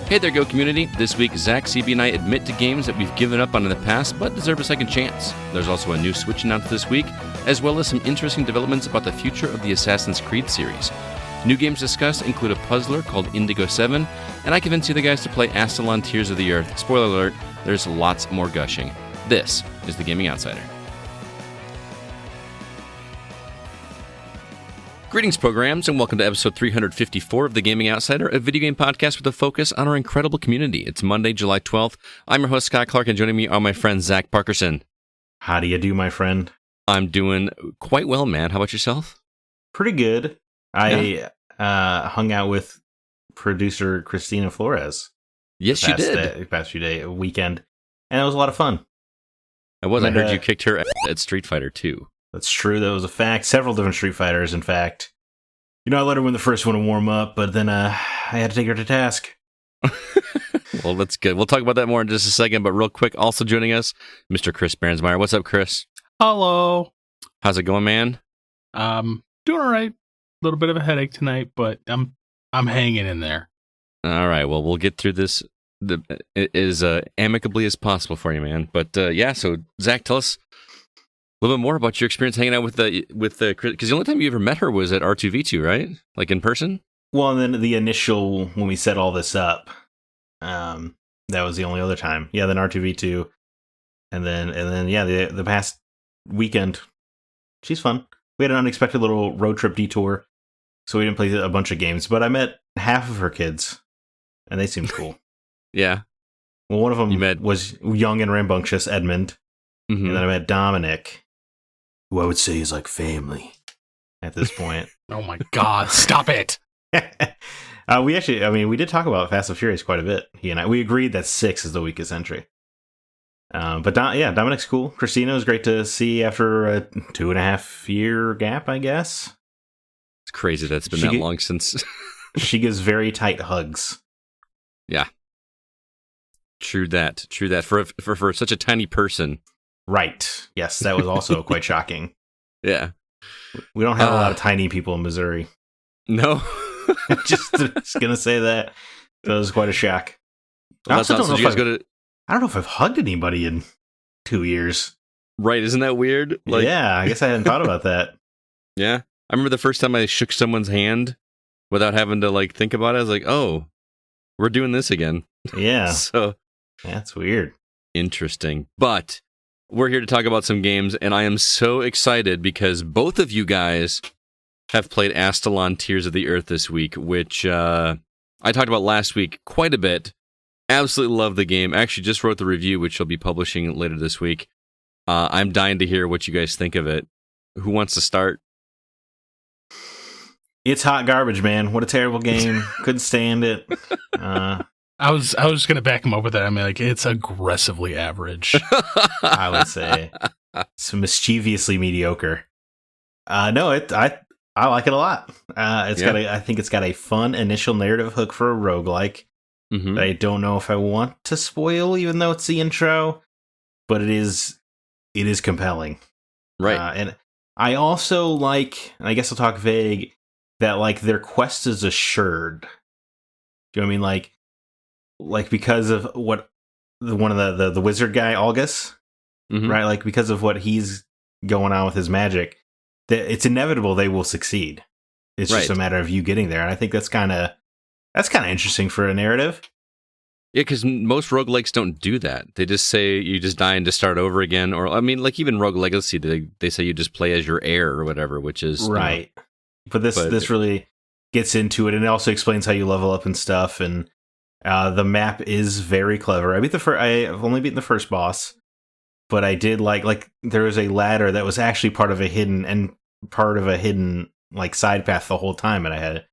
Hey there, Go community. This week, Zack, CB, and I admit to games that we've given up on in the past but deserve a second chance. There's also a new Switch announced this week, as well as some interesting developments about the future of the Assassin's Creed series. New games discussed include a puzzler called Indigo 7, and I convinced you the guys to play Astalon Tears of the Earth. Spoiler alert, there's lots more gushing. This is The Gaming Outsider. Greetings, programs, and welcome to episode 354 of The Gaming Outsider, a video game podcast with a focus on our incredible community. It's Monday, July 12th. I'm your host, Scott Clark, and joining me are my friend, Zack Parkerson. How do you do, my friend? I'm doing quite well, man. How about yourself? Pretty good. I hung out with producer Christina Flores. Yes, you did. Past few days, weekend, and it was a lot of fun. I heard you kicked her at Street Fighter 2. That's true. That was a fact. Several different Street Fighters, in fact. You know, I let her win the first one to warm up, but then I had to take her to task. Well, that's good. We'll talk about that more in just a second, but real quick, also joining us, Mr. Chris Berensmeyer. What's up, Chris? Hello. How's it going, man? Doing all right. A little bit of a headache tonight, but I'm hanging in there. All right. Well, we'll get through this as amicably as possible for you, man. But so Zach, tell us a little bit more about your experience hanging out with the because the only time you ever met her was at R2V2, right? Like in person? Well, and then the initial, when we set all this up, that was the only other time. Yeah, then R2V2, and then the past weekend. She's fun. We had an unexpected little road trip detour, so we didn't play a bunch of games, but I met half of her kids, and they seemed cool. Yeah. Well, one of them was young and rambunctious, Edmund, and then I met Dominic, who I would say is like family at this point. Oh my God, stop it. We did talk about Fast and Furious quite a bit. He and I, we agreed that 6 is the weakest entry. But Dominic's cool. Christina was great to see after a 2.5-year gap, I guess. It's crazy that's been that long since. She gives very tight hugs. Yeah. True that. For such a tiny person. Right. Yes, that was also quite shocking. Yeah. We don't have a lot of tiny people in Missouri. No. just going to say that. That was quite a shock. Well, I don't know if I've hugged anybody in 2 years. Right. Isn't that weird? Yeah, I guess I hadn't thought about that. Yeah. I remember the first time I shook someone's hand without having to think about it. I was like, oh, we're doing this again. Yeah. So that's weird. Interesting. But we're here to talk about some games, and I am so excited because both of you guys have played Astalon Tears of the Earth this week, which I talked about last week quite a bit. Absolutely love the game. I actually just wrote the review, which I'll be publishing later this week. I'm dying to hear what you guys think of it. Who wants to start? It's hot garbage, man. What a terrible game. Couldn't stand it. I was going to back him up with that. I mean, it's aggressively average. I would say it's mischievously mediocre. I like it a lot. I think it's got a fun initial narrative hook for a roguelike. Mm-hmm. I don't know if I want to spoil, even though it's the intro, but it is compelling. Right. And I also like, and I guess I'll talk vague, that their quest is assured. Do you know what I mean? Like because of what one of the wizard guy, August, right? Because of what he's going on with his magic, it's inevitable they will succeed. It's just a matter of you getting there. And I think that's kind of interesting for a narrative. Yeah, because most roguelikes don't do that. They just say you just die and just start over again. Or, I mean, even Rogue Legacy, they say you just play as your heir or whatever, which is... Right. But this really gets into it, and it also explains how you level up and stuff, and the map is very clever. I've only beaten the first boss, but I did like there was a ladder that was actually part of a hidden side path the whole time, and I had...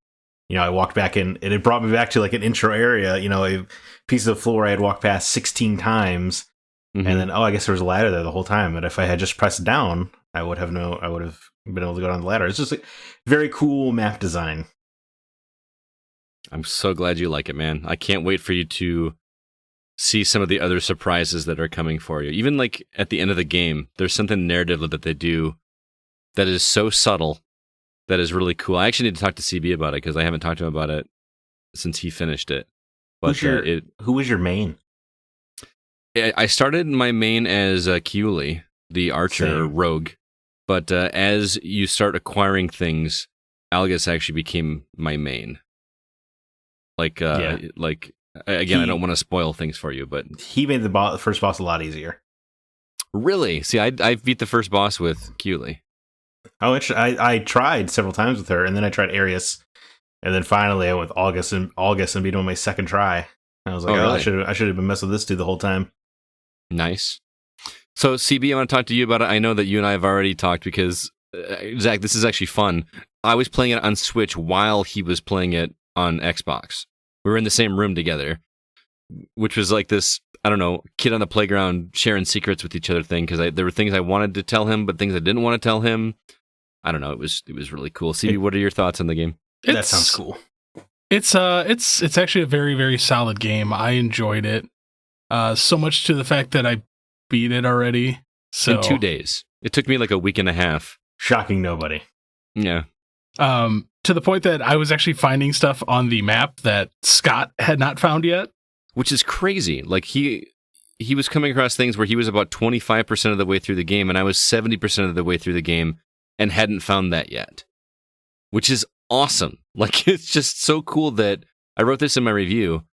I walked back in, and it brought me back to an intro area, a piece of the floor I had walked past 16 times, and then, I guess there was a ladder there the whole time, but if I had just pressed down, I would have been able to go down the ladder. It's just a very cool map design. I'm so glad you like it, man. I can't wait for you to see some of the other surprises that are coming for you. Even at the end of the game, there's something narrative that they do that is so subtle. That is really cool. I actually need to talk to CB about it because I haven't talked to him about it since he finished it. But who was your main? I started my main as Keuli, the archer or rogue. But as you start acquiring things, Algus actually became my main. Again, I don't want to spoil things for you, but he made the first boss a lot easier. Really? See, I beat the first boss with Keuli. Oh, I tried several times with her, and then I tried Arius, and then finally I went with August and beat him on my second try. I was like, really? I should have been messing with this dude the whole time. Nice. So, CB, I want to talk to you about it. I know that you and I have already talked because, Zach, this is actually fun. I was playing it on Switch while he was playing it on Xbox. We were in the same room together, which was like this, I don't know, kid on the playground sharing secrets with each other thing, because there were things I wanted to tell him, but things I didn't want to tell him. I don't know. It was really cool. CB, what are your thoughts on the game? That sounds cool. It's actually a very, very solid game. I enjoyed it. So much to the fact that I beat it already. So in 2 days. It took me like a week and a half. Shocking nobody. Yeah. To the point that I was actually finding stuff on the map that Scott had not found yet. Which is crazy. Like he was coming across things where he was about 25% of the way through the game, and I was 70% of the way through the game and hadn't found that yet. Which is awesome. Like, it's just so cool that I wrote this in my review,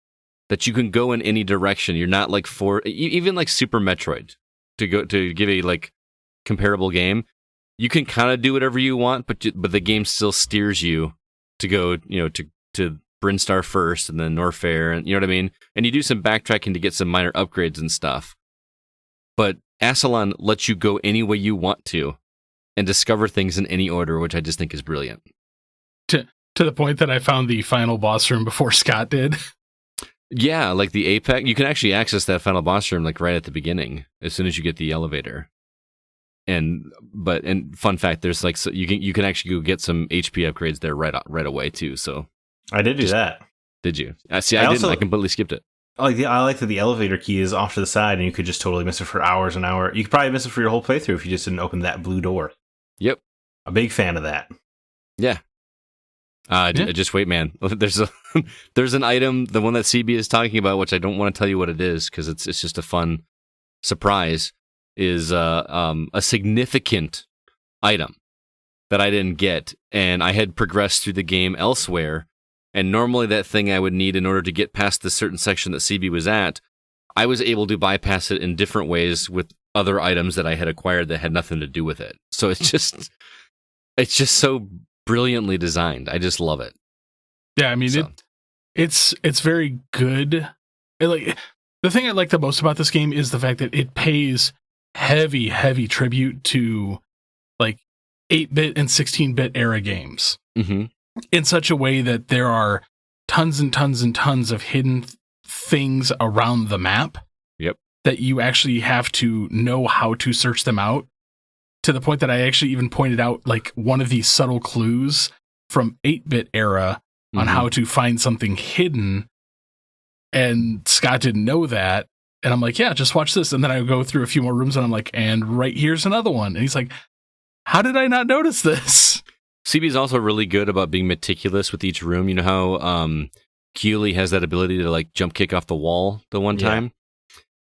that you can go in any direction. You're not like even like Super Metroid, to give a like comparable game. You can kind of do whatever you want, but the game still steers you to go, to Brinstar first and then Norfair, and you know what I mean? And you do some backtracking to get some minor upgrades and stuff. But Astalon lets you go any way you want to and discover things in any order, which I just think is brilliant. To the point that I found the final boss room before Scott did. Yeah, like the Apex, you can actually access that final boss room like right at the beginning, as soon as you get the elevator. And fun fact, there's like, so you can actually go get some HP upgrades there right away too. So I did do that. Did you? I didn't. I completely skipped it. I like that the elevator key is off to the side, and you could just totally miss it for hours and hours. You could probably miss it for your whole playthrough if you just didn't open that blue door. Yep. A big fan of that. Yeah. Just wait, man. There's an item, the one that CB is talking about, which I don't want to tell you what it is because it's just a fun surprise. Is a significant item that I didn't get, and I had progressed through the game elsewhere. And normally, that thing I would need in order to get past the certain section that CB was at, I was able to bypass it in different ways with other items that I had acquired that had nothing to do with it. So it's just so brilliantly designed. I just love it. Yeah, I mean, it's very good. The thing I like the most about this game is the fact that it pays heavy tribute to like 8-bit and 16-bit era games in such a way that there are tons and tons and tons of hidden things around the map. Yep. That you actually have to know how to search them out, to the point that I actually even pointed out like one of these subtle clues from 8-bit era on how to find something hidden, and Scott didn't know that. And I'm like, yeah, just watch this. And then I go through a few more rooms and I'm like, and right here's another one. And he's like, how did I not notice this? CB is also really good about being meticulous with each room. You know how Keuli has that ability to like jump kick off the wall the one time?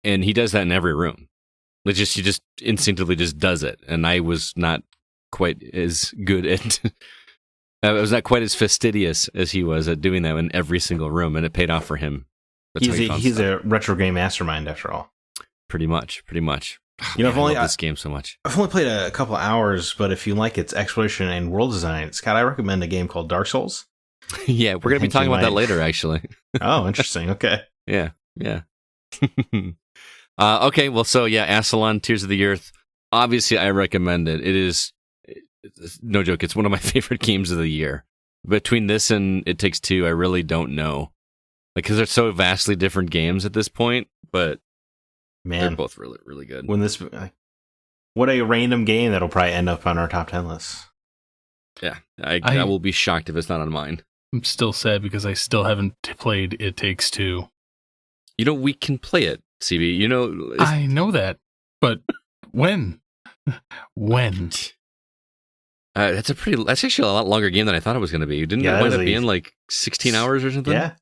And he does that in every room. He just instinctively just does it. And I was not quite as good at... I was not quite as fastidious as he was at doing that in every single room, and it paid off for him. He's a retro game mastermind, after all. Pretty much. You know, I love this game so much. I've only played a couple hours, but if you like its exploration and world design, Scott, I recommend a game called Dark Souls. Yeah, we're going to be talking about that later, actually. Oh, interesting. Okay. Yeah. Okay, well, so yeah, Astalon, Tears of the Earth. Obviously, I recommend it. It is, no joke, it's one of my favorite games of the year. Between this and It Takes Two, I really don't know. Because they're so vastly different games at this point, but they're both really, really good. What a random game that'll probably end up on our top 10 list. Yeah, I will be shocked if it's not on mine. I'm still sad because I still haven't played It Takes Two. You know, we can play it, CB. You know, I know that, but when? When? That's actually a lot longer game than I thought it was going to be. Didn't it wind up being like 16 hours or something? Yeah.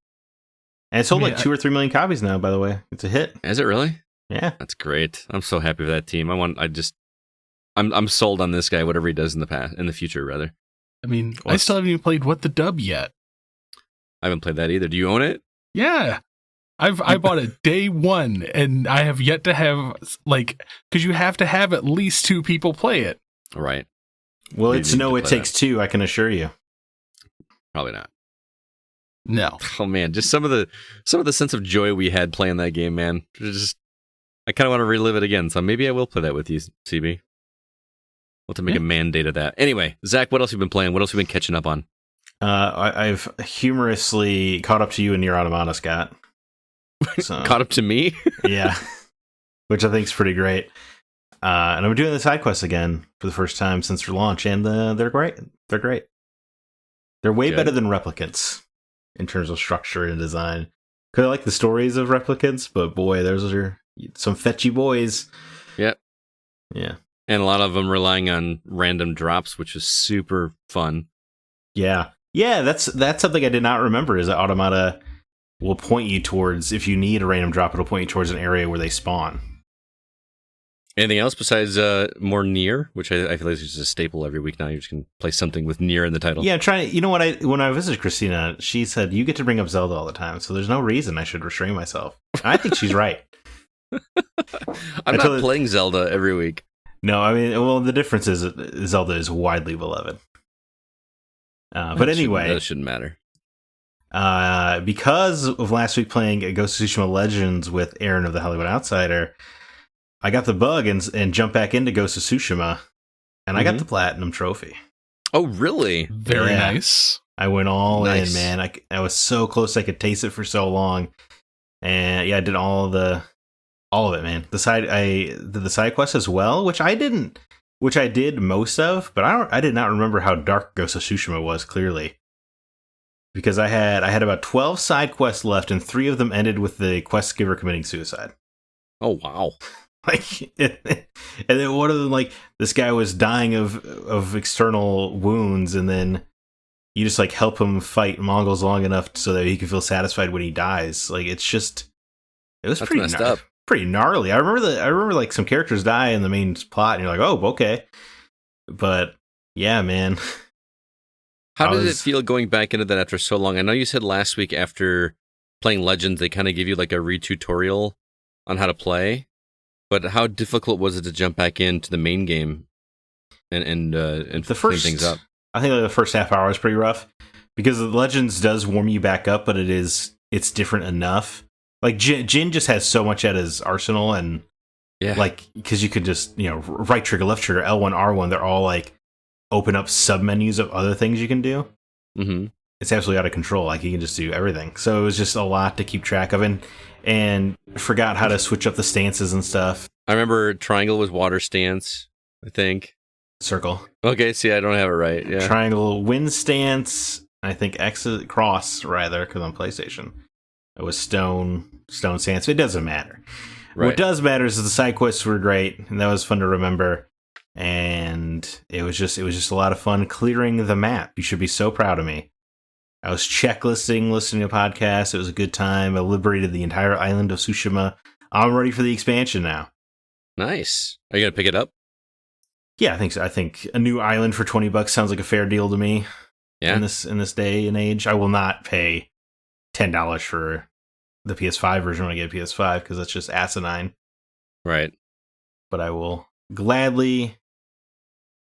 And it sold like 2 or 3 million copies now, by the way. It's a hit. Is it really? Yeah. That's great. I'm so happy with that team. I'm sold on this guy, whatever he does in the future, rather. I mean, I still haven't even played What the Dub yet. I haven't played that either. Do you own it? Yeah. I bought it day one, and I have yet to have, because you have to have at least 2 people play it. Right. Well, it's no, it takes 2, I can assure you. Probably not. No. Oh man, just some of the sense of joy we had playing that game, man. I kind of want to relive it again, so maybe I will play that with you, CB. We'll have to make a mandate of that. Anyway, Zach, what else have you been playing? What else have you been catching up on? I've humorously caught up to you in Nier Automata, Scott. So, caught up to me? Yeah. Which I think is pretty great. And I'm doing the side quests again for the first time since their launch, and they're great. They're great. They're way better than Replicants in terms of structure and design. Because I like the stories of Replicants, but boy, those are some fetchy boys. Yep. Yeah. And a lot of them relying on random drops, which is super fun. Yeah. Yeah, that's something I did not remember, is that Automata will point you towards, if you need a random drop, it'll point you towards an area where they spawn. Anything else besides more Nier, which I feel like is just a staple every week now. You're just going to play something with Nier in the title. Yeah, I'm trying. You know what? When I visited Christina, she said, you get to bring up Zelda all the time, so there's no reason I should restrain myself. I think she's right. I'm not playing Zelda every week. No, I mean, well, the difference is Zelda is widely beloved. But anyway. That shouldn't matter. Because of last week playing Ghost of Tsushima Legends with Aaron of the Hollywood Outsider, I got the bug and jumped back into Ghost of Tsushima, and I got the Platinum Trophy. Oh, really? Very nice. I went all in, man. I was so close I could taste it for so long. And yeah, I did all of it, man. I did the side quest as well, which I did most of, but I did not remember how dark Ghost of Tsushima was, clearly. Because I had about 12 side quests left, and 3 of them ended with the quest giver committing suicide. Oh, wow. And then one of them, this guy was dying of external wounds, and then you just help him fight Mongols long enough so that he can feel satisfied when he dies. It was pretty messed up. Pretty gnarly. I remember some characters die in the main plot, and you're like, oh, okay. But yeah, man. How did it feel going back into that after so long? I know you said last week after playing Legends, they kind of give you a re-tutorial on how to play. But how difficult was it to jump back into the main game and clean things up? I think the first half hour is pretty rough because the Legends does warm you back up, but it's different enough. Jin just has so much at his arsenal, and because you could just right trigger, left trigger, L1, R1, they're all open up sub menus of other things you can do. Mm-hmm. It's absolutely out of control. You can just do everything. So it was just a lot to keep track of, and forgot how to switch up the stances and stuff. I remember triangle was water stance, I think. Circle. Okay, see, I don't have it right. Yeah. Triangle, wind stance. I think X is cross, rather, because on PlayStation. It was stone stance. It doesn't matter. Right. What does matter is the side quests were great, and that was fun to remember. And it was just a lot of fun clearing the map. You should be so proud of me. I was checklisting, listening to podcasts. It was a good time. I liberated the entire island of Tsushima. I'm ready for the expansion now. Nice. Are you gonna pick it up? Yeah, I think so. I think a new island for $20 sounds like a fair deal to me. Yeah. In this day and age, I will not pay $10 for the PS5 version when I get a PS5 because that's just asinine. Right. But I will gladly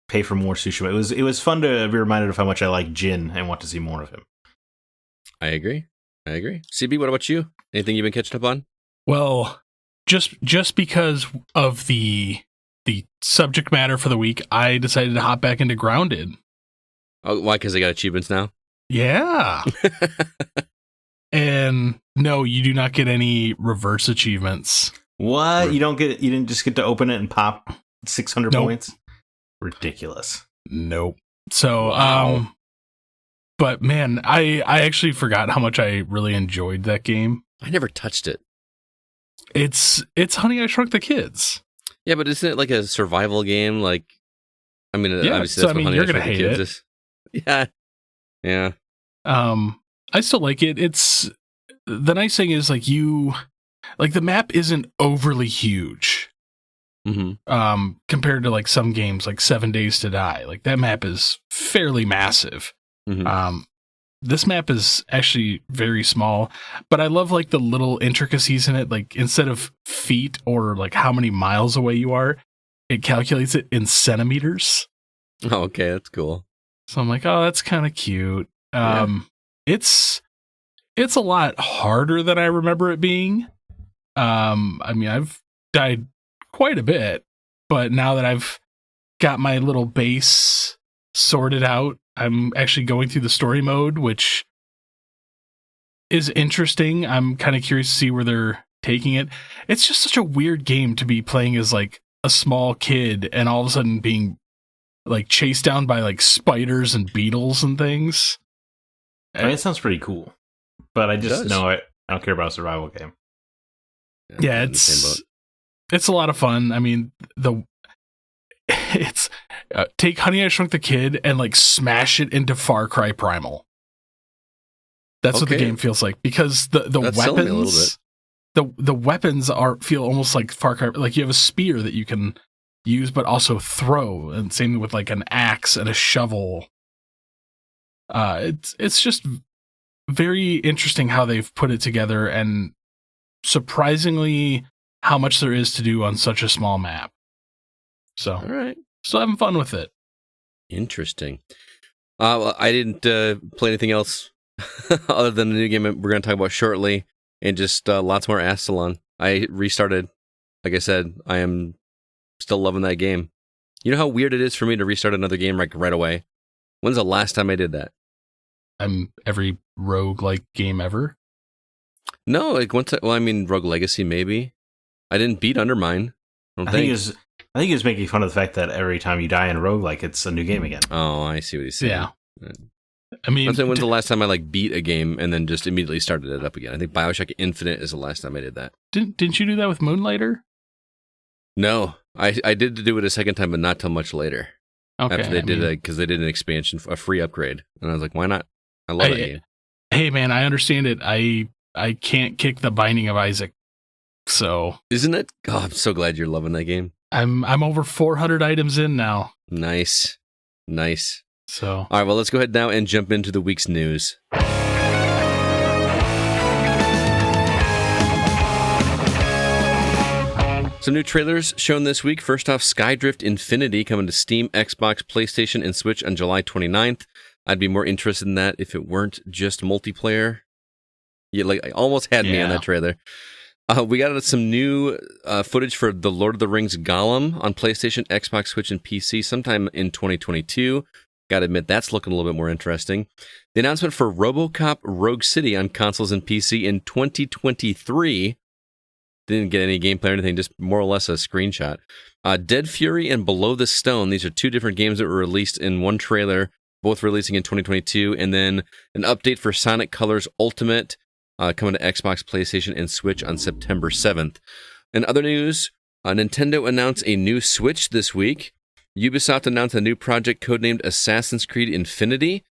pay for more Tsushima. It was fun to be reminded of how much I like Jin and want to see more of him. I agree. CB, what about you? Anything you've been catching up on? Well, just because of the subject matter for the week, I decided to hop back into Grounded. Oh, why? Because they got achievements now? Yeah. And no, you do not get any reverse achievements. What? You didn't just get to open it and pop 600 points? Ridiculous. Nope. So, but man, I actually forgot how much I really enjoyed that game. I never touched it. It's Honey, I Shrunk the Kids. Yeah, but isn't it a survival game? Obviously that's what Honey, you're I Shrunk gonna hate the Kids it. is. Yeah. I still like it. It's the nice thing is like the map isn't overly huge. Compared to like some games like 7 Days to Die. Like that map is fairly massive. This map is actually very small, but I love like the little intricacies in it. Like instead of feet or like how many miles away you are, it calculates it in centimeters. Oh, okay, that's cool. So I'm like, oh, that's kind of cute. It's a lot harder than I remember it being. I mean, I've died quite a bit, but now that I've got my little base sorted out, I'm actually going through the story mode, which is interesting. I'm kind of curious to see where they're taking it. It's just such a weird game to be playing as like a small kid and all of a sudden being like chased down by like spiders and beetles and things. I mean, it sounds pretty cool, but I just know I don't care about a survival game. Yeah, it's a lot of fun. I mean, it's take Honey I Shrunk the Kid and like smash it into Far Cry Primal. That's what the game feels like, because the weapons, the weapons feel almost like Far Cry. Like you have a spear that you can use, but also throw, and same with like an axe and a shovel. It's just very interesting how they've put it together, and surprisingly how much there is to do on such a small map. So, all right, still having fun with it. Interesting. Well, I didn't play anything else other than the new game we're going to talk about shortly, and just lots more Astalon. I restarted. Like I said, I am still loving that game. You know how weird it is for me to restart another game like right away? When's the last time I did that? Every roguelike game ever? No, like Rogue Legacy maybe. I didn't beat Undermine. I think he was making fun of the fact that every time you die in roguelike, it's a new game again. Oh, I see what he's saying. Yeah. I mean, I'm saying, when's the last time I like beat a game and then just immediately started it up again? I think BioShock Infinite is the last time I did that. Didn't you do that with Moonlighter? No, I did do it a second time, but not till much later. Okay, after they did it, because they did an expansion, a free upgrade, and I was like, why not? I love that game. Hey man, I understand it. I can't kick the Binding of Isaac. So isn't it? Oh, I'm so glad you're loving that game. I'm over 400 items in now. Nice. So all right, well, let's go ahead now and jump into the week's news. Some new trailers shown this week. First off, Skydrift Infinity coming to Steam, Xbox, PlayStation, and Switch on July 29th. I'd be more interested in that if it weren't just multiplayer. You almost had me on that trailer. We got some new footage for The Lord of the Rings Gollum on PlayStation, Xbox, Switch, and PC sometime in 2022. Gotta admit, that's looking a little bit more interesting. The announcement for RoboCop Rogue City on consoles and PC in 2023. Didn't get any gameplay or anything, just more or less a screenshot. Dead Fury and Below the Stone. These are two different games that were released in one trailer, both releasing in 2022. And then an update for Sonic Colors Ultimate coming to Xbox, PlayStation, and Switch on September 7th. In other news, Nintendo announced a new Switch this week. Ubisoft announced a new project codenamed Assassin's Creed Infinity.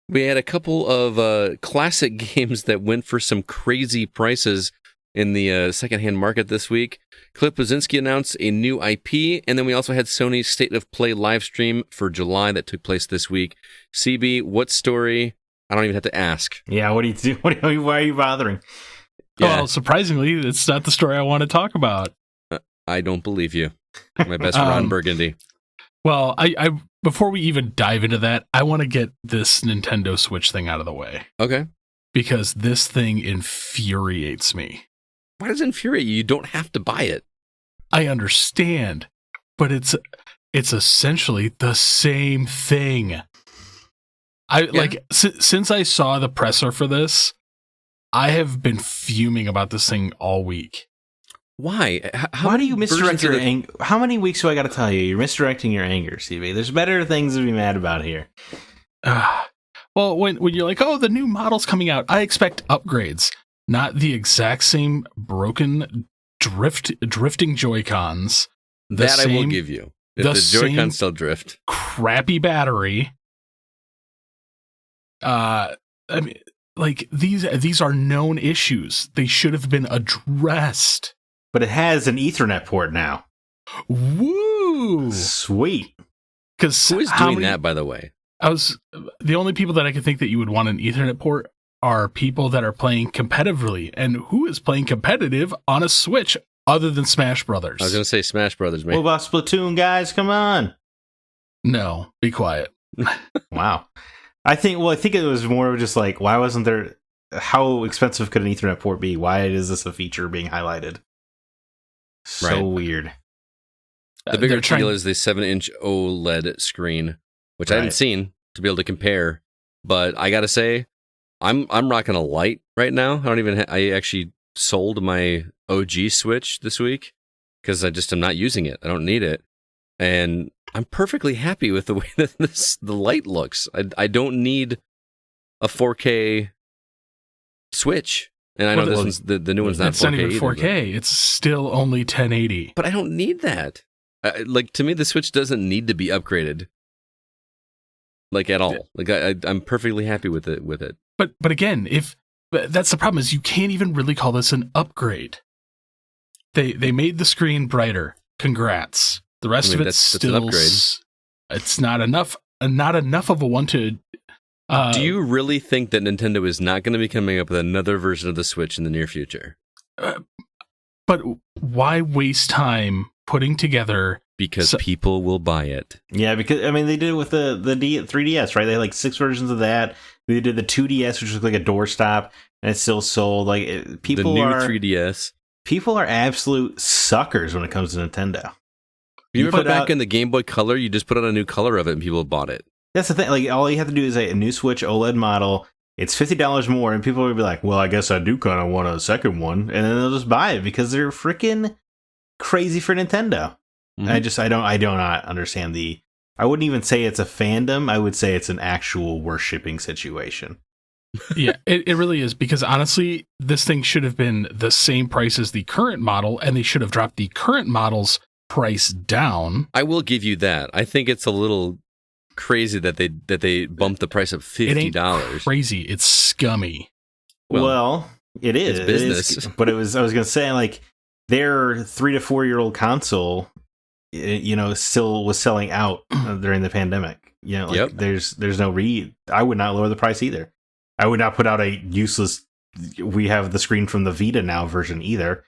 We had a couple of classic games that went for some crazy prices in the secondhand market this week. Cliff Bleszinski announced a new IP, and then we also had Sony's State of Play live stream for July that took place this week. CB, what story? I don't even have to ask. Yeah, what do you do? Why are you bothering? Yeah. Well, surprisingly, it's not the story I want to talk about. I don't believe you. My best Ron Burgundy. Well, I before we even dive into that, I want to get this Nintendo Switch thing out of the way. Okay. Because this thing infuriates me. Why does it infuriate you? You don't have to buy it. I understand, but it's essentially the same thing. Since I saw the presser for this, I have been fuming about this thing all week. Why? Why do you misdirect your anger? How many weeks do I got to tell you? You're misdirecting your anger, CB. There's better things to be mad about here. Well, when you're like, oh, the new model's coming out, I expect upgrades. Not the exact same broken drifting Joy-Cons. That I will give you. If the Joy-Cons still drift. Crappy battery. I mean, like these are known issues. They should have been addressed. But it has an Ethernet port now. Woo! Sweet. Because Who is doing that, by the way? The only people that I can think that you would want an Ethernet port are people that are playing competitively. And who is playing competitive on a Switch other than Smash Brothers? I was going to say Smash Brothers, man. What about Splatoon, guys? Come on. No, be quiet. Wow. I think it was more of just like, why wasn't there... How expensive could an Ethernet port be? Why is this a feature being highlighted? So weird. The bigger deal is the 7-inch OLED screen, which I haven't seen to be able to compare. But I gotta say, I'm rocking a light right now. I actually sold my OG Switch this week because I just am not using it. I don't need it, and I'm perfectly happy with the way that the light looks. I don't need a 4K Switch. And I know this one's the new one's not 4K. It's not even either, 4K. It's still only 1080. But I don't need that. To me, the Switch doesn't need to be upgraded, like at all. Like I'm perfectly happy with it. But again, that's the problem is you can't even really call this an upgrade. They made the screen brighter. Congrats. The rest of it's still an upgrade. It's not enough. Not enough of a one to. Do you really think that Nintendo is not going to be coming up with another version of the Switch in the near future? But why waste time putting together? Because people will buy it. Yeah, because, I mean, they did it with the 3DS, right? They had like 6 versions of that. They did the 2DS, which was like a doorstop, and it still sold. Like, people the new are... 3DS. People are absolute suckers when it comes to Nintendo. You remember back in the Game Boy Color, you just put out a new color of it and people bought it. That's the thing. Like, all you have to do is a new Switch OLED model. It's $50 more, and people will be like, well, I guess I do kind of want a second one. And then they'll just buy it because they're freaking crazy for Nintendo. Mm-hmm. I do not understand I wouldn't even say it's a fandom. I would say it's an actual worshipping situation. Yeah, it really is. Because honestly, this thing should have been the same price as the current model, and they should have dropped the current model's price down. I will give you that. I think it's a little crazy that they bumped the price up $50. It ain't crazy. It's scummy. Well, it is. It's business. But I was going to say, like, their 3 to 4 year old console, still was selling out during the pandemic. There's no I would not lower the price either. I would not put out a useless, we have the screen from the Vita now version either,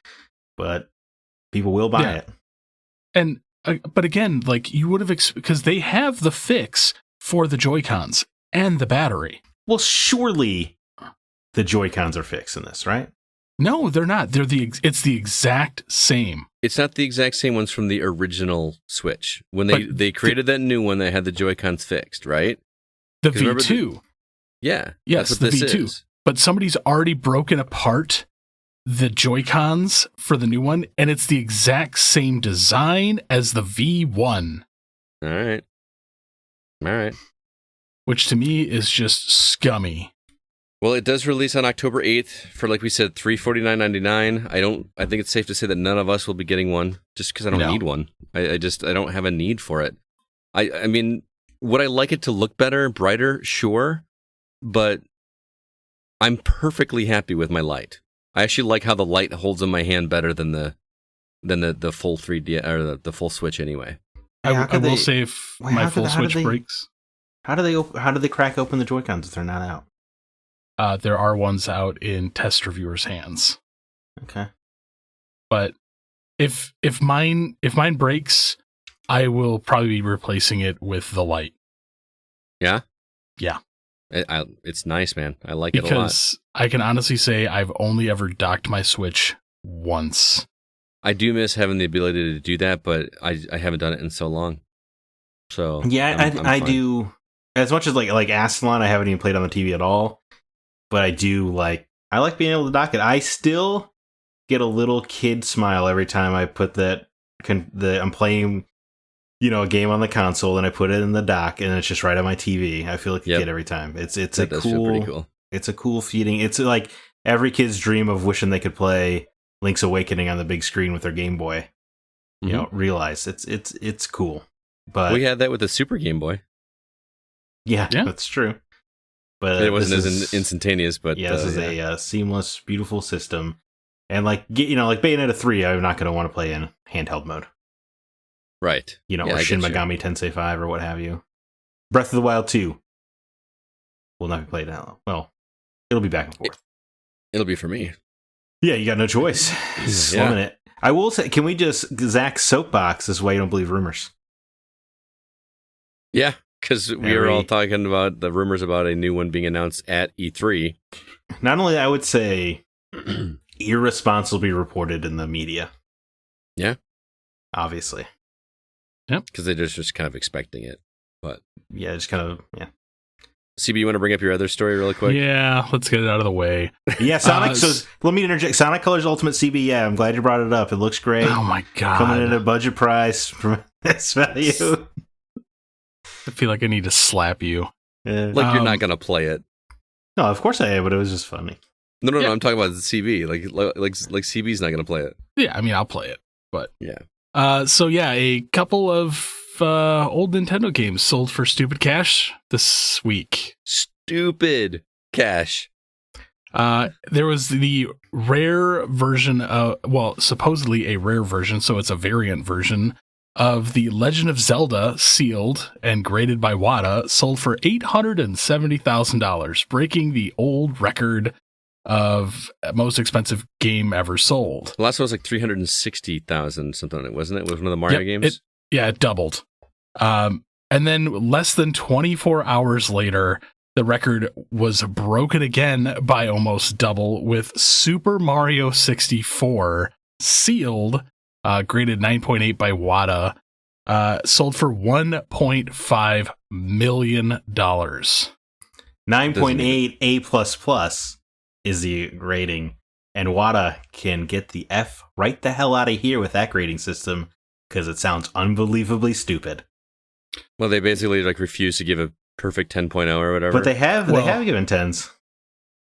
but people will buy it. And but again, like you would have, because they have the fix for the Joy-Cons and the battery. Well, surely the Joy-Cons are fixed in this, right? No, they're not. It's the exact same. It's not the exact same ones from the original Switch. When they created that new one, they had the Joy-Cons fixed, right? The V2. Yes, that's the V2. Is. But somebody's already broken apart the Joy-Cons for the new one, and it's the exact same design as the V1. All right. Which to me is just scummy. Well, it does release on October 8th for, like we said, $349.99. I think it's safe to say that none of us will be getting one just because I don't need one. I don't have a need for it. I mean, would I like it to look better, brighter? Sure. But I'm perfectly happy with my light. I actually like how the light holds in my hand better than the full 3D or the full Switch anyway. I will say if my full Switch breaks. How do they crack open the Joy-Cons if they're not out? There are ones out in test reviewers' hands. Okay. But if mine breaks, I will probably be replacing it with the light. Yeah? Yeah. It's nice, man. I like it a lot. Because I can honestly say I've only ever docked my Switch once. I do miss having the ability to do that, but I haven't done it in so long. So yeah, I do. As much as like Astalon, I haven't even played on the TV at all. But I like being able to dock it. I still get a little kid smile every time I put I'm playing, a game on the console and I put it in the dock and it's just right on my TV. I feel like a kid every time. It's a cool. It's a cool feeling. It's like every kid's dream of wishing they could play Link's Awakening on the big screen with their Game Boy. Realize it's cool. But we had that with the Super Game Boy. Yeah, that's true. but it wasn't as instantaneous. But yeah, this is a seamless, beautiful system. And like Bayonetta 3, I'm not going to want to play in handheld mode. Right. Or Shin Megami Tensei 5 or what have you. Breath of the Wild 2 will not be played out. Well, it'll be back and forth. It'll be for me. Yeah, you got no choice. Slumming it. I will say, can we just Zack's soapbox is why you don't believe rumors? Yeah, because we were all talking about the rumors about a new one being announced at E3. Not only that, I would say irresponsibly reported in the media. Yeah. Obviously. Yep. Because they're just kind of expecting it. But yeah, just kind of, yeah. CB, you want to bring up your other story really quick? Yeah, let's get it out of the way. Yeah, Sonic. So let me interject. Sonic Colors Ultimate CB. Yeah, I'm glad you brought it up. It looks great. Oh my god! Coming in at a budget price from this value. I feel like I need to slap you. Yeah. Like you're not gonna play it. No, of course I am, but it was just funny. No. I'm talking about the CB. Like CB's not gonna play it. Yeah, I mean I'll play it, but yeah. So yeah, a couple of old Nintendo games sold for stupid cash this week. Stupid cash. There was the rare version of, supposedly a rare version, so it's a variant version of The Legend of Zelda, sealed and graded by WATA, sold for $870,000, breaking the old record of most expensive game ever sold. The last one was like 360,000 something, wasn't it? It was one of the Mario games. It doubled. And then less than 24 hours later, the record was broken again by almost double with Super Mario 64, sealed, graded 9.8 by WATA, sold for $1.5 million. 9.8 A++ is the rating, and WATA can get the F right the hell out of here with that grading system because it sounds unbelievably stupid. Well, they basically refuse to give a perfect 10.0 or whatever. But they have given 10s.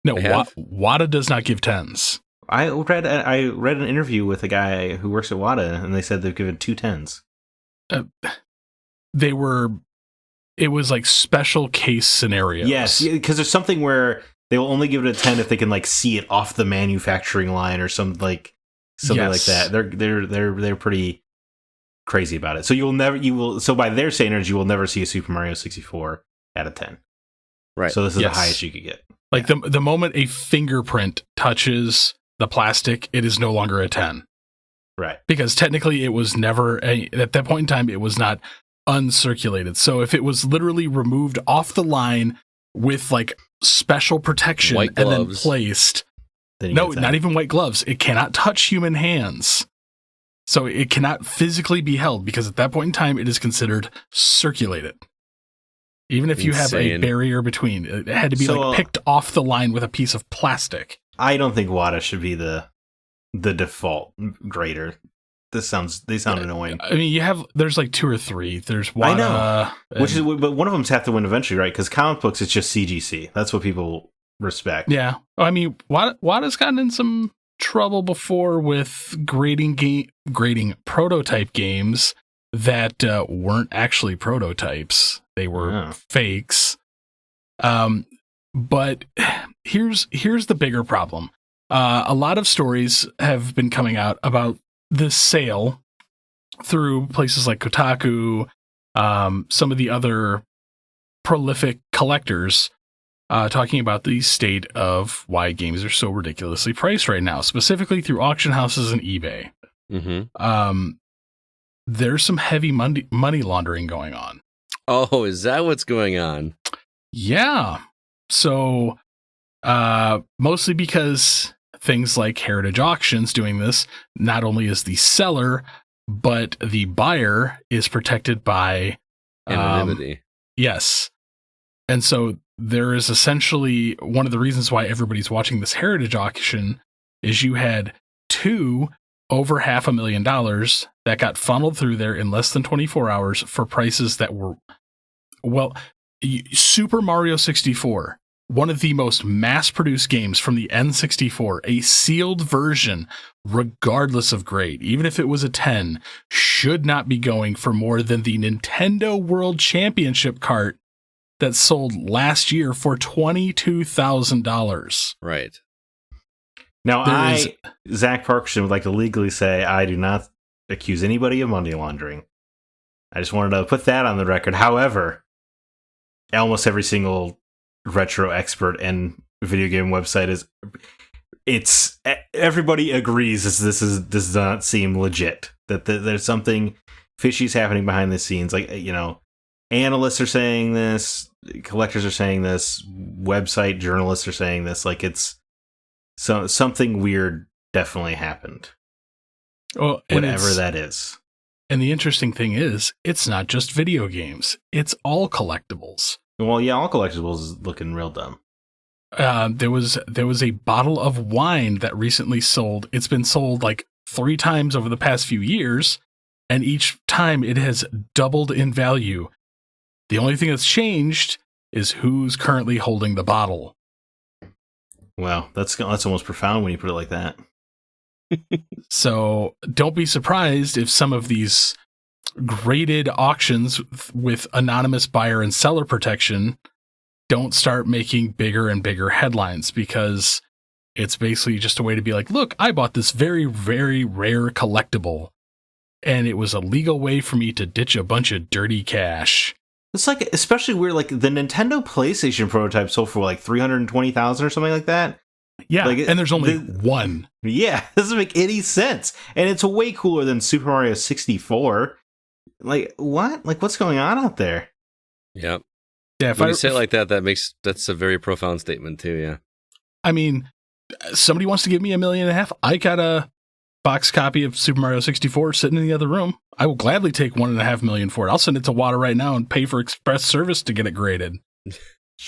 No, WATA does not give 10s. I read an interview with a guy who works at WATA, and they said they've given 2 10s. It was like special case scenarios. Yes, because there's something where they will only give it a 10 if they can see it off the manufacturing line or something like that. They're pretty crazy about it. So so by their standards, you will never see a Super Mario 64 at a 10. Right. So this is the highest you could get. The moment a fingerprint touches the plastic, it is no longer a 10. Right. Because technically it was never, at that point in time, it was not uncirculated. So if it was literally removed off the line with special protection and then placed, no, not even white gloves. It cannot touch human hands. So it cannot physically be held because at that point in time, it is considered circulated. Even if you have a barrier between, it had to be picked off the line with a piece of plastic. I don't think WATA should be the default grader. They sound annoying. I mean, there's 2 or 3. There's WATA. I know. But one of them's have to win eventually, right? Because comic books, it's just CGC. That's what people respect. Yeah. I mean, WATA's gotten in some trouble before with grading prototype games that weren't actually prototypes. They were fakes. But here's the bigger problem. A lot of stories have been coming out about this sale through places like Kotaku, some of the other prolific collectors, talking about the state of why games are so ridiculously priced right now, specifically through auction houses and eBay. Mm-hmm. There's some heavy money laundering going on. Oh, is that what's going on? Yeah. So, mostly because things like Heritage Auctions doing this, not only is the seller, but the buyer is protected by anonymity. Yes. And so there is essentially one of the reasons why everybody's watching this Heritage Auction is you had 2 over $500,000 that got funneled through there in less than 24 hours for prices that were, Super Mario 64, one of the most mass-produced games from the N64, a sealed version, regardless of grade, even if it was a 10, should not be going for more than the Nintendo World Championship cart that sold last year for $22,000. Right. Now, Zack Parkerson, would like to legally say I do not accuse anybody of money laundering. I just wanted to put that on the record. However, almost every single retro expert and video game website everybody agrees this does not seem legit. That there's something fishy's happening behind the scenes. Like, analysts are saying this, collectors are saying this, website journalists are saying this. Like, it's something weird definitely happened. Well, whatever that is. And the interesting thing is, it's not just video games. It's all collectibles. Well, yeah, all collectibles is looking real dumb. There was a bottle of wine that recently sold. It's been sold like 3 times over the past few years, and each time it has doubled in value. The only thing that's changed is who's currently holding the bottle. Wow, that's almost profound when you put it like that. So don't be surprised if some of these graded auctions with anonymous buyer and seller protection don't start making bigger and bigger headlines, because it's basically just a way to be like, look, I bought this very, very rare collectible, and it was a legal way for me to ditch a bunch of dirty cash. It's like especially weird, like the Nintendo PlayStation prototype sold for like 320,000 or something like that. Yeah, and there's only one. Yeah, it doesn't make any sense. And it's way cooler than Super Mario 64. Like, what? Like, what's going on out there? Yep. Yeah, when you say it like that, that's a very profound statement too, yeah. I mean, somebody wants to give me $1.5 million. I got a box copy of Super Mario 64 sitting in the other room. I will gladly take $1.5 million for it. I'll send it to Water right now and pay for express service to get it graded.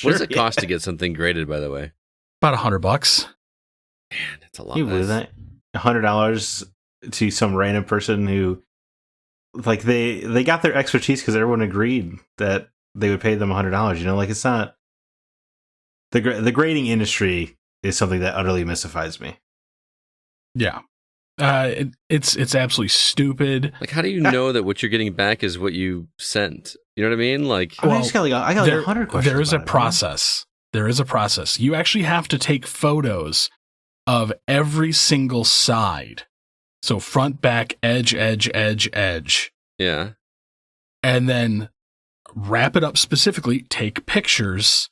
What does it cost to get something graded, by the way? About $100. Man, that's a lot. You believe that? $100 to some random person who, like, they got their expertise because everyone agreed that they would pay them $100. Like, it's not the grading industry is something that utterly mystifies me. Yeah, it's absolutely stupid. Like, how do you know that what you're getting back is what you sent? You know what I mean? Like, I got like 100 questions. There is a process. There is a process. You actually have to take photos of every single side. So front, back, edge, edge, edge, edge. Yeah. And then wrap it up specifically, take pictures,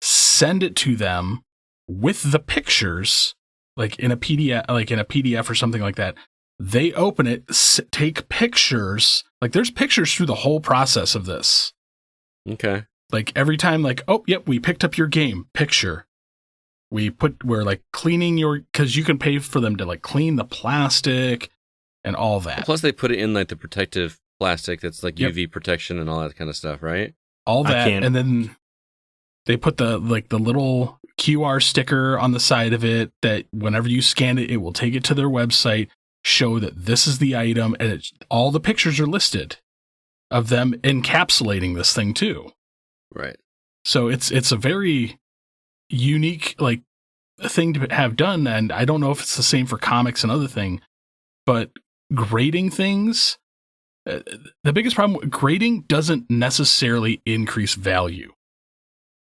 send it to them with the pictures, like in a PDF or something like that. They open it, take pictures. Like, there's pictures through the whole process of this. Okay. Like, every time, like, oh, yep, we picked up your game, picture. We're like cleaning because you can pay for them to like clean the plastic and all that. Well, plus they put it in like the protective plastic that's like UV protection and all that kind of stuff, right? All that, and then they put the little QR sticker on the side of it that whenever you scan it, it will take it to their website, show that this is the item, and all the pictures are listed of them encapsulating this thing too. Right. So it's a very unique like thing to have done, and I don't know if it's the same for comics and other thing, but grading things, the biggest problem, grading doesn't necessarily increase value.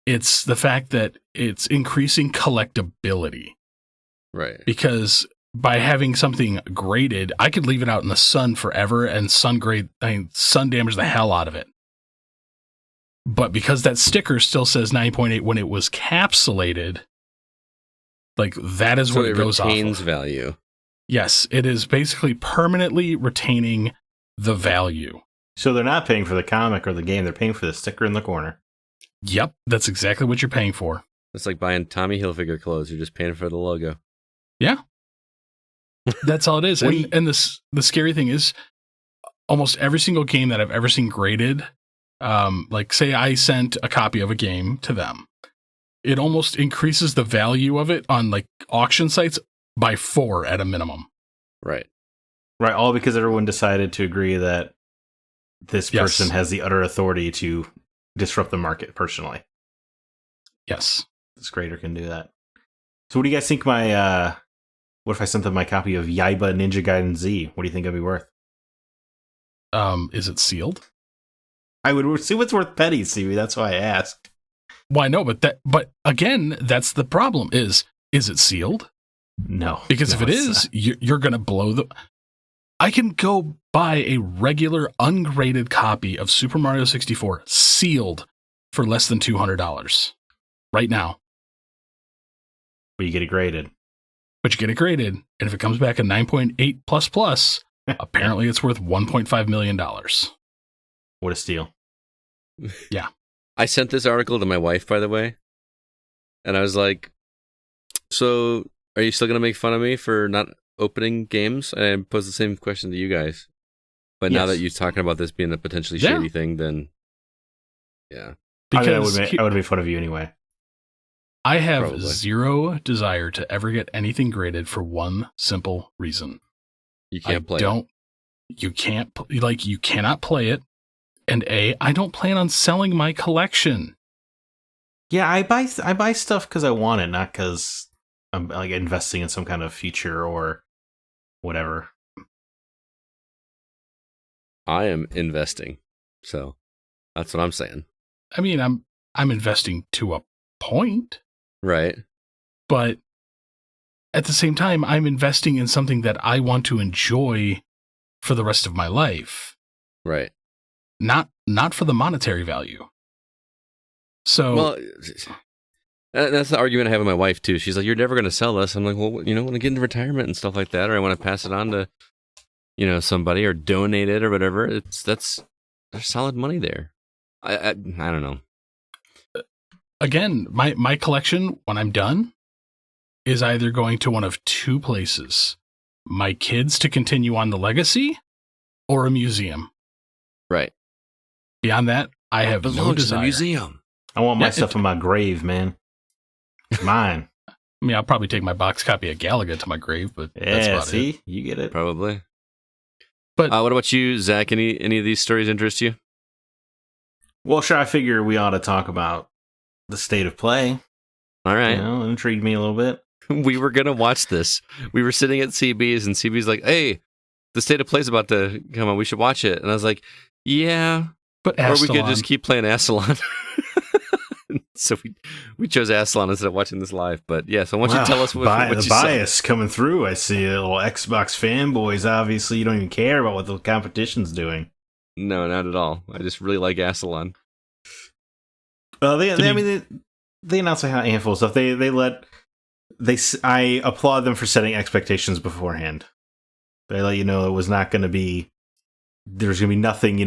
It's the fact that it's increasing collectability. Right. Because by having something graded, I could leave it out in the sun forever and sun damage the hell out of it. But because that sticker still says 9.8 when it was capsulated, like, that is what it goes off of. So it retains value. Yes, it is basically permanently retaining the value. So they're not paying for the comic or the game, they're paying for the sticker in the corner. Yep, that's exactly what you're paying for. It's like buying Tommy Hilfiger clothes. You're just paying for the logo. Yeah. That's all it is. And the scary thing is, almost every single game that I've ever seen graded, like, say I sent a copy of a game to them, it almost increases the value of it on like auction sites by 4 at a minimum. Right. Right. All because everyone decided to agree that this person has the utter authority to disrupt the market personally. Yes. This creator can do that. So what do you guys think what if I sent them my copy of Yaiba Ninja Gaiden Z? What do you think it'd be worth? Is it sealed? I would assume it's worth pennies, CV. That's why I asked. Well, I know, but again, that's the problem. Is it sealed? No. Because if it it's is, you're going to blow the... I can go buy a regular ungraded copy of Super Mario 64 sealed for less than $200 right now. But you get it graded. But you get it graded, and if it comes back a 9.8 plus plus, apparently it's worth $1.5 million. What a steal. Yeah. I sent this article to my wife, by the way, and I was like, so are you still going to make fun of me for not opening games? And I posed the same question to you guys. But now Yes. that you're talking about this being a potentially shady thing, then yeah. Because I would make fun of you anyway. I have Probably. zero desire to ever get anything graded for one simple reason. You can't play it. You cannot play it. And I don't plan on selling my collection. Yeah, I buy stuff because I want it, not because I'm like investing in some kind of feature or whatever. I am investing. So that's what I'm saying. I mean, I'm investing to a point, Right. but at the same time, I'm investing in something that I want to enjoy for the rest of my life. Right. Not for the monetary value. So Well, that's the argument I have with my wife, too. She's like, you're never going to sell this. I'm like, well, when I get into retirement and stuff like that, or I want to pass it on to, somebody or donate it or whatever, there's solid money there. I don't know. again, my collection, when I'm done, is either going to one of two places. My kids to continue on the legacy, or a museum. Right. Beyond that, I have no Belongs to the desire. museum. I want my Yeah, stuff in my grave, man. It's mine. I mean, I'll probably take my box copy of Galaga to my grave, but that's Yeah, about see? it. You get it. Probably. But What about you, Zach? Any of these stories interest you? Well, sure, I figure we ought to talk about the state of play. All right. It intrigued me a little bit. We were going to watch this. We were sitting at CB's, and CB's like, hey, the state of play's about to come on. We should watch it. And I was like, yeah. but Or we could Astalon, just keep playing Astalon. So we chose Astalon instead of watching this live. But yeah, so why don't you tell us what the you saw? bias coming through. I see a little Xbox fanboys. Obviously, you don't even care about what the competition's doing. No, not at all. I just really like Astalon. They announced a handful of stuff. I applaud them for setting expectations beforehand. They let you know it was not going to be. There's going to be nothing,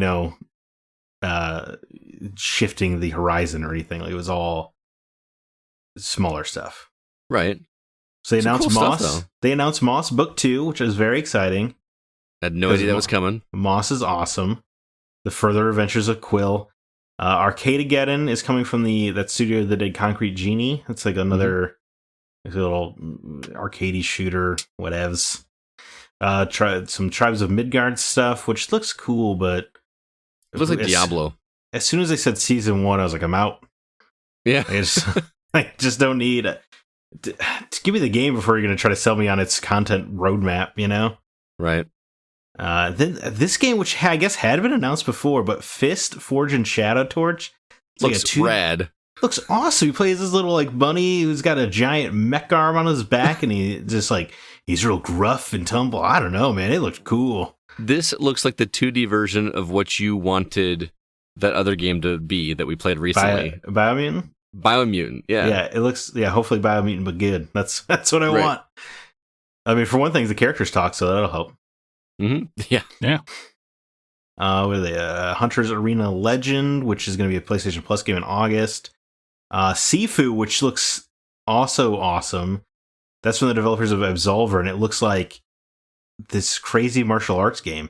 shifting the horizon or anything. Like, it was all smaller stuff. Right. So they Some announced cool Moss. stuff, though. They announced Moss Book 2, which is very exciting. I had no Because idea that was coming. Moss is awesome. The Further Adventures of Quill. Arcadegeddon is coming from that studio that did Concrete Genie. It's like another little arcadey shooter, whatevs. Some Tribes of Midgard stuff, which looks cool, but It looks like Diablo. As soon as they said season 1, I was like, I'm out. Yeah. I just don't need to give me the game before you're going to try to sell me on its content roadmap, Right. Then this game, which I guess had been announced before, but Fist, Forge, and Shadow Torch Looks rad. looks awesome. He plays this little bunny who's got a giant mech arm on his back, and he's real gruff and tumble. I don't know, man. It looked cool. This looks like the 2D version of what you wanted that other game to be that we played recently. Biomutant. Biomutant. Yeah. Yeah, it looks. Yeah, hopefully Biomutant, but good. That's what I Right. want. I mean, for one thing, the characters talk, so that'll help. Mm-hmm. Yeah. What are they? Hunter's Arena Legend, which is going to be a PlayStation Plus game in August. Sifu, which looks also awesome. That's from the developers of Absolver, and it looks like this crazy martial arts game.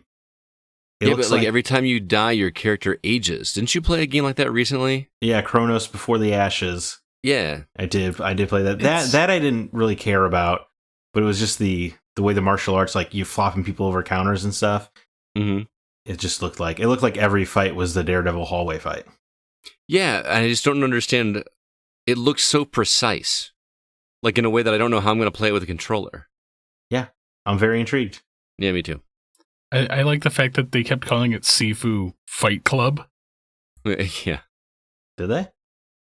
It But looks like every time you die, your character ages. Didn't you play a game like that recently? Yeah, Chronos Before the Ashes. Yeah. I did play that. That I didn't really care about, but it was just the way the martial arts, like you flopping people over counters and stuff. Mm-hmm. It looked like every fight was the Daredevil hallway fight. Yeah, I just don't understand. It looks so precise. Like in a way that I don't know how I'm going to play it with a controller. Yeah, I'm very intrigued. Yeah, me too. I like the fact that they kept calling it Sifu Fight Club. Yeah. Did they?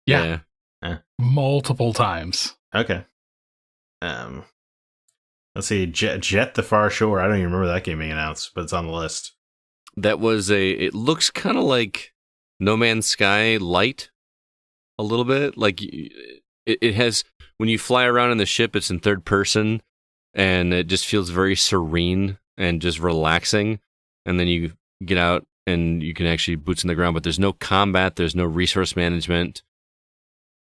Yeah. Eh. Multiple times. Okay. Let's see. Jet the Far Shore. I don't even remember that game being announced, but it's on the list. That was it looks kind of like No Man's Sky light a little bit. Like it has, when you fly around in the ship, it's in third person and it just feels very serene and just relaxing. And then you get out and you can actually boots in the ground, but there's no combat. There's no resource management.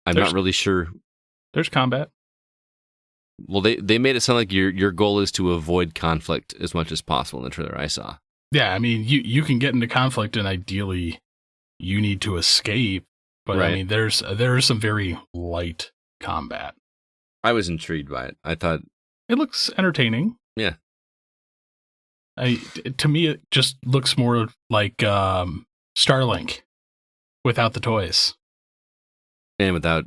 I'm not really sure. There's combat. Well, they made it sound like your goal is to avoid conflict as much as possible in the trailer I saw. Yeah, I mean, you can get into conflict, and ideally, you need to escape. But Right. I mean, there is some very light combat. I was intrigued by it. I thought It looks entertaining. Yeah. To me, it just looks more like Starlink without the toys. and without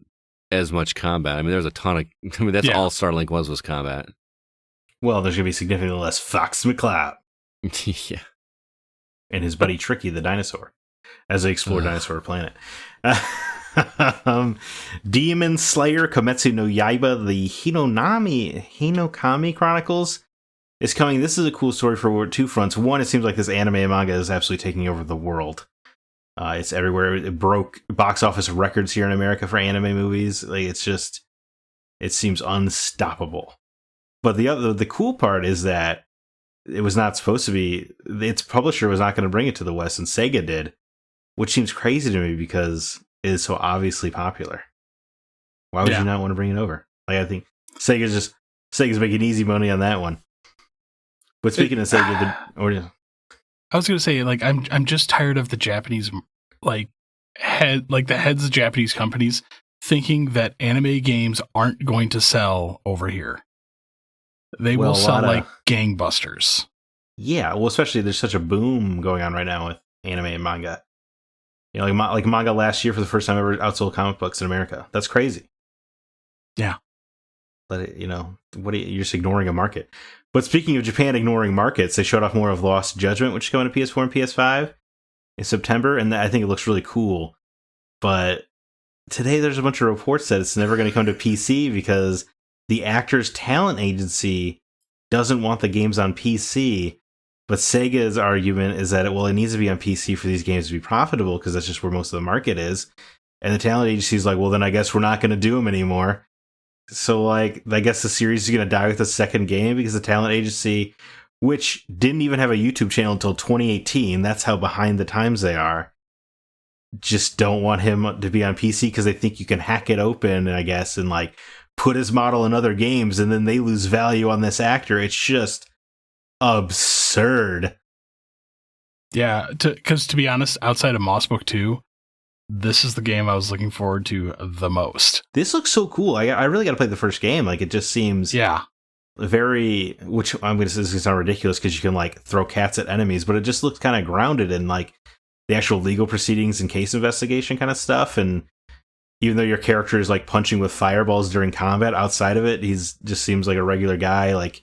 as much combat. I mean, there's a ton of. I mean, that's Yeah. all Starlink was combat. Well, there's going to be significantly less Fox McCloud Yeah. and his buddy Tricky the dinosaur as they explore Dinosaur Planet. Demon Slayer Kometsu no Yaiba, the Hinokami Chronicles is coming. This is a cool story for two fronts. One, it seems like this anime and manga is absolutely taking over the world. It's everywhere. It broke box office records here in America for anime movies. Like, it's just, it seems unstoppable. But the cool part is that it was not supposed to be, its publisher was not going to bring it to the West, and Sega did, which seems crazy to me because it is so obviously popular. Why would you not want to bring it over? Like, I think Sega's making easy money on that one. But speaking of Sega, I was going to say, like, I'm just tired of the Japanese, the heads of Japanese companies thinking that anime games aren't going to sell over here. They will sell like gangbusters. Yeah, well, especially there's such a boom going on right now with anime and manga. You know, like manga last year for the first time ever outsold comic books in America. That's crazy. Yeah. But you're just ignoring a market. But speaking of Japan ignoring markets, they showed off more of Lost Judgment, which is going to PS4 and PS5 in September, and I think it looks really cool. But today there's a bunch of reports that it's never going to come to PC because the Actors Talent Agency doesn't want the games on PC. But Sega's argument is that it needs to be on PC for these games to be profitable because that's just where most of the market is. And the talent agency is like, well, then I guess we're not going to do them anymore. So, like, I guess the series is going to die with the second game because the talent agency, which didn't even have a YouTube channel until 2018, that's how behind the times they are, just don't want him to be on PC because they think you can hack it open, I guess, and, like, put his model in other games, and then they lose value on this actor. It's just absurd. Yeah, because to be honest, outside of Moss Book 2, this is the game I was looking forward to the most. This looks so cool. I really got to play the first game. Like, it just seems very, which I'm going to say this is going to sound ridiculous because you can, like, throw cats at enemies, but it just looks kind of grounded in, like, the actual legal proceedings and case investigation kind of stuff. And even though your character is, like, punching with fireballs during combat, outside of it, he's just seems like a regular guy. Like,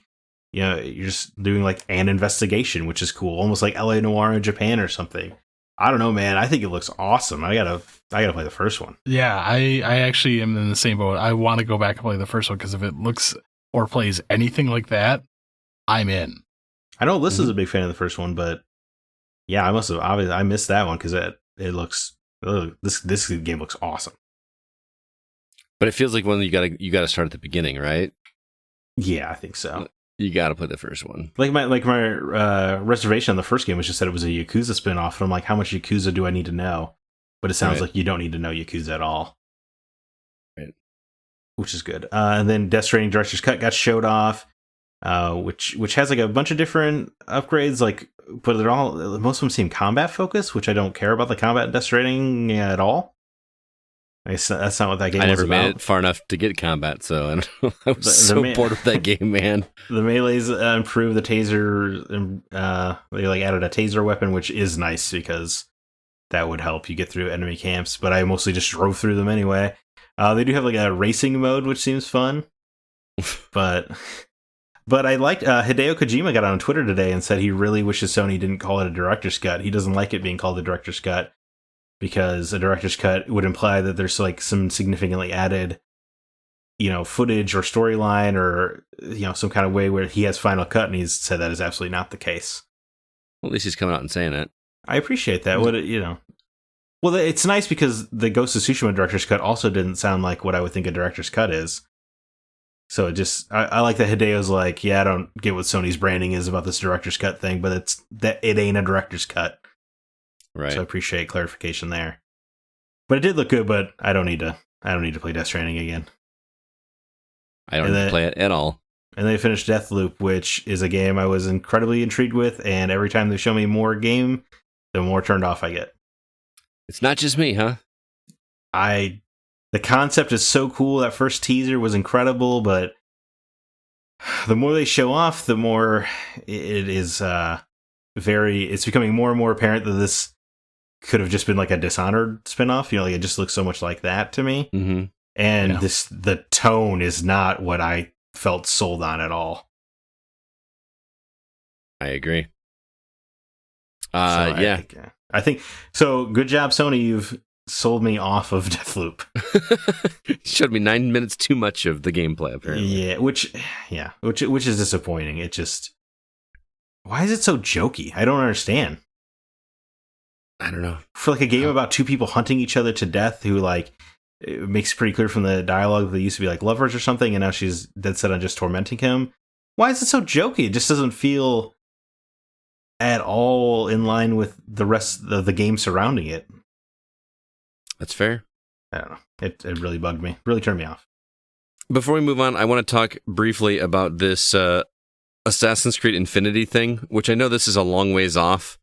you know, you're just doing, like, an investigation, which is cool. Almost like LA Noire in Japan or something. I don't know, man. I think it looks awesome. I gotta play the first one. Yeah, I actually am in the same boat. I want to go back and play the first one because if it looks or plays anything like that, I'm in. I know Alyssa's a big fan of the first one, but yeah, I missed that one because it looks this game looks awesome. But it feels like one you gotta start at the beginning, right? Yeah, I think so. You gotta play the first one. Like my reservation on the first game was just that it was a Yakuza spinoff, and I'm like, how much Yakuza do I need to know? But it sounds like you don't need to know Yakuza at all, right? Which is good. And then Death Stranding Director's Cut got showed off, which has like a bunch of different upgrades, like, but most of them seem combat focused, which I don't care about the combat in Death Stranding at all. That's not what that game was about. I never made it far enough to get combat, so I was bored with that game, man. The melee's improved. The taser, they like added a taser weapon, which is nice because that would help you get through enemy camps. But I mostly just drove through them anyway. They do have like a racing mode, which seems fun. but I liked Hideo Kojima got on Twitter today and said he really wishes Sony didn't call it a director's cut. He doesn't like it being called a director's cut. because a director's cut would imply that there's like some significantly added, footage or storyline or, some kind of way where he has final cut, and he's said that is absolutely not the case. Well, at least he's coming out and saying it. I appreciate that. Well, it's nice because the Ghost of Tsushima director's cut also didn't sound like what I would think a director's cut is. So it just, I like that Hideo's like, yeah, I don't get what Sony's branding is about this director's cut thing, but it ain't a director's cut. Right. So I appreciate clarification there. But it did look good, but I don't need to play Death Stranding again. I don't need to play it at all. And they finished Deathloop, which is a game I was incredibly intrigued with, and every time they show me more game, the more turned off I get. It's not just me, huh? The concept is so cool. That first teaser was incredible, but the more they show off, the more it is it's becoming more and more apparent that this could have just been like a Dishonored spinoff. Like it just looks so much like that to me. Mm-hmm. And the tone is not what I felt sold on at all. I agree. I think so. Good job, Sony. You've sold me off of Deathloop. Showed me 9 minutes too much of the gameplay, apparently. Yeah, which is disappointing. It just, why is it so jokey? I don't understand. I don't know. For like a game about two people hunting each other to death, who like, it makes pretty clear from the dialogue that they used to be like lovers or something, and now she's dead set on just tormenting him. Why is it so jokey? It just doesn't feel at all in line with the rest of the game surrounding it. That's fair. I don't know. It really bugged me. Really turned me off. Before we move on, I want to talk briefly about this Assassin's Creed Infinity thing, which I know this is a long ways off,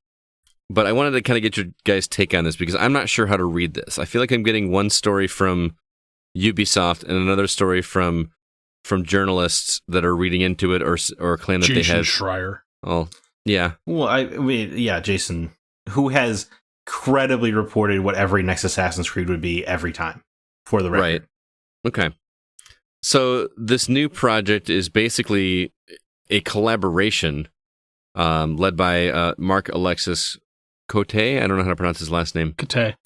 but I wanted to kind of get your guys' take on this because I'm not sure how to read this. I feel like I'm getting one story from Ubisoft and another story from journalists that are reading into it or claim that Jason they have Schreier. Oh, yeah. Well, I mean, yeah, Jason, who has credibly reported what every next Assassin's Creed would be every time, for the record. Right. Okay. So this new project is basically a collaboration led by Mark Alexis Cote. I don't know how to pronounce his last name. Cote.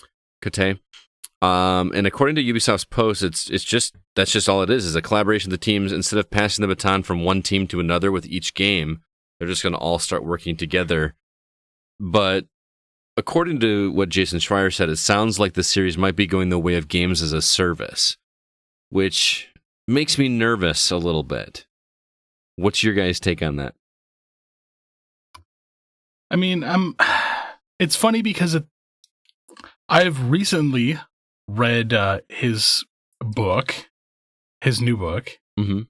And according to Ubisoft's post, that's just all it is a collaboration of the teams. Instead of passing the baton from one team to another with each game, they're just going to all start working together. But according to what Jason Schreier said, it sounds like the series might be going the way of games as a service, which makes me nervous a little bit. What's your guys' take on that? I mean, it's funny because I've recently read his new book, mm-hmm.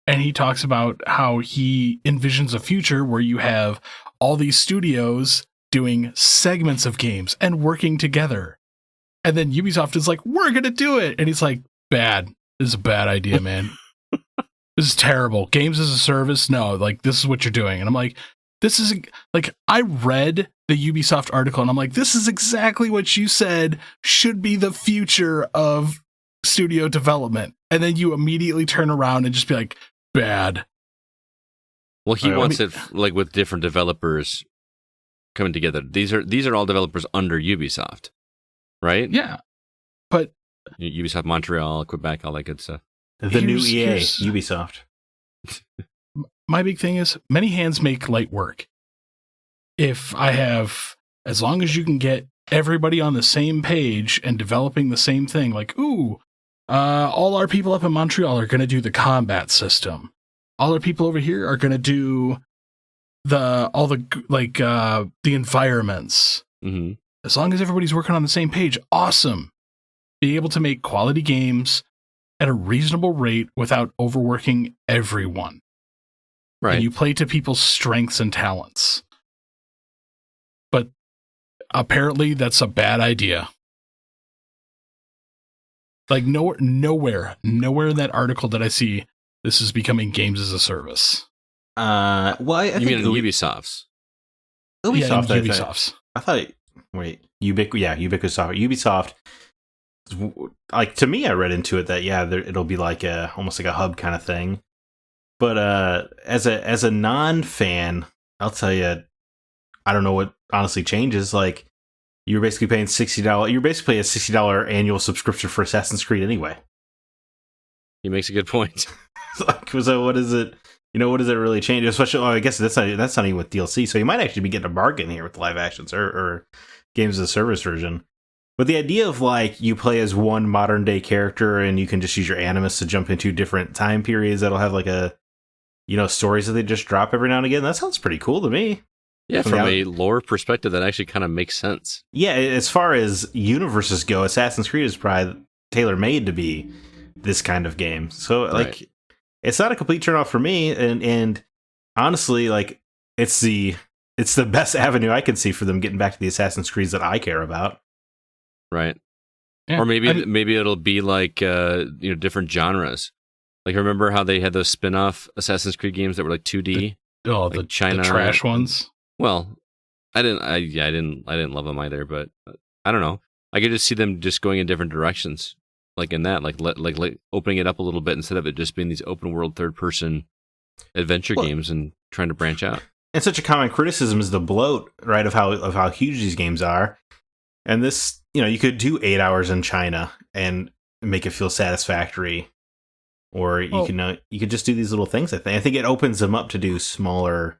and he talks about how he envisions a future where you have all these studios doing segments of games and working together. And then Ubisoft is like, we're going to do it. And he's like, bad. This is a bad idea, man. This is terrible. Games as a service? No, like, this is what you're doing. And I'm like, this is, like, I read the Ubisoft article and I'm like, this is exactly what you said should be the future of studio development. And then you immediately turn around and just be like, bad. Well, he wants it like with different developers coming together. These are all developers under Ubisoft, right? Yeah, but Ubisoft Montreal, Quebec, all that good stuff. The new EA, Ubisoft. My big thing is many hands make light work. If I have, as long as you can get everybody on the same page and developing the same thing, like, all our people up in Montreal are going to do the combat system. All our people over here are going to do the environments. Mm-hmm. As long as everybody's working on the same page, awesome. Be able to make quality games at a reasonable rate without overworking everyone. Right. And you play to people's strengths and talents. But apparently that's a bad idea. Like nowhere in that article that I see this is becoming games as a service. I you think mean Ubisoft's? Ubisoft. Yeah, Ubisoft's. I thought. Wait, Ubisoft. Ubisoft. Like, to me, I read into it that it'll be like almost like a hub kind of thing. But as a non-fan, I'll tell you, I don't know what honestly changes. Like, you're basically paying $60. You're basically a $60 annual subscription for Assassin's Creed anyway. He makes a good point. So what is it? What does it really change? Especially, I guess that's not even with DLC. So you might actually be getting a bargain here with the live actions or games as a service version. But the idea of you play as one modern day character and you can just use your animus to jump into different time periods that'll have stories that they just drop every now and again. That sounds pretty cool to me. Yeah, from a lore perspective, that actually kind of makes sense. Yeah, as far as universes go, Assassin's Creed is probably tailor-made to be this kind of game. So, right. It's not a complete turnoff for me, and honestly, it's the best avenue I can see for them getting back to the Assassin's Creeds that I care about. Right. Yeah, or maybe it'll be different genres. Remember how they had those spin-off Assassin's Creed games that were 2D? The China, the trash ones. Well, I didn't love them either, but I don't know. I could just see them just going in different directions, in that, opening it up a little bit instead of it just being these open world third-person adventure games and trying to branch out. And such a common criticism is the bloat, right, of how huge these games are. And this, you could do 8 hours in China and make it feel satisfactory, or you could just do these little things. I think it opens them up to do smaller,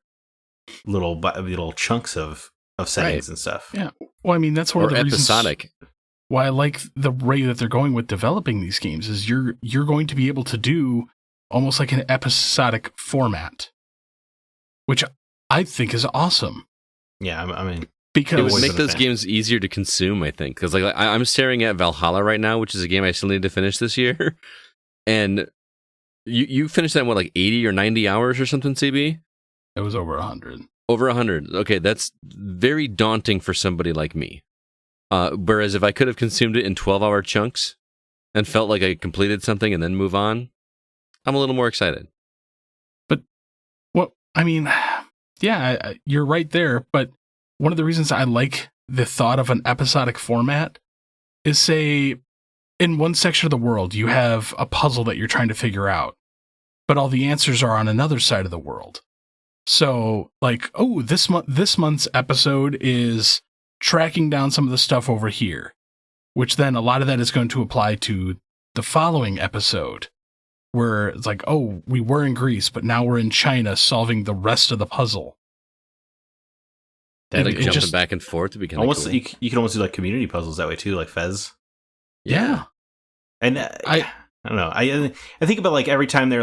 little chunks of settings and stuff. Yeah, well, I mean that's one of the episodic. Reasons why I like the way that they're going with developing these games is you're going to be able to do almost like an episodic format, which I think is awesome. Yeah, I mean. Because it would make those games easier to consume, I think. Because I'm staring at Valhalla right now, which is a game I still need to finish this year. And you finished that in 80 or 90 hours or something, CB? It was over 100. Over 100. Okay, that's very daunting for somebody like me. Whereas if I could have consumed it in 12-hour chunks and felt like I completed something and then move on, I'm a little more excited. But, I mean, yeah, you're right there, but one of the reasons I like the thought of an episodic format is, say, in one section of the world, you have a puzzle that you're trying to figure out, but all the answers are on another side of the world. So, this month's episode is tracking down some of the stuff over here, which then a lot of that is going to apply to the following episode, where it's we were in Greece, but now we're in China solving the rest of the puzzle. Jumping back and forth to be kind of cool. You can almost do community puzzles that way too, like Fez. Yeah, and I don't know. I think about every time they're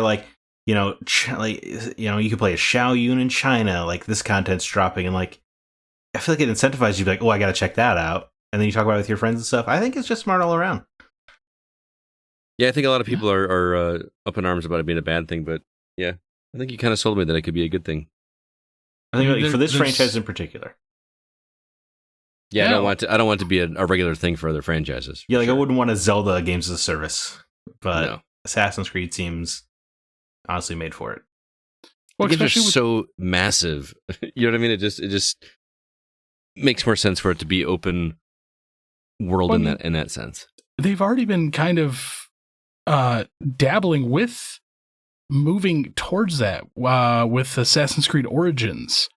you could play a Xiao Yun in China, this content's dropping, and I feel like it incentivizes you to be I got to check that out, and then you talk about it with your friends and stuff. I think it's just smart all around. Yeah, I think a lot of people are up in arms about it being a bad thing, but yeah, I think you kind of sold me that it could be a good thing. I think for this franchise in particular. Yeah, I don't want it to be a regular thing for other franchises. Yeah, I wouldn't want a Zelda games as a service, but Assassin's Creed seems honestly made for it. Well, the games are so massive. You know what I mean? It just makes more sense for it to be open world in that sense. They've already been kind of dabbling with moving towards that with Assassin's Creed Origins,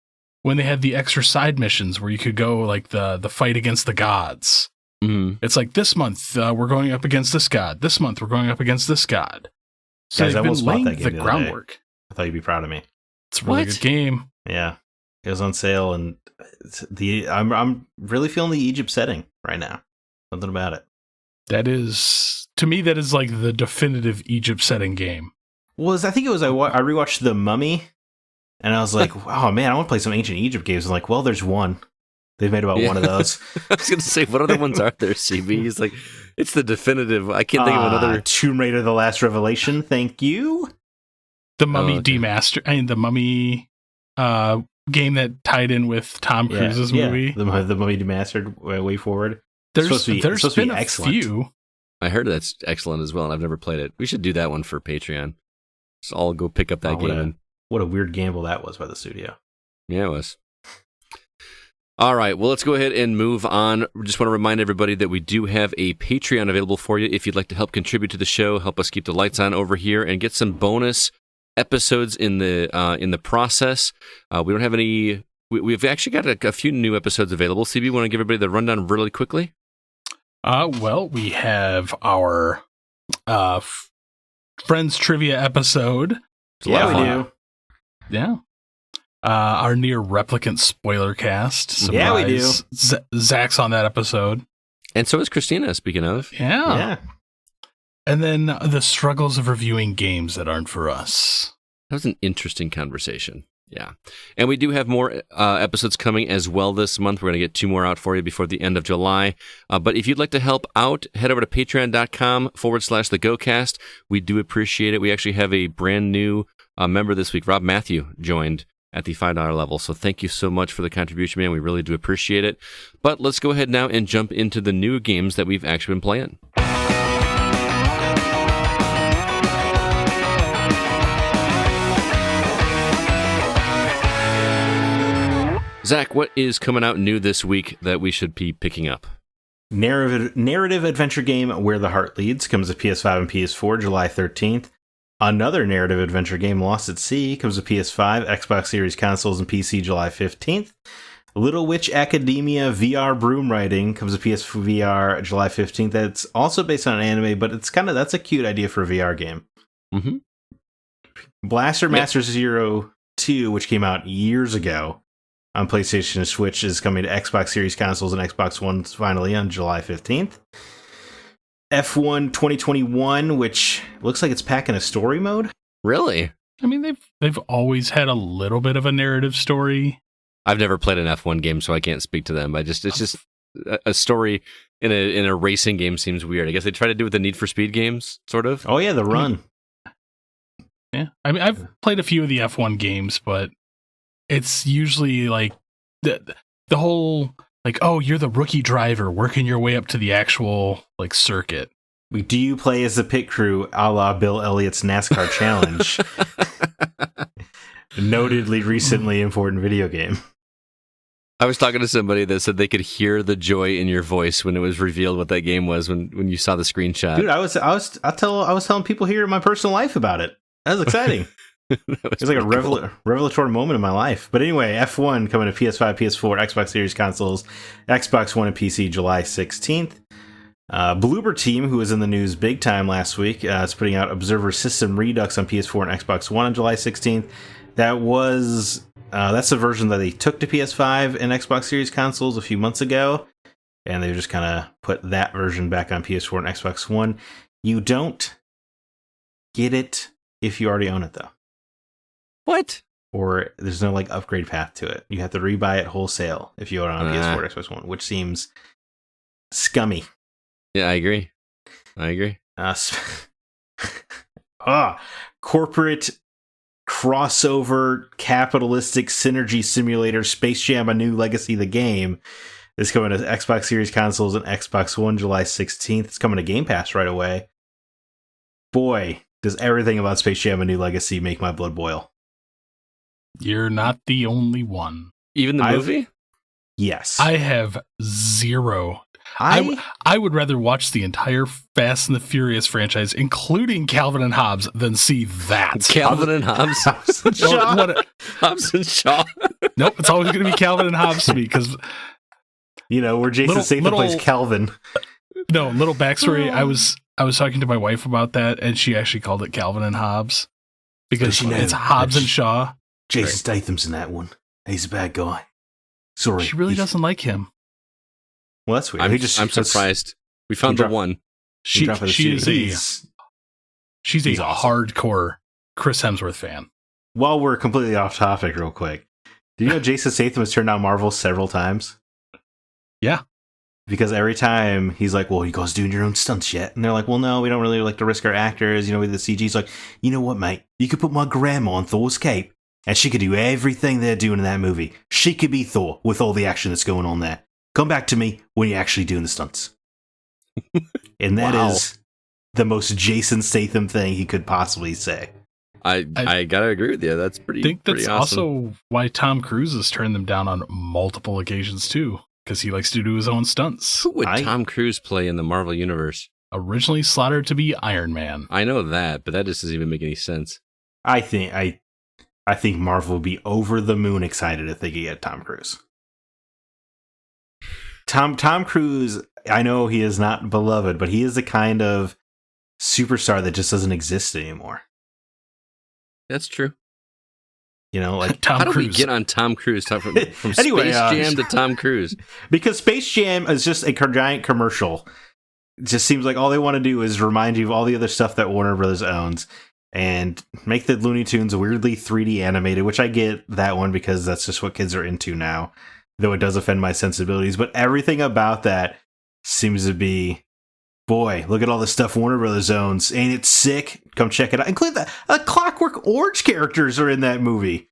when they had the extra side missions where you could go the fight against the gods. Mm-hmm. It's this month we're going up against this god. This month we're going up against this god. So guys, they've been laying the groundwork. I thought you'd be proud of me. It's a really good game. Yeah, it was on sale, and I'm really feeling the Egypt setting right now. Something about it. That is, to me, that is the definitive Egypt setting game. I rewatched The Mummy, and I was oh man, I want to play some ancient Egypt games. I'm well, there's one. They've made about one of those. I was going to say, what other ones are there, CB? He's it's the definitive. I can't think of another. Tomb Raider: The Last Revelation. Thank you. The Mummy Demastered. I mean, the Mummy game that tied in with Tom Cruise's movie. The Mummy Demastered, Way Forward. There's been a few. I heard that's excellent as well, and I've never played it. We should do that one for Patreon. So I'll go pick up that game. What a weird gamble that was by the studio. Yeah, it was. All right, well, let's go ahead and move on. We just want to remind everybody that we do have a Patreon available for you if you'd like to help contribute to the show, help us keep the lights on over here, and get some bonus episodes in the process. We don't have any we've actually got a few new episodes available. CB, want to give everybody the rundown really quickly? Well, we have our Friends Trivia episode. Yeah, we do. Yeah. Our Near Replicant spoiler cast. Surprise. Yeah, we do. Zach's on that episode. And so is Christina, speaking of. Yeah. And then the struggles of reviewing games that aren't for us. That was an interesting conversation. Yeah. And we do have more episodes coming as well this month. We're going to get 2 more out for you before the end of July. But if you'd like to help out, head over to patreon.com/thegocast. We do appreciate it. We actually have a brand new member this week. Rob Matthew joined at the $5 level. So thank you so much for the contribution, man. We really do appreciate it. But let's go ahead now and jump into the new games that we've actually been playing. Zach, what is coming out new this week that we should be picking up? Narrative adventure game Where the Heart Leads comes to PS5 and PS4 July 13th. Another narrative adventure game, Lost at Sea, comes to PS5, Xbox Series consoles, and PC July 15th. Little Witch Academia VR Broom Riding comes to PSVR July 15th. That's also based on an anime, but that's a cute idea for a VR game. Mm-hmm. Blaster Master Zero 2, which came out years ago on PlayStation and Switch, is coming to Xbox Series consoles and Xbox One finally on July 15th. F1 2021, which looks like it's packing a story mode. Really? I mean, they've always had a little bit of a narrative story. I've never played an F1 game, so I can't speak to them. It's just a story in a racing game seems weird. I guess they try to do it with the Need for Speed games, sort of. Oh yeah, the Run. Yeah, I mean, I've played a few of the F1 games, but it's usually like the whole like, oh, you're the rookie driver working your way up to the actual like circuit. Do you play as the pit crew, a la Bill Elliott's NASCAR Challenge? Notedly recently important video game. I was talking to somebody that said they could hear the joy in your voice when it was revealed what that game was when you saw the screenshot. Dude, I was telling people here in my personal life about it. That was exciting. It was like a revelatory moment in my life. But anyway, F1 coming to PS5, PS4, Xbox Series consoles, Xbox One and PC July 16th. Bloober Team, who was in the news big time last week, is putting out Observer System Redux on PS4 and Xbox One on July 16th. That's the version that they took to PS5 and Xbox Series consoles a few months ago, and they just kind of put that version back on PS4 and Xbox One. You don't get it if you already own it, though. What? Or there's no like upgrade path to it. You have to rebuy it wholesale if you own it on PS4 or Xbox One, which seems scummy. Yeah, I agree. Corporate crossover capitalistic synergy simulator Space Jam: A New Legacy, the game, is coming to Xbox Series consoles and Xbox One July 16th. It's coming to Game Pass right away. Boy, does everything about Space Jam: A New Legacy make my blood boil. You're not the only one. Even the movie? Yes. I have zero. I would rather watch the entire Fast and the Furious franchise, including Calvin and Hobbes, than see that. Calvin and Hobbes? Hobbes and Shaw. Nope, it's always going to be Calvin and Hobbes to me, because... where Jason Statham plays Calvin. No, little backstory. I was talking to my wife about that, and she actually called it Calvin and Hobbes, because it's Hobbes and Shaw. Jason Statham's in that one. He's a bad guy. Sorry. She really doesn't like him. Well, that's weird. I'm surprised. We found the one. She's a hardcore Chris Hemsworth fan. While we're completely off topic real quick, do you know Jason Statham has turned down Marvel several times? Yeah. Because every time he's like, well, you guys doing your own stunts yet? And they're like, well, no, we don't really like to risk our actors, with the CG. He's like, you know what, mate? You could put my grandma on Thor's cape, and she could do everything they're doing in that movie. She could be Thor with all the action that's going on there. Come back to me when you're actually doing the stunts. And that is the most Jason Statham thing he could possibly say. I gotta agree with you. That's pretty. I think that's awesome. Also why Tom Cruise has turned them down on multiple occasions too, because he likes to do his own stunts. Who would Tom Cruise play in the Marvel universe? Originally slotted to be Iron Man. I know that, but that just doesn't even make any sense. I think I think Marvel would be over the moon excited if they could get Tom Cruise. Tom Cruise, I know he is not beloved, but he is the kind of superstar that just doesn't exist anymore. That's true. You know, like Tom How do Cruise. we get on Tom Cruise? From Anyway, Space Jam to Tom Cruise. Because Space Jam is just a giant commercial. It just seems like all they want to do is remind you of all the other stuff that Warner Brothers owns and make the Looney Tunes weirdly 3D animated, which I get that one because that's just what kids are into now, though it does offend my sensibilities. But everything about that seems to be, boy, look at all the stuff Warner Brothers owns. Ain't it sick? Come check it out. Include the Clockwork Orange characters are in that movie.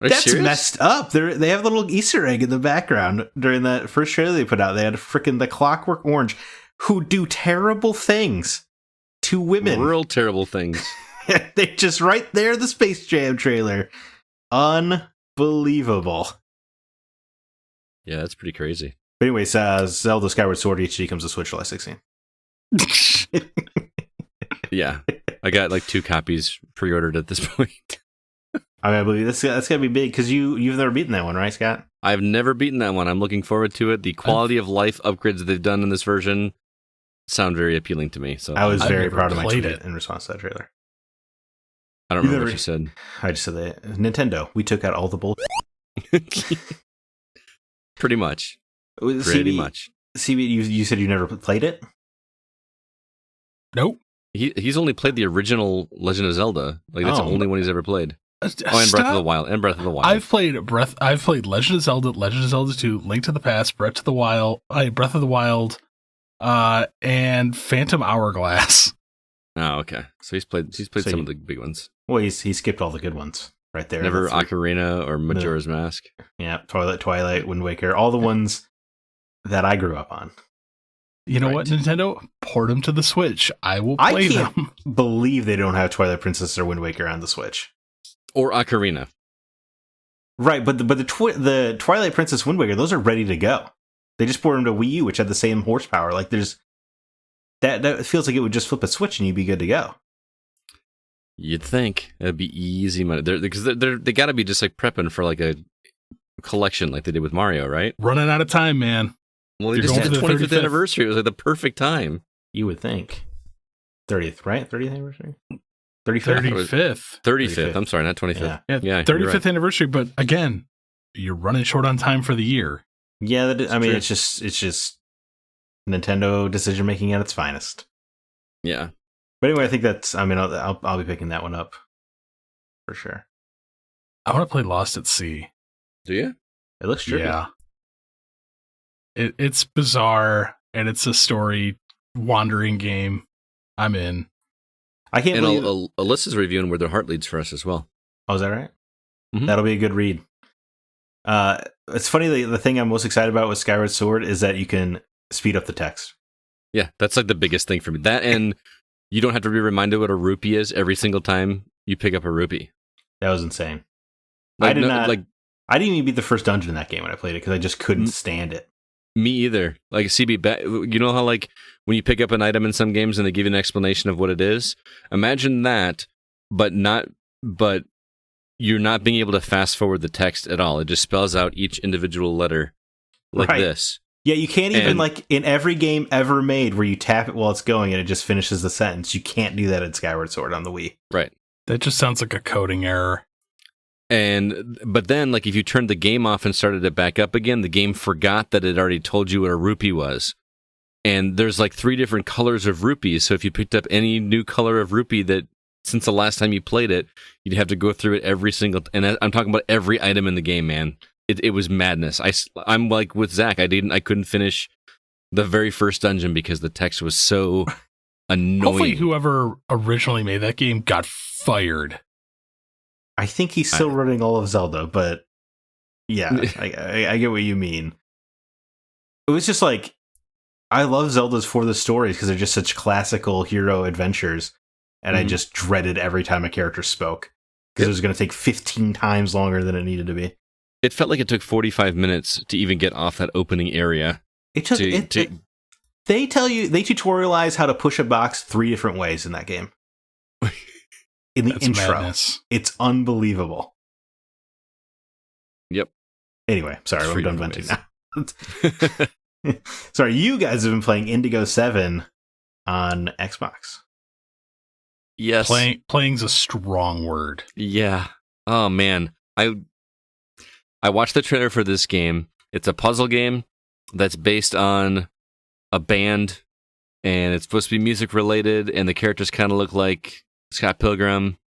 That's serious? messed up. They have a little Easter egg in the background during that first trailer they put out. They had frickin' the Clockwork Orange, who do terrible things to women. Real terrible things. They just right there, the Space Jam trailer. Unbelievable. Yeah, that's pretty crazy. But anyways, Zelda Skyward Sword HD comes to Switch July 16. Yeah, I got like 2 copies pre-ordered at this point. I believe that's gotta be big because you've never beaten that one, right, Scott? I've never beaten that one. I'm looking forward to it. The quality of life upgrades that they've done in this version sound very appealing to me. So I was I've very never proud of my played tweet it. in response to that trailer. I don't remember what you said. I just said that Nintendo, we took out all the bull. Pretty much. CB, Much. CB, you said you never played it? Nope. He's only played the original Legend of Zelda. Like that's the only one he's ever played. And Stop. Breath of the Wild. I've played Legend of Zelda, Legend of Zelda 2, Link to the Past, Breath of the Wild, and Phantom Hourglass. Oh, okay. So he's played some of the big ones. Well, he skipped all the good ones right there. Never Ocarina or Majora's Mask. Yeah, Twilight, Wind Waker, all the ones that I grew up on. You know Right. what, Nintendo? Port them to the Switch. I will play I can't them. believe they don't have Twilight Princess or Wind Waker on the Switch. Or Ocarina. Right, but the Twilight Princess Wind Waker, those are ready to go. They just ported them to Wii U, which had the same horsepower. Like there's that feels like it would just flip a switch and you'd be good to go. You'd think that'd be easy money. Because they got to be just like prepping for like a collection like they did with Mario, right? Running out of time, man. Well, they You're just going had the for the 25th 35th. anniversary. It was like the perfect time. You would think. 30th, right? 30th anniversary? 35th? 35th. 35th. I'm sorry, not 25th. Yeah. Yeah, you're 35th right. anniversary, but again, you're running short on time for the year. Yeah, I mean, true. it's just Nintendo decision making at its finest. Yeah. But anyway, I think that's. I mean, I'll be picking that one up for sure. I want to play Lost at Sea. Do you? It looks trippy. Yeah. It's bizarre, and it's a story wandering game. I'm in. I can't And believe. Alyssa's reviewing Where Their Heart Leads for us as well. Oh, is that right? Mhm. That'll be a good read. It's funny. The thing I'm most excited about with Skyward Sword is that you can speed up the text. Yeah, that's like the biggest thing for me. That and you don't have to be reminded what a rupee is every single time you pick up a rupee. That was insane. Like, I did no, not. like I didn't even beat the first dungeon in that game when I played it because I just couldn't stand it. me either. Like CB, you know how like when you pick up an item in some games and they give you an explanation of what it is. Imagine that, but you're not being able to fast forward the text at all. It just spells out each individual letter like Right. this. Yeah, you can't even And- like in every game ever made where you tap it while it's going and it just finishes the sentence. You can't do that in Skyward Sword on the Wii. Right. That just sounds like a coding error. But then, like, if you turned the game off and started it back up again, the game forgot that it already told you what a rupee was. And there's like 3 different colors of rupees. So if you picked up any new color of rupee that since the last time you played it, you'd have to go through it every single. And I'm talking about every item in the game, man. It was madness. I'm like with Zack. I couldn't finish the very first dungeon because the text was so annoying. Hopefully, whoever originally made that game got fired. I think he's still running all of Zelda, but yeah, I get what you mean. It was just like, I love Zeldas for the stories because they're just such classical hero adventures, and I just dreaded every time a character spoke because it was going to take 15 times longer than it needed to be. It felt like it took 45 minutes to even get off that opening area. It took. They tutorialize how to push a box 3 different ways in that game. In the That's intro, madness. it's unbelievable. Anyway, sorry, I'm done venting movies. now. Sorry, you guys have been playing Indigo 7 on Xbox. Yes. Playing's a strong word. Yeah. Oh man. I watched the trailer for this game. It's a puzzle game that's based on a band, and it's supposed to be music related, and the characters kind of look like Scott Pilgrim.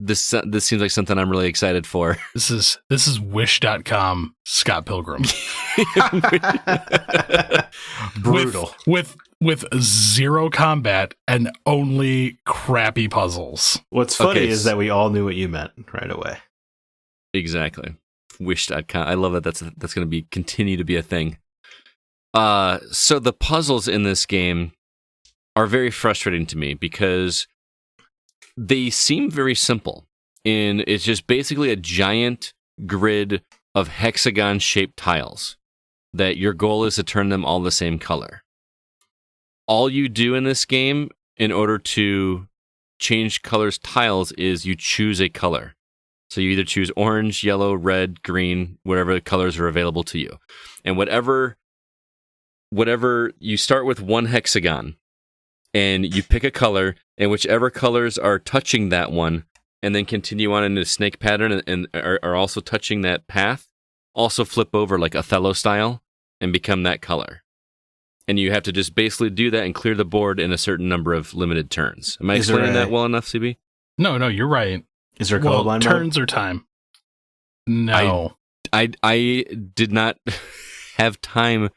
This seems like something I'm really excited for. This is Wish.com Scott Pilgrim. Brutal. With zero combat and only crappy puzzles. What's funny is that we all knew what you meant right away. Exactly. Wish.com. I love that that's going to continue to be a thing. So the puzzles in this game are very frustrating to me because they seem very simple. And it's just basically a giant grid of hexagon-shaped tiles that your goal is to turn them all the same color. All you do in this game in order to change colors tiles is you choose a color. So you either choose orange, yellow, red, green, whatever colors are available to you. And whatever you start with one hexagon and you pick a color, and whichever colors are touching that one and then continue on into the snake pattern and are also touching that path, also flip over like Othello style and become that color. And you have to just basically do that and clear the board in a certain number of limited turns. Am I explaining that well enough, CB? No, you're right. Is there a colorblind turns or time? No. I did not have time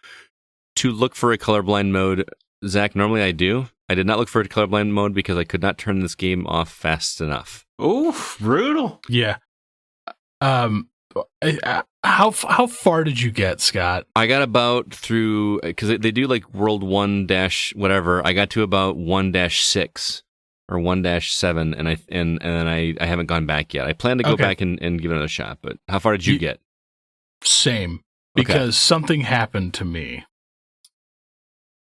to look for a colorblind mode. Zach, normally I do. I did not look for a colorblind mode because I could not turn this game off fast enough. Oof, brutal. Yeah. How far did you get, Scott? I got about through, because they do like World 1 dash whatever. I got to about 1-6 or 1-7, and then I haven't gone back yet. I plan to go back and give it another shot. But how far did you get? Same, because something happened to me.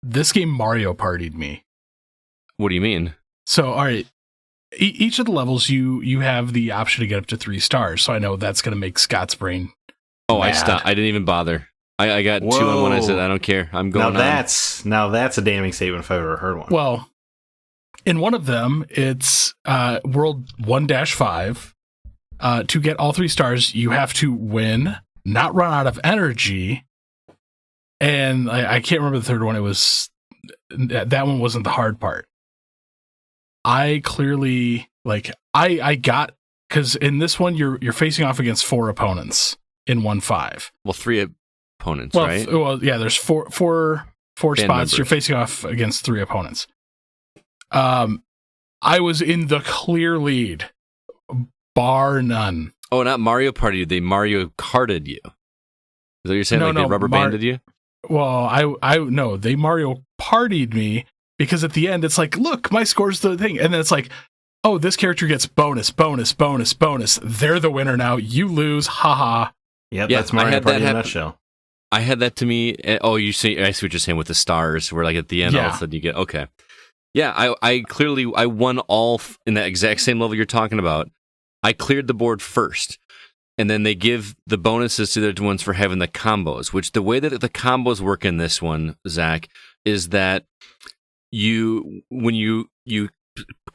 This game Mario Partied me. What do you mean? So, all right. Each of the levels, you have the option to get up to 3 stars. So I know that's going to make Scott's brain. Oh, mad. I stopped. I didn't even bother. I got 2 on 1. I said, I don't care. I'm going now that's a damning statement if I've ever heard one. Well, in one of them, it's World 1-5. To get all 3 stars, you have to win, not run out of energy. And I can't remember the third one. It was that one wasn't the hard part. I clearly I got, because in this one you're facing off against 4 opponents in 1-5. Well, 3 opponents, right? Yeah, there's four spots. Members. You're facing off against 3 opponents. I was in the clear lead, bar none. Oh, not Mario Party. They Mario Karted you. Is that what you're saying? They rubber banded you? Well, I no, they Mario Partied me because at the end it's like, look, my score's the thing, and then it's like, oh, this character gets bonus. They're the winner now. You lose, haha. Yep, that's Mario Party in a nutshell. I had that to me. Oh, I see what you're saying with the stars, where like at the end all of a sudden you get okay. Yeah, I clearly won all in that exact same level you're talking about. I cleared the board first. And then they give the bonuses to the other ones for having the combos, which the way that the combos work in this one, Zach, is that when you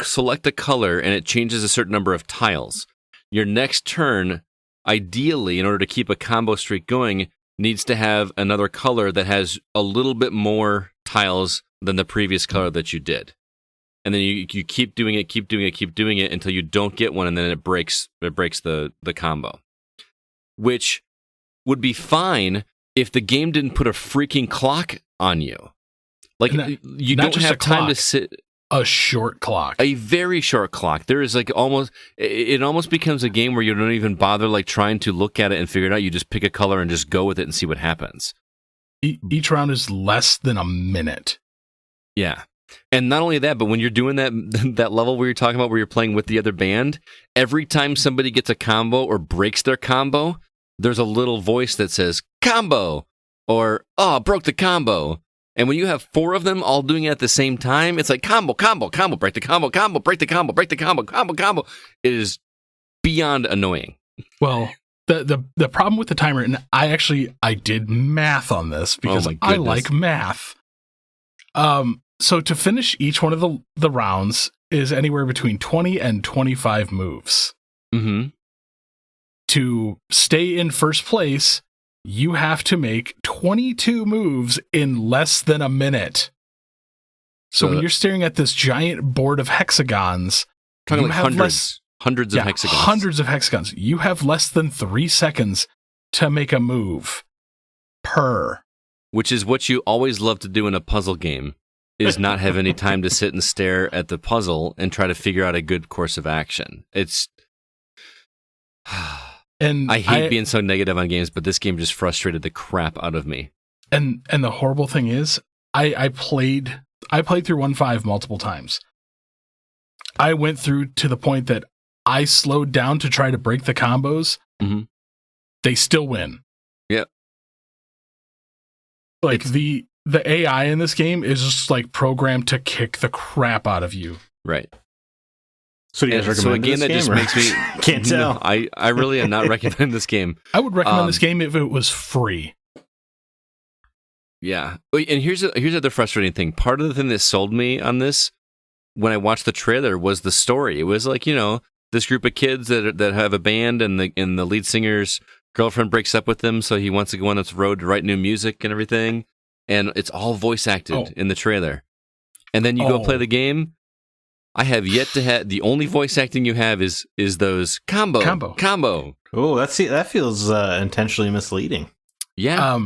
select a color and it changes a certain number of tiles, your next turn, ideally, in order to keep a combo streak going, needs to have another color that has a little bit more tiles than the previous color that you did. And then you keep doing it until you don't get one, and then it breaks the combo. Which would be fine if the game didn't put a freaking clock on you. Like, you don't have time to sit. A short clock. A very short clock. There is like it almost becomes a game where you don't even bother like trying to look at it and figure it out. You just pick a color and just go with it and see what happens. Each round is less than a minute. Yeah. And not only that, but when you're doing that level where you're talking about where you're playing with the other band, every time somebody gets a combo or breaks their combo, there's a little voice that says, combo, or, oh, broke the combo. And when you have 4 of them all doing it at the same time, it's like, combo, break the combo, break the combo, break the combo, combo. It is beyond annoying. Well, the problem with the timer, and I did math on this because I like math. So to finish each one of the rounds is anywhere between 20 and 25 moves. Mm-hmm. To stay in first place, you have to make 22 moves in less than a minute. So when you're staring at this giant board of hexagons, talking like hundreds of hexagons. Hundreds of hexagons. You have less than 3 seconds to make a move per. Which is what you always love to do in a puzzle game, is not have any time to sit and stare at the puzzle and try to figure out a good course of action. It's... And I hate being so negative on games, but this game just frustrated the crap out of me. And the horrible thing is, I played through 1.5 multiple times. I went through to the point that I slowed down to try to break the combos. Mm-hmm. They still win. Yep. Like the AI in this game is just like programmed to kick the crap out of you. Right. So do you guys recommend a game that just makes me can't tell. No, I really am not recommending this game. I would recommend this game if it was free. Yeah. And here's the other frustrating thing. Part of the thing that sold me on this when I watched the trailer was the story. It was like, this group of kids that have a band and the lead singer's girlfriend breaks up with him, so he wants to go on this road to write new music and everything. And it's all voice acted in the trailer. And then you go play the game. I have yet to have the only voice acting you have is those combo. Oh, that feels intentionally misleading. Yeah.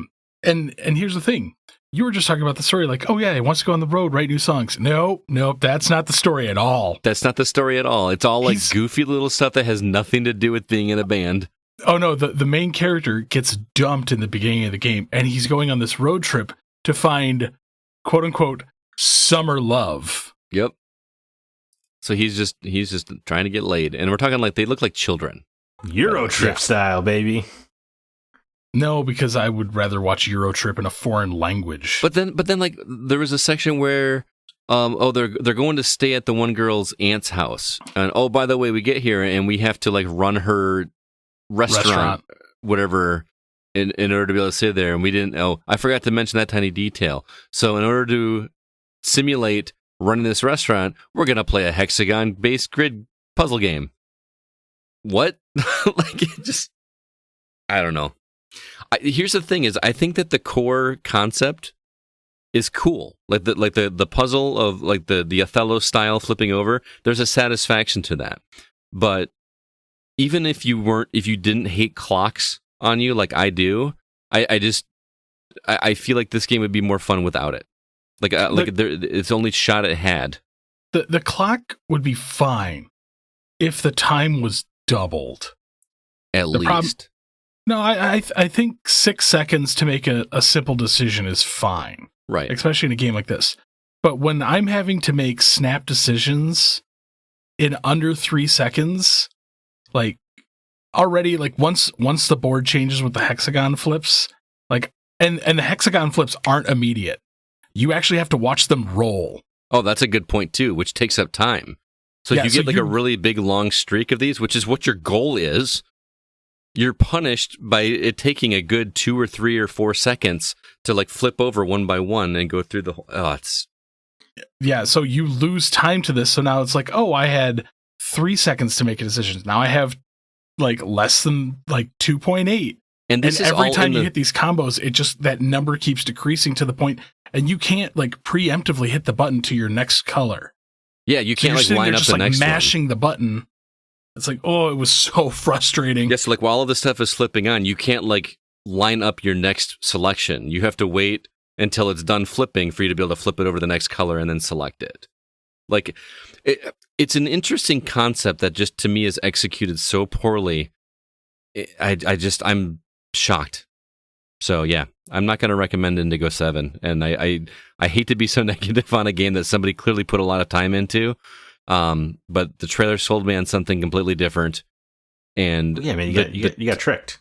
And here's the thing. You were just talking about the story like, oh yeah, he wants to go on the road, write new songs. Nope, that's not the story at all. That's not the story at all. It's all like goofy little stuff that has nothing to do with being in a band. Oh no, the main character gets dumped in the beginning of the game, and he's going on this road trip to find, quote unquote, summer love. Yep. So he's just trying to get laid, and we're talking like they look like children. Euro trip style, baby. No, because I would rather watch Euro Trip in a foreign language. But then, like there was a section where, they're going to stay at the one girl's aunt's house, and by the way, we get here and we have to like run her restaurant. Whatever, in order to be able to stay there, and we didn't. Oh, I forgot to mention that tiny detail. So in order to simulate running this restaurant, we're gonna play a hexagon-based grid puzzle game. What? Like it just, I don't know. Here's the thing: is I think that the core concept is cool. Like the puzzle of like the Othello style flipping over. There's a satisfaction to that. But even if you didn't hate clocks on you like I do, I feel like this game would be more fun without it. It's only shot it had. The clock would be fine if the time was doubled. At least. No, I think 6 seconds to make a simple decision is fine. Right. Especially in a game like this. But when I'm having to make snap decisions in under 3 seconds, like already like once the board changes with the hexagon flips, like and the hexagon flips aren't immediate. You actually have to watch them roll. Oh, that's a good point too, which takes up time. So if you get a really big long streak of these, which is what your goal is, you're punished by it taking a good 2 or 3 or 4 seconds to like flip over one by one and go through the whole. Oh, it's. Yeah, so you lose time to this. So now it's like, I had 3 seconds to make a decision. Now I have like less than like 2.8. And every time you hit these combos, it just, that number keeps decreasing to the point, and you can't like preemptively hit the button to your next color. Yeah, you can't like line up the next one. Mashing the button. It's like, it was so frustrating. Yes, like while all of this stuff is flipping on, you can't like line up your next selection. You have to wait until it's done flipping for you to be able to flip it over the next color and then select it. Like, it's an interesting concept that just to me is executed so poorly. I'm shocked. So yeah, I'm not going to recommend Indigo 7, and I hate to be so negative on a game that somebody clearly put a lot of time into. But the trailer sold me on something completely different, and yeah, man, you got tricked.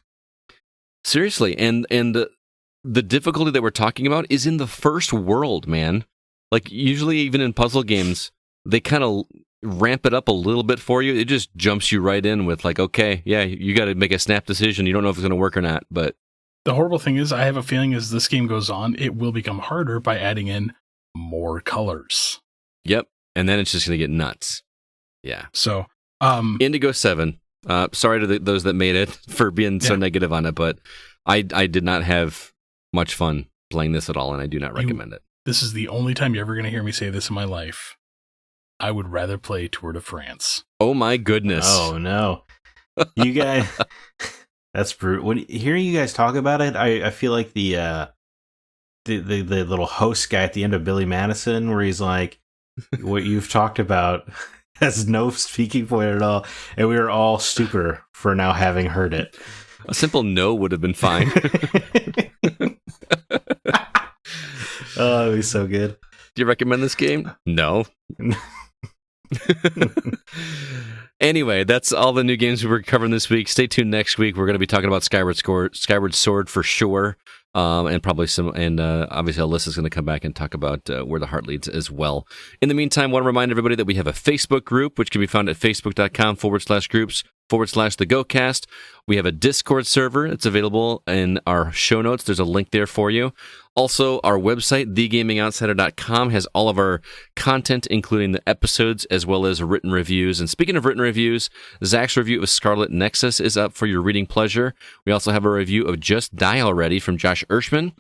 Seriously, and the difficulty that we're talking about is in the first world, man. Like usually, even in puzzle games, they kind of ramp it up a little bit for you. It just jumps you right in with like, okay, yeah, you got to make a snap decision. You don't know if it's going to work or not, but the horrible thing is I have a feeling as this game goes on, it will become harder by adding in more colors. Yep. And then it's just going to get nuts. Yeah. So, Indigo 7. Sorry to those that made it for being so negative on it, but I did not have much fun playing this at all, and I do not recommend it. This is the only time you're ever going to hear me say this in my life. I would rather play Tour de France. Oh my goodness. Oh no. You guys, that's brutal. Hearing you guys talk about it, I feel like the little host guy at the end of Billy Madison, where he's like, what you've talked about has no speaking point at all, and we were all stupider for now having heard it. A simple no would have been fine. Oh, it'd be so good. Do you recommend this game? No. Anyway, that's all the new games we were covering this week. Stay tuned next week. We're going to be talking about Skyward Sword for sure, and probably obviously Alyssa's going to come back and talk about Where the Heart Leads as well. In the meantime, I want to remind everybody that we have a Facebook group, which can be found at facebook.com/groups/TheGoCast. We have a Discord server. It's available in our show notes. There's a link there for you. Also, our website, thegamingoutsider.com, has all of our content, including the episodes, as well as written reviews. And speaking of written reviews, Zack's review of Scarlet Nexus is up for your reading pleasure. We also have a review of Just Die Already from Josh Ershman.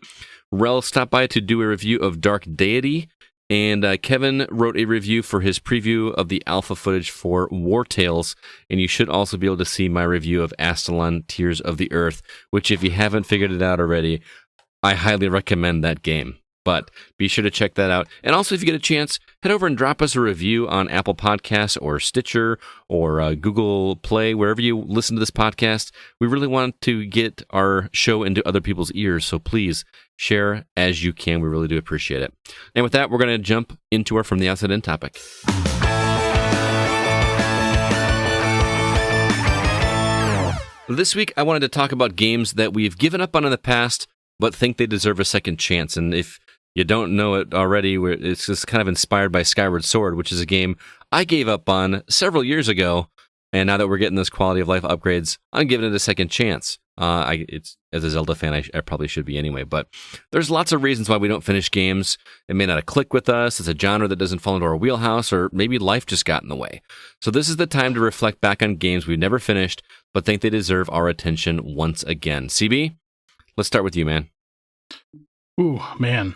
Rel stopped by to do a review of Dark Deity. And Kevin wrote a review for his preview of the alpha footage for War Tales. And you should also be able to see my review of Astalon Tears of the Earth, which, if you haven't figured it out already, I highly recommend that game. But be sure to check that out. And also, if you get a chance, head over and drop us a review on Apple Podcasts or Stitcher or Google Play, wherever you listen to this podcast. We really want to get our show into other people's ears, so please share as you can. We really do appreciate it. And with that, we're going to jump into our From the Outside In topic. This week, I wanted to talk about games that we've given up on in the past, but think they deserve a second chance. And if you don't know it already, it's just kind of inspired by Skyward Sword, which is a game I gave up on several years ago. And now that we're getting those quality of life upgrades, I'm giving it a second chance. As a Zelda fan, I probably should be anyway. But there's lots of reasons why we don't finish games. It may not click with us. It's a genre that doesn't fall into our wheelhouse, or maybe life just got in the way. So this is the time to reflect back on games we've never finished, but think they deserve our attention once again. CB? Let's start with you, man. Ooh, man.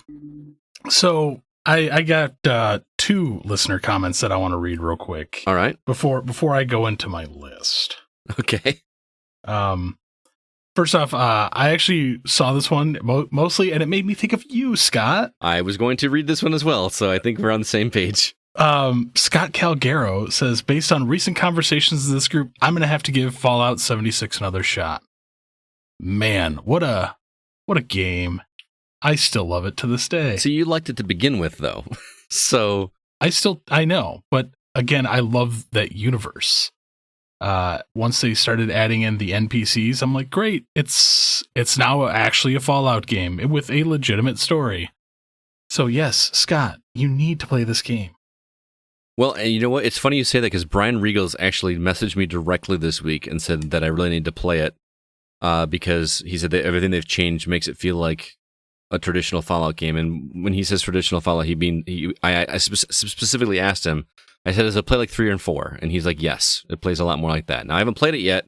So I got 2 listener comments that I want to read real quick. All right. Before I go into my list. Okay. First off, I actually saw this one mostly, and it made me think of you, Scott. I was going to read this one as well, so I think we're on the same page. Scott Calgaro says, based on recent conversations in this group, I'm going to have to give Fallout 76 another shot. Man, what a game. I still love it to this day. So you liked it to begin with, though. So I know, but again, I love that universe. Once they started adding in the NPCs, I'm like, great. It's now actually a Fallout game with a legitimate story. So yes, Scott, you need to play this game. Well, and you know what? It's funny you say that, because Brian Regals actually messaged me directly this week and said that I really need to play it, because he said that everything they've changed makes it feel like a traditional Fallout game. And when he says traditional Fallout, I specifically asked him, I said, does it play like 3 and 4? And he's like, yes, it plays a lot more like that. Now, I haven't played it yet,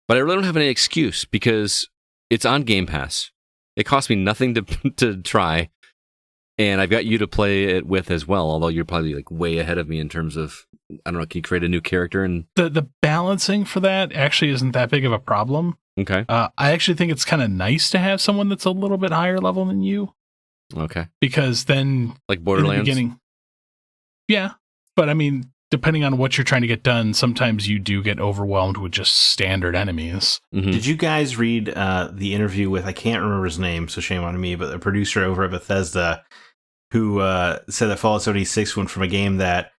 but I really don't have any excuse, because it's on Game Pass. It cost me nothing to try, and I've got you to play it with as well, although you're probably like way ahead of me in terms of, I don't know, can you create a new character? And the balancing for that actually isn't that big of a problem. Okay. I actually think it's kind of nice to have someone that's a little bit higher level than you. Okay. Because then, like Borderlands? In the beginning, yeah. But I mean, depending on what you're trying to get done, sometimes you do get overwhelmed with just standard enemies. Mm-hmm. Did you guys read the interview with, I can't remember his name, so shame on me, but the producer over at Bethesda, who said that Fallout 76 went from a game that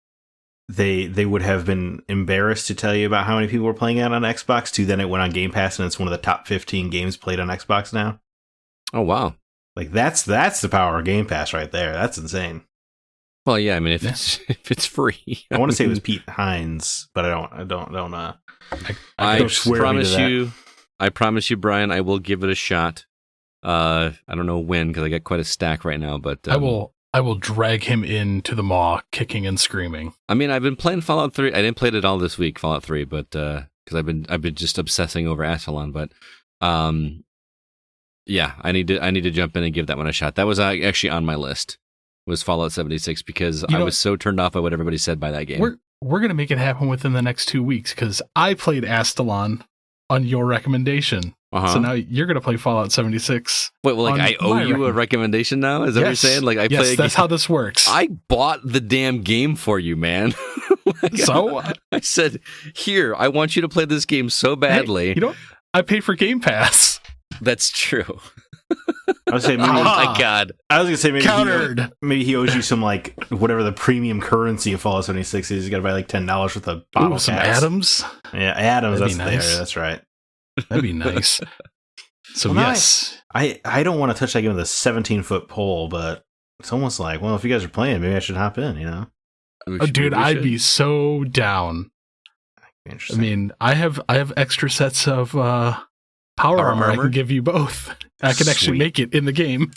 they would have been embarrassed to tell you about how many people were playing it on Xbox to then it went on Game Pass and it's one of the top 15 games played on Xbox now? Oh, wow. Like, that's the power of Game Pass right there. That's insane. Well, yeah, I mean, if it's free, I want to say it was Pete Hines, but I don't. I promise you, Brian, I will give it a shot. I don't know when because I got quite a stack right now, but I will drag him into the maw, kicking and screaming. I mean, I've been playing Fallout 3. I didn't play it all this week, Fallout 3, but because I've been just obsessing over Astalon. But yeah, I need to jump in and give that one a shot. That was actually on my list. Was Fallout 76 because I was so turned off by what everybody said by that game. We're gonna make it happen within the next 2 weeks because I played Astalon on your recommendation. So now you're gonna play Fallout 76. Wait, well, like I owe you a recommendation now? Is that what you're saying? Like that's how this works. I bought the damn game for you, man. So I said, here, I want you to play this game so badly. Hey, I paid for Game Pass. That's true. I was saying, maybe, oh my god! I was gonna say countered. Maybe he owes you some like whatever the premium currency of Fallout 76 is. You got to buy like $10 worth of bottle some caps. Atoms. Yeah, Atoms. That'd That's be nice. That's right. That'd be nice. So well, yes, I don't want to touch that game with a 17-foot pole, but it's almost like, well, if you guys are playing, maybe I should hop in. You know? Dude, I'd be so down. I mean, I have extra sets of power armor. I can give you both. I can actually make it in the game.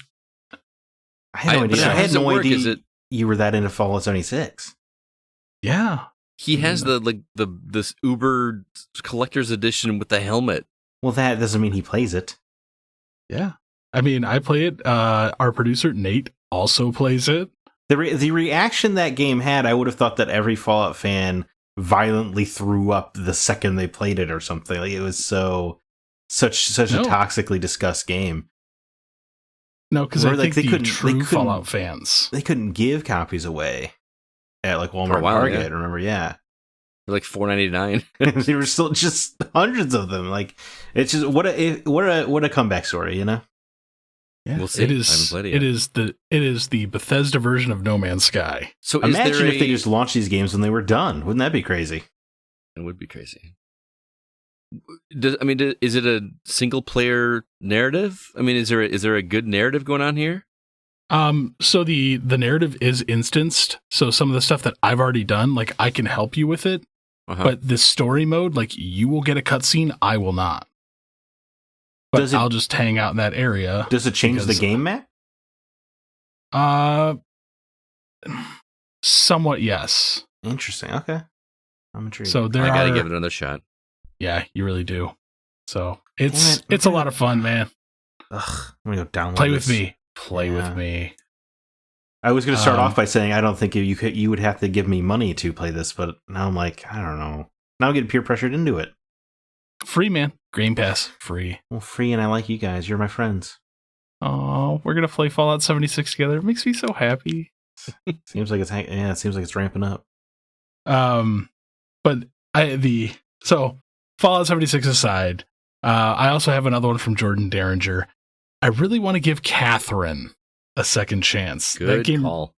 I had no idea you were that into Fallout 76. Yeah. He has this Uber collector's edition with the helmet. Well, that doesn't mean he plays it. Yeah. I mean, I play it. Our producer, Nate, also plays it. The reaction that game had, I would have thought that every Fallout fan violently threw up the second they played it or something. Like it was such a toxically discussed game. No, because I think they couldn't Fallout fans. They couldn't give copies away at like Walmart and Target. Remember, yeah. They're like $4.99. There were still just hundreds of them. Like it's just what a comeback story, you know? Yeah, we'll see. It is. I haven't played it yet. It is the Bethesda version of No Man's Sky. So imagine if they just launched these games when they were done. Wouldn't that be crazy? It would be crazy. Is it a single player narrative? I mean, is there a good narrative going on here? So the narrative is instanced. So some of the stuff that I've already done, like I can help you with it. But this story mode, like you will get a cutscene, I will not. But I'll just hang out in that area. Does it change the game map? Somewhat, yes. Interesting. Okay, I'm intrigued. So I gotta give it another shot. Yeah, you really do. So it's a lot of fun, man. Ugh, I'm gonna go download. Play with me. Play with me. I was gonna start off by saying I don't think you would have to give me money to play this, but now I'm like, I don't know. Now I'm getting peer pressured into it. Free, man. Game Pass, free. Well, free, and I like you guys. You're my friends. Oh, we're gonna play Fallout 76 together. It makes me so happy. Seems like it's ramping up. But Fallout 76 aside, I also have another one from Jordan Derringer. I really want to give Catherine a second chance. Good call.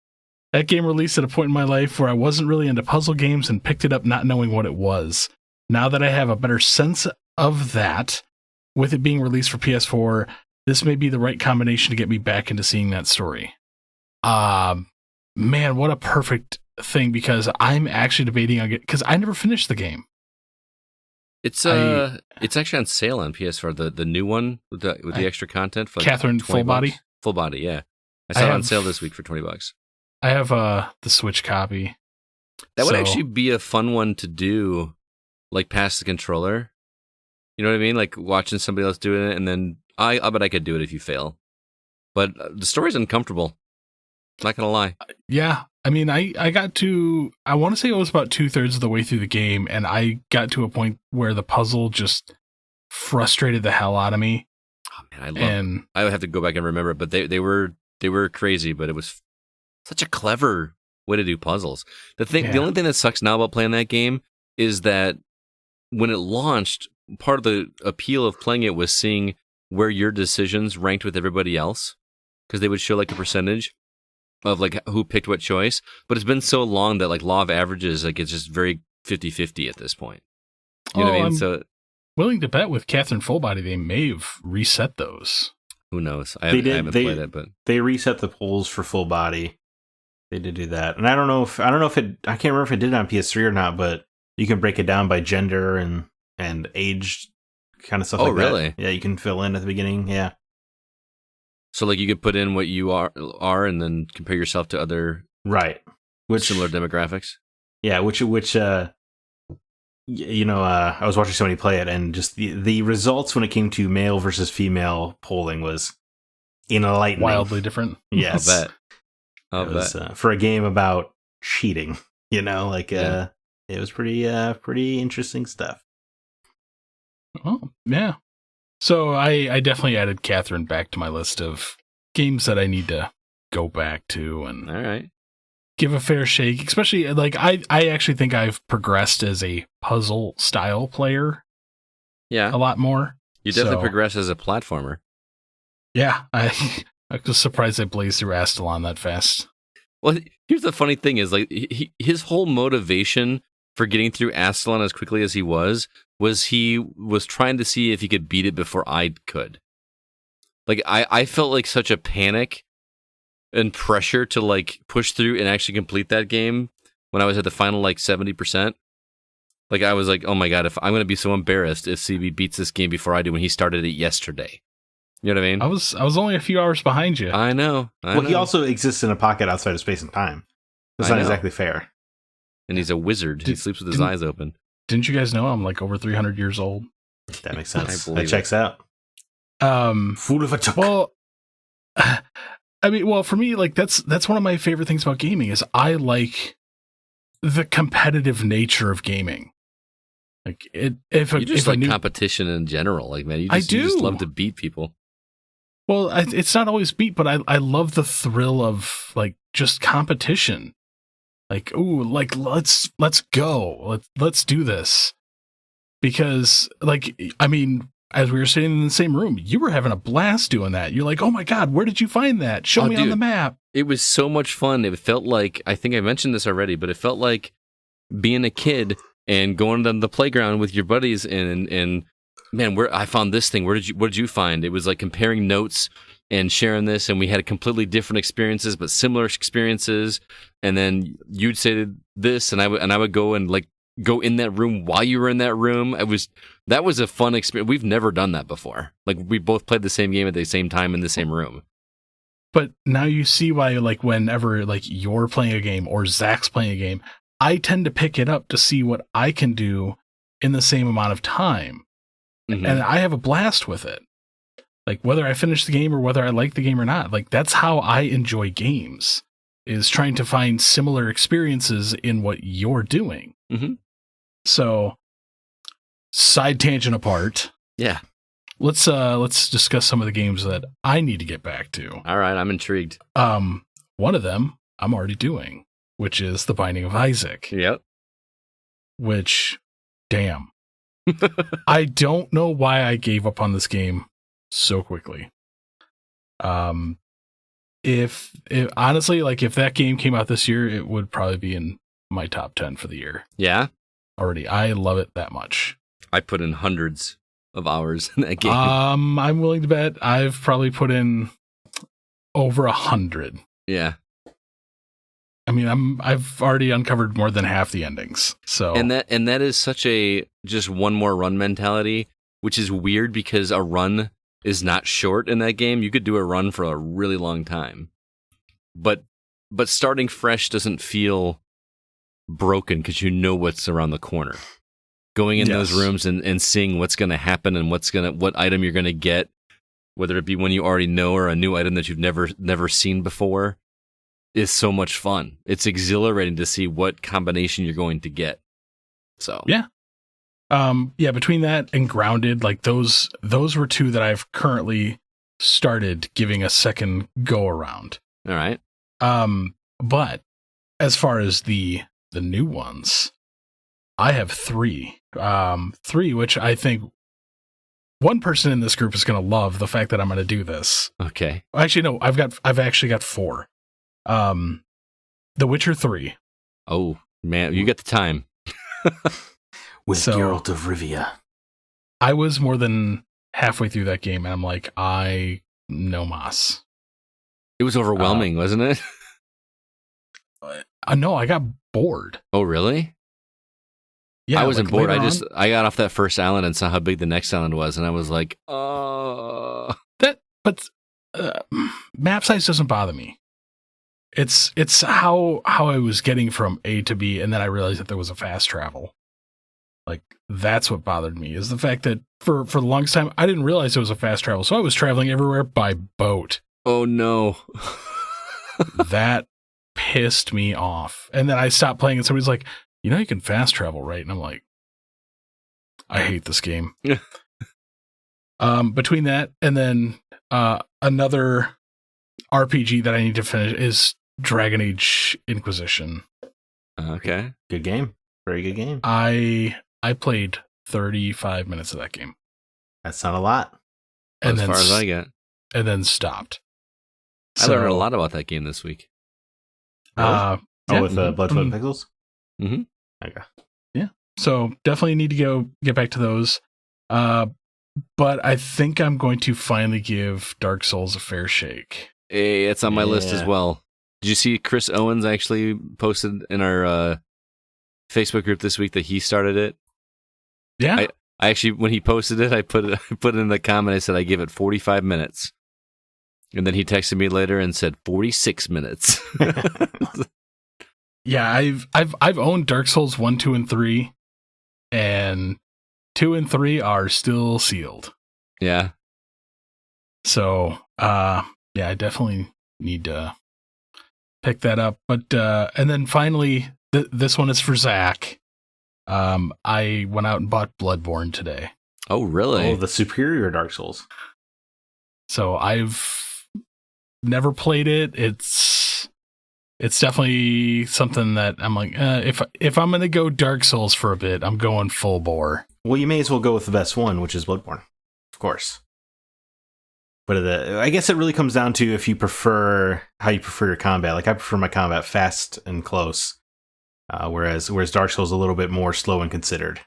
That game released at a point in my life where I wasn't really into puzzle games and picked it up not knowing what it was. Now that I have a better sense of that, with it being released for PS4, this may be the right combination to get me back into seeing that story. Man, what a perfect thing, because I'm actually debating on it, because I never finished the game. It's actually on sale on PS4, the new one with the extra content for like Catherine Full Body. Full Body, yeah. I saw it on sale this week for $20. I have the Switch copy. That would actually be a fun one to do, like pass the controller. You know what I mean? Like watching somebody else doing it, and then I bet I could do it if you fail. But the story's uncomfortable. Not gonna lie. Yeah. I mean, I got to, I want to say it was about 2/3 of the way through the game, and I got to a point where the puzzle just frustrated the hell out of me. Oh man, I would have to go back and remember it, but they were crazy, but it was such a clever way to do puzzles. The only thing that sucks now about playing that game is that when it launched, part of the appeal of playing it was seeing where your decisions ranked with everybody else, because they would show like a percentage of like who picked what choice. But it's been so long that like law of averages, like it's just very 50-50 at this point. You know what I mean? So willing to bet with Catherine Fullbody they may have reset those. Who knows? I haven't played it, but they reset the polls for Full Body. They did do that, and I don't know if it. I can't remember if it did it on PS3 or not, but you can break it down by gender and age, kind of stuff. Oh, like really? that. Yeah, you can fill in at the beginning. Yeah. So like you could put in what you are, and then compare yourself to other Right. similar demographics. Yeah, which I was watching somebody play it, and just the results when it came to male versus female polling was enlightening. Wildly different. Yes. I'll bet. For a game about cheating, it was pretty interesting stuff. Oh, yeah. So I definitely added Catherine back to my list of games that I need to go back to and All right. give a fair shake. Especially, like, I actually think I've progressed as a puzzle style player Yeah. a lot more. You definitely progress as a platformer. Yeah, I was surprised I blazed through Astalon that fast. Well, here's the funny thing is, like, his whole motivation for getting through Astalon as quickly as he was he was trying to see if he could beat it before I could. Like, I felt like such a panic and pressure to, like, push through and actually complete that game when I was at the final, like, 70%. Like, I was like, oh my god, if I'm going to be so embarrassed if CB beats this game before I do when he started it yesterday. You know what I mean? I was only a few hours behind you. I know. He also exists in a pocket outside of space and time. That's not exactly fair. And he's a wizard. He sleeps with his eyes open. Didn't you guys know I'm like over 300 years old? That makes sense. That checks out. Fool of a joke. Well, I mean, well, for me, like that's one of my favorite things about gaming is I like the competitive nature of gaming. Like competition in general. Like, man, you just love to beat people. Well, it's not always beat, but I love the thrill of like just competition. Like, ooh, like let's go, let's do this. Because, like, I mean, as we were sitting in the same room, you were having a blast doing that. You're like, oh my god, where did you find that? Show me on the map. It was so much fun. It felt like, I think I mentioned this already, but it felt like being a kid and going to the playground with your buddies and man, I found this thing. What did you find? It was like comparing notes and sharing this, and we had completely different experiences, but similar experiences. And then you'd say this, and I would go and like go in that room while you were in that room. That was a fun experience. We've never done that before. Like, we both played the same game at the same time in the same room. But now you see why, like, whenever like you're playing a game or Zach's playing a game, I tend to pick it up to see what I can do in the same amount of time. Mm-hmm. And I have a blast with it. Like, whether I finish the game or whether I like the game or not, like, that's how I enjoy games, is trying to find similar experiences in what you're doing. Mm-hmm. So, side tangent apart. Yeah. Let's discuss some of the games that I need to get back to. All right, I'm intrigued. One of them I'm already doing, which is The Binding of Isaac. Yep. Which, damn. I don't know why I gave up on this game so quickly. If honestly, like, if that game came out this year, it would probably be in my top 10 for the year. Yeah? Already. I love it that much. I put in hundreds of hours in that game. I'm willing to bet I've probably put in over 100. Yeah. I mean, I've already uncovered more than half the endings. So and that is such a just one more run mentality, which is weird because a run is not short in that game. You could do a run for a really long time, but starting fresh doesn't feel broken because you know what's around the corner. Going in those rooms and seeing what's going to happen and what item you're going to get, whether it be one you already know or a new item that you've never seen before, is so much fun. It's exhilarating to see what combination you're going to get. So yeah, between that and Grounded, like those were two that I've currently started giving a second go around. All right. But as far as the new ones, I have three, which I think one person in this group is going to love the fact that I'm going to do this. Okay. Actually, no, I've actually got four. The Witcher 3. Oh man, you got the time. With Geralt of Rivia. I was more than halfway through that game, and I'm like, I no mas. It was overwhelming, wasn't it? No, I got bored. Oh, really? Yeah, I wasn't bored. later I got off that first island and saw how big the next island was, and I was like, but map size doesn't bother me. It's how I was getting from A to B, and then I realized that there was a fast travel. Like, that's what bothered me, is the fact that for the longest time, I didn't realize it was a fast travel. So I was traveling everywhere by boat. Oh, no. That pissed me off. And then I stopped playing, and somebody's like, you can fast travel, right? And I'm like, I hate this game. Between that and then another RPG that I need to finish is Dragon Age Inquisition. Okay. Good game. Very good game. I played 35 minutes of that game. That's not a lot. And as far as I get. And then stopped. I learned a lot about that game this week. With Blood, Sweat, and Mm-hmm. Pixels? Mm-hmm. Okay. Yeah. So definitely need to get back to those. But I think I'm going to finally give Dark Souls a fair shake. Hey, it's on my list as well. Did you see Chris Owens actually posted in our Facebook group this week that he started it? Yeah. I actually, when he posted it, I put it in the comment. I said I give it 45 minutes, and then he texted me later and said 46 minutes. Yeah, I've owned Dark Souls 1, 2, and 3, and 2 and 3 are still sealed. Yeah. So, yeah, I definitely need to pick that up. But and then finally, this one is for Zack. I went out and bought Bloodborne today. Oh, really? Oh, the superior Dark Souls. So I've never played it. It's definitely something that I'm like, if I'm going to go Dark Souls for a bit, I'm going full bore. Well, you may as well go with the best one, which is Bloodborne, of course. But I guess it really comes down to if you prefer how you prefer your combat. Like, I prefer my combat fast and close, whereas Dark Souls is a little bit more slow and considered.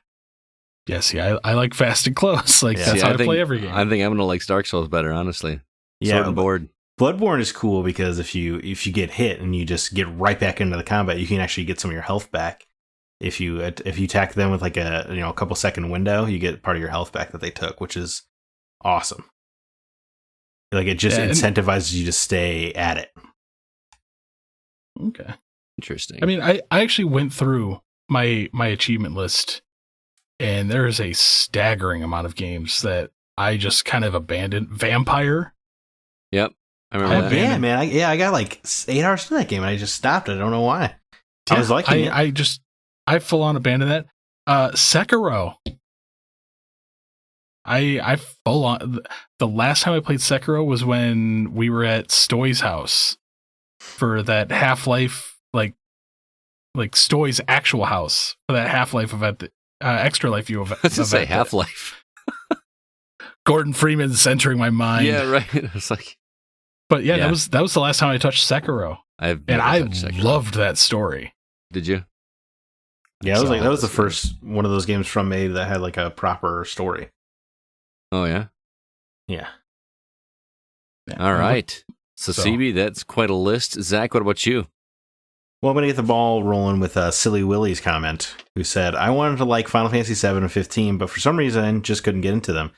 Yeah, see, I like fast and close. Like, that's how I play every game. I think I'm going to like Dark Souls better, honestly. Yeah, Sword and board. Bloodborne is cool because if you get hit and you just get right back into the combat, you can actually get some of your health back. If you attack them with like a couple second window, you get part of your health back that they took, which is awesome. Like, it just incentivizes you to stay at it. Okay. Interesting. I mean, I actually went through my achievement list, and there's a staggering amount of games that I just kind of abandoned. Vampire. Yep. I remember that. Yeah, man. I got like 8 hours into that game, and I just stopped it. I don't know why. I was liking it. I full on abandoned that. Sekiro. I full on. The last time I played Sekiro was when we were at Stoy's house for that Half-Life, like Stoy's actual house for that Half-Life event, the Extra Life you event. Let's say Half-Life. Gordon Freeman's entering my mind. Yeah, right. It's like, but yeah, that was the last time I touched Sekiro, I loved that story. Did you? Yeah, that was the first one of those games from Made that had like a proper story. Oh yeah. Yeah. All right. So CB, that's quite a list. Zach, what about you? Well, I'm going to get the ball rolling with Silly Willie's comment, who said, I wanted to like Final Fantasy 7 and 15, but for some reason, just couldn't get into them.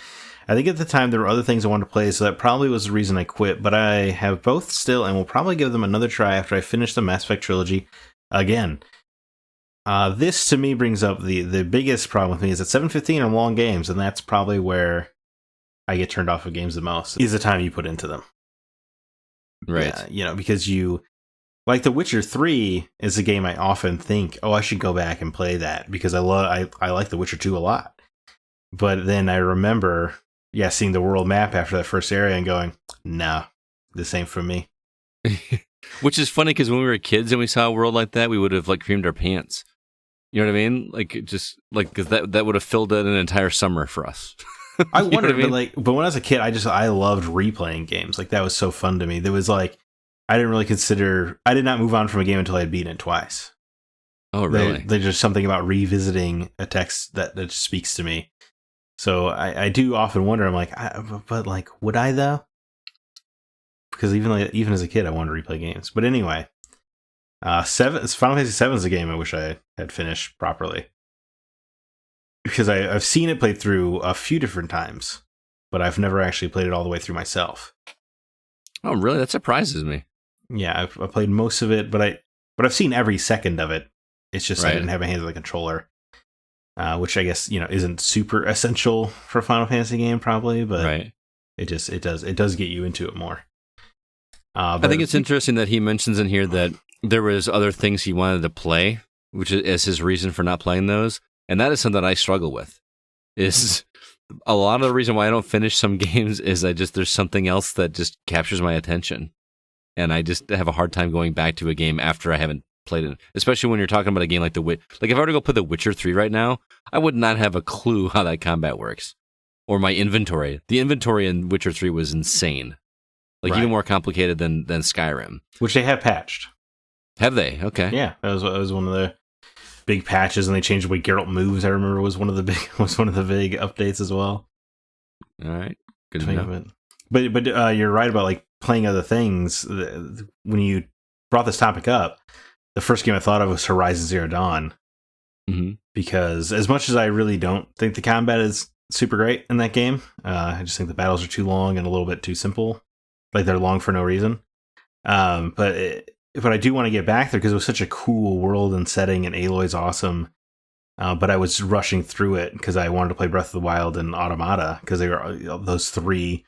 I think at the time there were other things I wanted to play, so that probably was the reason I quit, but I have both still and will probably give them another try after I finish the Mass Effect trilogy again. This, to me, brings up the biggest problem with me is that 7 15 are long games, and that's probably where I get turned off of games the most, is the time you put into them. Right. Because you... Like The Witcher 3 is a game I often think, I should go back and play that because I like The Witcher 2 a lot. But then I remember, seeing the world map after that first area and going, no, this ain't for me. Which is funny because when we were kids and we saw a world like that, we would have like creamed our pants. You know what I mean? Like, just like, because that would have filled out an entire summer for us. I wondered, but when I was a kid, I loved replaying games. Like, that was so fun to me. There was like, I did not move on from a game until I had beaten it twice. Oh, really? There's just something about revisiting a text that speaks to me. So I do often wonder, I'm like, but like, would I though? Because even as a kid, I wanted to replay games. But anyway, Final Fantasy 7 is a game I wish I had finished properly. Because I've seen it played through a few different times, but I've never actually played it all the way through myself. Oh, really? That surprises me. Yeah, I've played most of it, but I've seen every second of it. It's just I didn't have a hand with a controller, which I guess isn't super essential for a Final Fantasy game, probably, but it does get you into it more. I think it's interesting that he mentions in here that there was other things he wanted to play, which is his reason for not playing those, and that is something that I struggle with. Is a lot of the reason why I don't finish some games is there's something else that just captures my attention, and I just have a hard time going back to a game after I haven't played it. Especially when you're talking about a game like like if I were to go play The Witcher 3 right now, I would not have a clue how that combat works, or my inventory. The inventory in Witcher 3 was insane. Even more complicated than Skyrim. Which they have patched. Have they? Okay. Yeah, that was one of the big patches, and they changed the way Geralt moves. I remember was one of the big updates as well. All right, good to know. But you're right about playing other things. When you brought this topic up, the first game I thought of was Horizon Zero Dawn, because as much as I really don't think the combat is super great in that game, I just think the battles are too long and a little bit too simple. They're long for no reason. But I do want to get back there because it was such a cool world and setting, and Aloy's awesome. But I was rushing through it because I wanted to play Breath of the Wild and Automata, because they were those three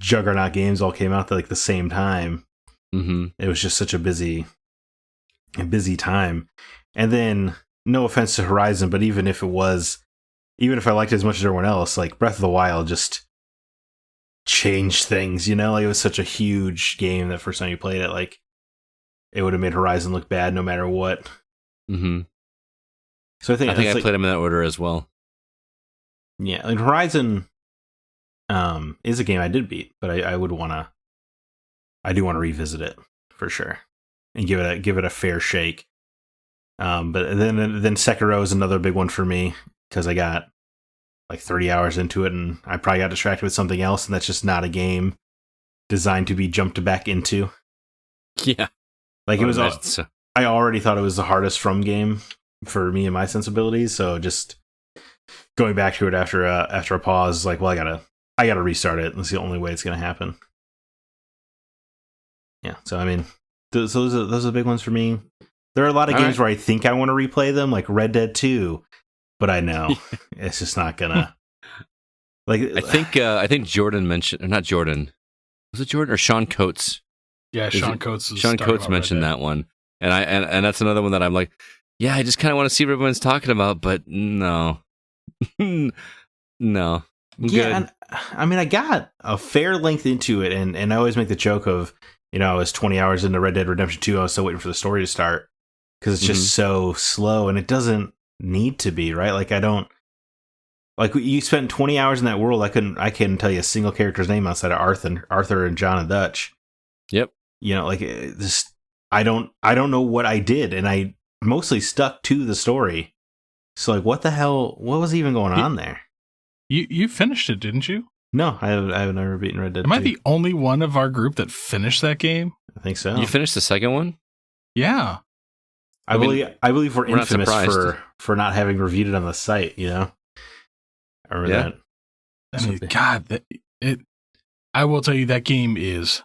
juggernaut games all came out at the same time. It was just such a busy time. And then, no offense to Horizon, but even if I liked it as much as everyone else, Breath of the Wild just changed things, it was such a huge game that first time you played it, it would have made Horizon look bad no matter what. So I think I played them in that order as well. Yeah, Horizon is a game I did beat, but I do want to revisit it for sure and give it a fair shake. But then Sekiro is another big one for me, because I got 30 hours into it, and I probably got distracted with something else, and that's just not a game designed to be jumped back into. Yeah. It was I already thought it was the hardest From game for me and my sensibilities, so just going back to it after a pause is I gotta restart it. That's the only way it's gonna happen. Yeah, so I mean, those are the big ones for me. There are a lot of games where I think I want to replay them, like Red Dead 2, but I know it's just not gonna. I think Jordan mentioned, or not Jordan, was it Jordan or Sean Coates? Yeah, Sean Coates mentioned that one, and that's another one that I'm like, yeah, I just kind of want to see what everyone's talking about, but no, no. I'm good. And I mean, I got a fair length into it, and I always make the joke of, I was 20 hours into Red Dead Redemption 2, I was still waiting for the story to start, because it's just so slow, and it doesn't need to be, right? I don't, you spent 20 hours in that world, I couldn't tell you a single character's name outside of Arthur and John and Dutch. Yep. I don't know what I did, and I mostly stuck to the story. So what the hell, what was even going on there? You finished it, didn't you? No, I have never beaten Red Dead 2. Am I the only one of our group that finished that game? I think so. You finished the second one? Yeah. I believe we're infamous for not having reviewed it on the site, I remember that. I mean, God, I will tell you, that game is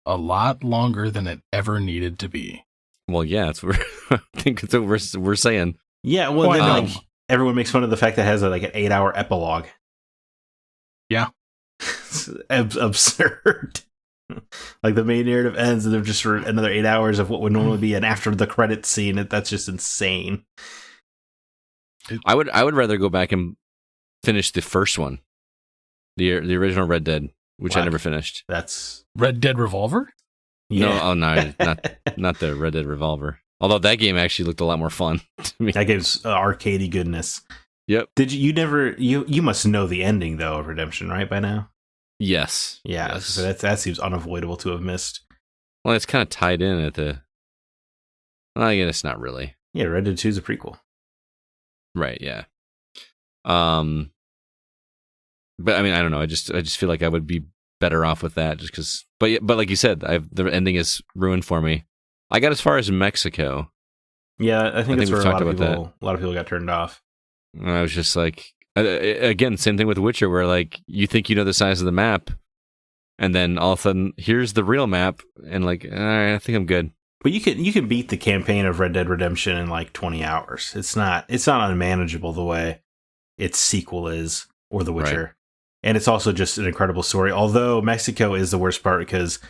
a lot longer than it ever needed to be. Well, yeah, I think it's what we're saying. Yeah, well, then everyone makes fun of the fact that it has an 8-hour epilogue. Yeah. It's absurd. The main narrative ends, and they're just for another 8 hours of what would normally be an after the credits scene. That's just insane. I would rather go back and finish the first one, the original Red Dead, which I never finished. That's Red Dead Revolver? Yeah. No, not the Red Dead Revolver. Although that game actually looked a lot more fun to me. That game's arcadey goodness. Yep. Did you must know the ending though of Redemption, right, by now? Yes. Yeah. Yes. So that seems unavoidable to have missed. Well, it's kind of tied in at the. Well, again, it's not really. Yeah, Red Dead 2 is a prequel. Right. Yeah. But I mean, I don't know. I just feel like I would be better off with that, just because. But like you said, the ending is ruined for me. I got as far as Mexico. Yeah, I think it's we've where talked a about lot of people got turned off. And I was just like, again, same thing with Witcher, where like you think you know the size of the map, and then all of a sudden here's the real map, and like, all right, I think I'm good. But you can beat the campaign of Red Dead Redemption in like 20 hours. It's not unmanageable the way its sequel is, or The Witcher. Right. And it's also just an incredible story. Although Mexico is the worst part because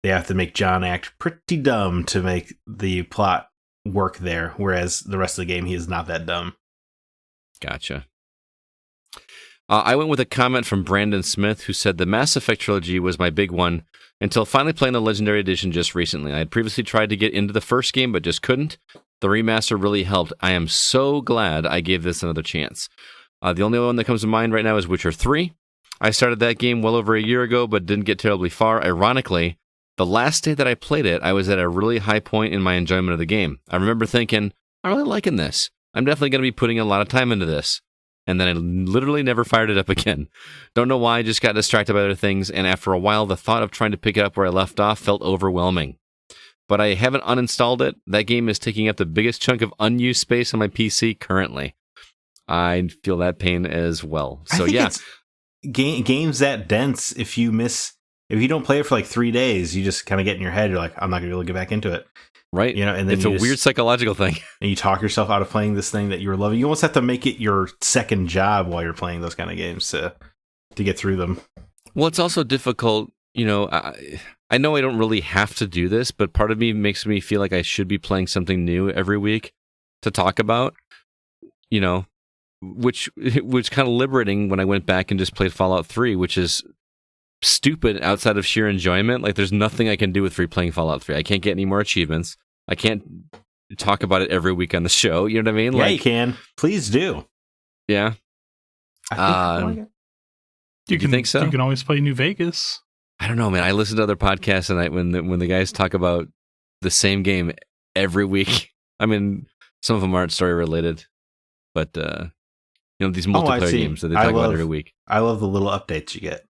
they have to make John act pretty dumb to make the plot work there, whereas the rest of the game he is not that dumb. Gotcha. I went with a comment from Brandon Smith, who said the Mass Effect trilogy was my big one until finally playing the Legendary Edition just recently. I had previously tried to get into the first game, but just couldn't. The remaster really helped. I am so glad I gave this another chance. The only one that comes to mind right now is Witcher 3. I started that game well over a year ago, but didn't get terribly far. Ironically, the last day that I played it, I was at a really high point in my enjoyment of the game. I remember thinking, I'm really liking this. I'm definitely going to be putting a lot of time into this. And then I literally never fired it up again. Don't know why, I just got distracted by other things, and after a while, the thought of trying to pick it up where I left off felt overwhelming. But I haven't uninstalled it. That game is taking up the biggest chunk of unused space on my PC currently. I feel that pain as well. So yeah. Games that dense, if you don't play it for like 3 days, you just kind of get in your head, you're like, I'm not going to be able to get back into it. Right. You know, and then it's a weird psychological thing. And you talk yourself out of playing this thing that you were loving. You almost have to make it your second job while you're playing those kind of games to get through them. Well, it's also difficult. You know, I know I don't really have to do this, but part of me makes me feel like I should be playing something new every week to talk about, you know, which was kind of liberating when I went back and just played Fallout 3, which is stupid outside of sheer enjoyment. Like, there's nothing I can do with replaying Fallout 3. I can't get any more achievements. I can't talk about it every week on the show. You know what I mean? Yeah, you can. Please do. Yeah. You can think so? You can always play New Vegas. I don't know, man. I listen to other podcasts and when the guys talk about the same game every week. I mean, some of them aren't story related, but you know, these multiplayer games that they talk about every week. I love the little updates you get.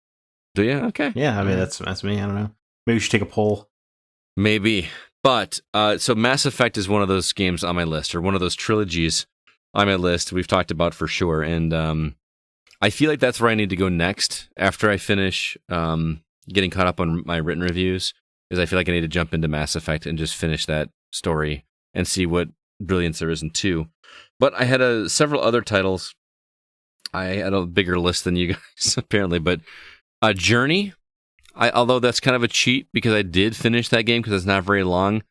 Do you? Okay. Yeah, I mean that's me. I don't know. Maybe we should take a poll. Maybe. But so Mass Effect is one of those games on my list, or one of those trilogies on my list we've talked about for sure. And I feel like that's where I need to go next after I finish getting caught up on my written reviews, is I feel like I need to jump into Mass Effect and just finish that story and see what brilliance there is in 2. But I had several other titles. I had a bigger list than you guys, apparently. But Journey, although that's kind of a cheat because I did finish that game because it's not very long.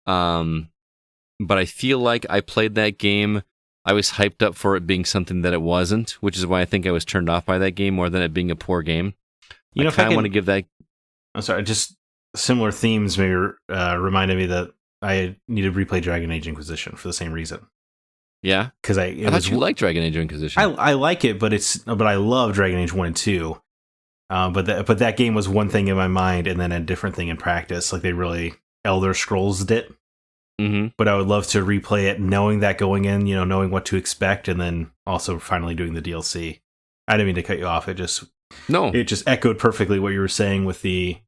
But I feel like I played that game. I was hyped up for it being something that it wasn't, which is why I think I was turned off by that game more than it being a poor game. You know, I kind of want to give that. I'm sorry, just similar themes maybe reminded me that I needed to replay Dragon Age Inquisition for the same reason. Yeah, because I thought you liked Dragon Age Inquisition. I like it, but I love Dragon Age 1 and 2. But that game was one thing in my mind and then a different thing in practice. Like they really Elder Scrolls'd it. Mm-hmm. But I would love to replay it, knowing that going in, you know, knowing what to expect, and then also finally doing the DLC. I didn't mean to cut you off. It just echoed perfectly what you were saying with the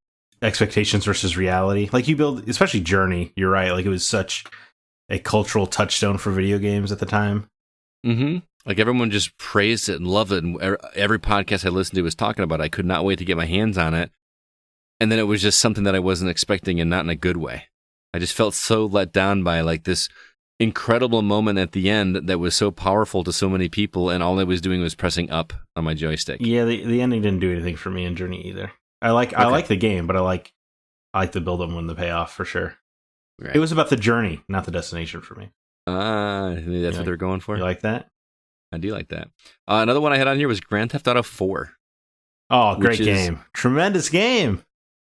expectations versus reality. Like you build, especially Journey. You're right. Like it was such a cultural touchstone for video games at the time. Mm-hmm. Like everyone just praised it and loved it, and every podcast I listened to was talking about it. I could not wait to get my hands on it. And then it was just something that I wasn't expecting, and not in a good way. I just felt so let down by like this incredible moment at the end that was so powerful to so many people, and all I was doing was pressing up on my joystick. Yeah, the ending didn't do anything for me in Journey either. I like the game, but I like the build up and the payoff for sure. Right. It was about the journey, not the destination for me. Maybe that's what they're going for. You like that? I do like that. Another one I had on here was Grand Theft Auto 4. Oh, great game. Tremendous game.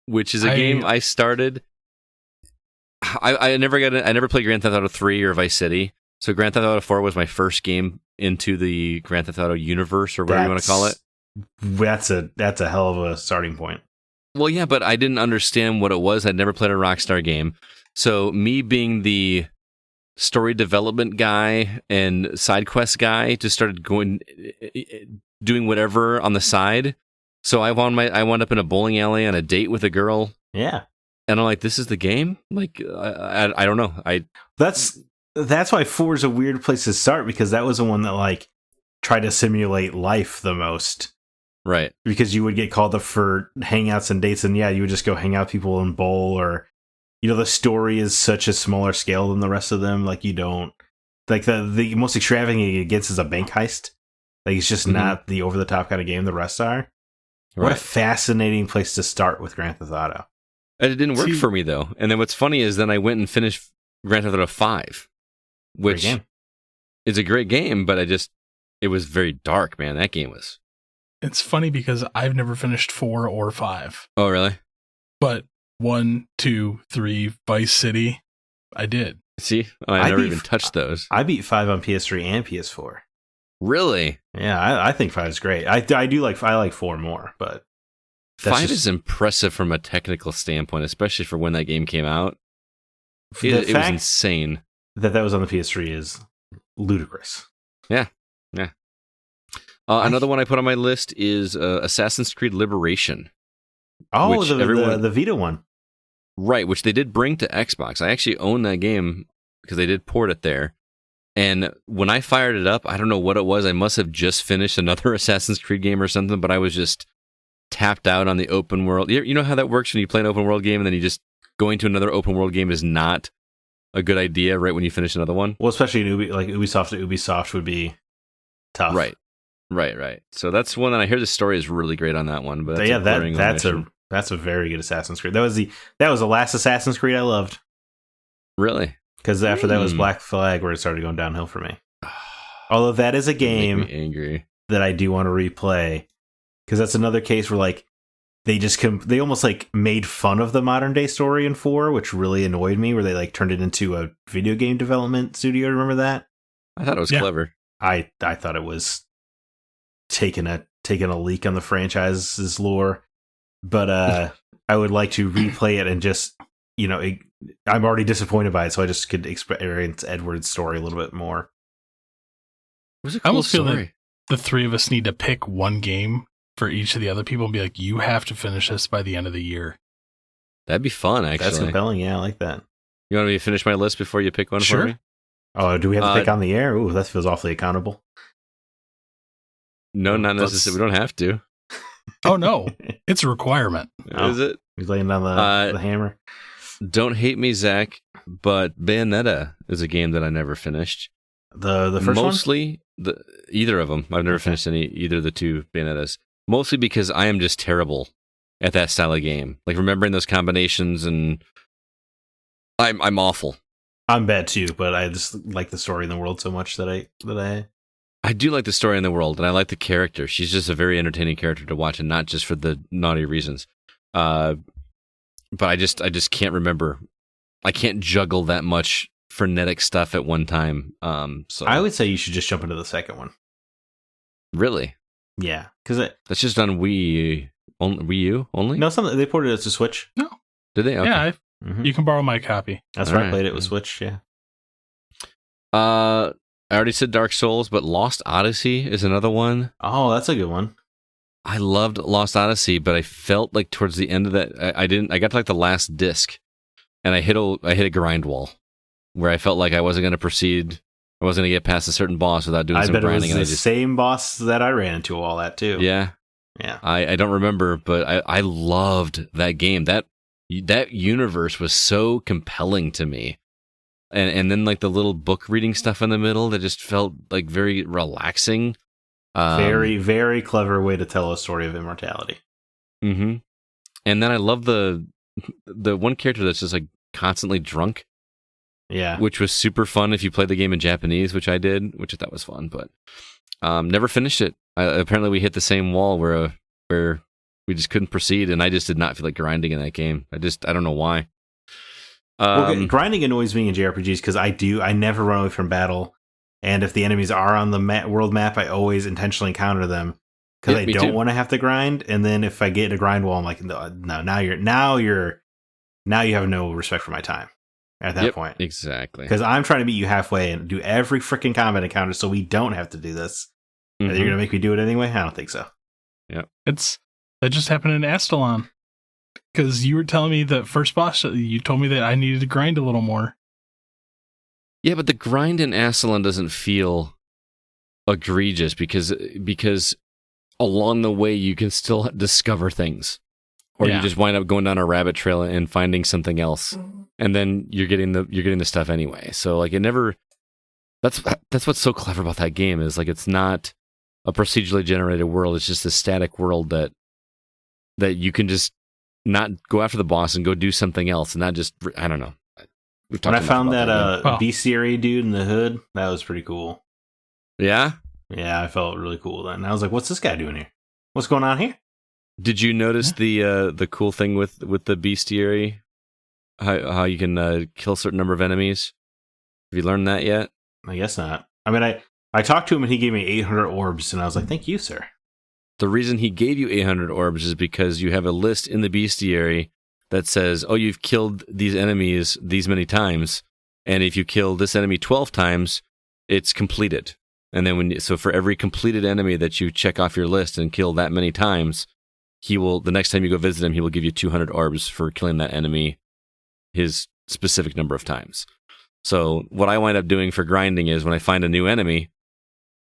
Which is a game I started. I never played Grand Theft Auto 3 or Vice City. So Grand Theft Auto 4 was my first game into the Grand Theft Auto universe, or whatever you want to call it. That's a hell of a starting point. Well, yeah, but I didn't understand what it was. I'd never played a Rockstar game. So me being the story development guy and side quest guy just started doing whatever on the side. So I wound up in a bowling alley on a date with a girl. Yeah. And I'm like, this is the game? Like, I don't know. That's why 4 is a weird place to start, because that was the one that like tried to simulate life the most. Right. Because you would get called up for hangouts and dates, and you would just go hang out with people and bowl, or the story is such a smaller scale than the rest of them. Like you don't like the most extravagant it gets is a bank heist. Like it's just not the over the top kind of game the rest are. Right. What a fascinating place to start with Grand Theft Auto. And it didn't work for me though. And then what's funny is then I went and finished Grand Theft Auto 5, which is a great game, but it was very dark, man. That game was. It's funny because I've never finished 4 or 5. Oh, really? But 1, 2, 3, Vice City, I did. See? I never even touched those. I beat 5 on PS3 and PS4. Really? Yeah, I think 5 is great. I like 4 more, but 5 is impressive from a technical standpoint, especially for when that game came out. It was insane. That was on the PS3 is ludicrous. Yeah. Another one I put on my list is Assassin's Creed Liberation. Oh, the Vita one. Right, which they did bring to Xbox. I actually own that game because they did port it there. And when I fired it up, I don't know what it was. I must have just finished another Assassin's Creed game or something, but I was just tapped out on the open world. You know how that works when you play an open world game and then you just going to another open world game is not a good idea right when you finish another one? Well, especially in Ubisoft would be tough. Right. So that's one that I hear the story is really great on that one. But that's a very good Assassin's Creed. That was the last Assassin's Creed I loved. Really? Because after that was Black Flag, where it started going downhill for me. Although that is a game angry that I do want to replay, because that's another case where like they almost like made fun of the modern day story in 4, which really annoyed me. Where they like turned it into a video game development studio. Remember that? I thought it was clever. I thought it was taking a leak on the franchise's lore, but I would like to replay it and just I'm already disappointed by it, so I just could experience Edward's story a little bit more. It was a cool story. Feel like the three of us need to pick one game for each of the other people and be like, you have to finish this by the end of the year. That'd be fun, actually. That's compelling. Yeah, I like that. You want me to finish my list before you pick one for me? Oh, do we have to pick on the air? Ooh, that feels awfully accountable. No, not necessarily. We don't have to. Oh, no. It's a requirement. Is it? He's laying down the hammer. Don't hate me, Zach, but Bayonetta is a game that I never finished. The first Mostly, either of them. I've never finished either of the two Bayonettas. Mostly because I am just terrible at that style of game. Like, remembering those combinations, and I'm awful. I'm bad too, but I just like the story in the world so much that I do like the story in the world, and I like the character. She's just a very entertaining character to watch, and not just for the naughty reasons. But I just can't remember. I can't juggle that much frenetic stuff at one time. So I would say you should just jump into the second one. Really? Yeah, because that's just on Wii U only. No, they ported it to Switch. No, did they? Okay. Yeah, you can borrow my copy. That's right. I played it with Switch. Yeah. I already said Dark Souls, but Lost Odyssey is another one. Oh, that's a good one. I loved Lost Odyssey, but I felt like towards the end of that, I got to like the last disc, and I hit a grind wall where I felt like I wasn't going to proceed. I wasn't going to get past a certain boss without doing some grinding. It was the same boss that I ran into all that too. Yeah. I don't remember, but I loved that game. That universe was so compelling to me. And then like the little book reading stuff in the middle that just felt like very relaxing. Very, very clever way to tell a story of immortality. Mm-hmm. And then I love the one character that's just like constantly drunk. Yeah. Which was super fun if you played the game in Japanese, which I did, which I thought was fun, but never finished it. Apparently we hit the same wall where we just couldn't proceed, and I just did not feel like grinding in that game. I don't know why. Grinding annoys me in JRPGs because I never run away from battle, and if the enemies are on the world map, I always intentionally counter them because I don't want to have to grind. And then if I get a grind wall, I'm like, no, now you have no respect for my time at that point. Exactly, because I'm trying to meet you halfway and do every freaking combat encounter, so we don't have to do this. Mm-hmm. You're gonna make me do it anyway? I don't think so. Yeah, that just happened in Astalon. Because you were telling me the first boss, you told me that I needed to grind a little more. Yeah, but the grind in Astalon doesn't feel egregious because along the way you can still discover things, or you just wind up going down a rabbit trail and finding something else, and then you're getting the stuff anyway. So like it never. That's what's so clever about that game is like it's not a procedurally generated world. It's just a static world that you can just not go after the boss and go do something else, and not just I don't know. When I found that bestiary dude in the hood, that was pretty cool. Yeah? Yeah, I felt really cool then. I was like, what's this guy doing here? What's going on here? Did you notice the cool thing with the bestiary? How you can kill a certain number of enemies? Have you learned that yet? I guess not. I mean, I talked to him and he gave me 800 orbs, and I was like, thank you, sir. The reason he gave you 800 orbs is because you have a list in the bestiary that says, oh, you've killed these enemies these many times, and if you kill this enemy 12 times, it's completed. And then so for every completed enemy that you check off your list and kill that many times, the next time you go visit him, he will give you 200 orbs for killing that enemy his specific number of times. So what I wind up doing for grinding is when I find a new enemy,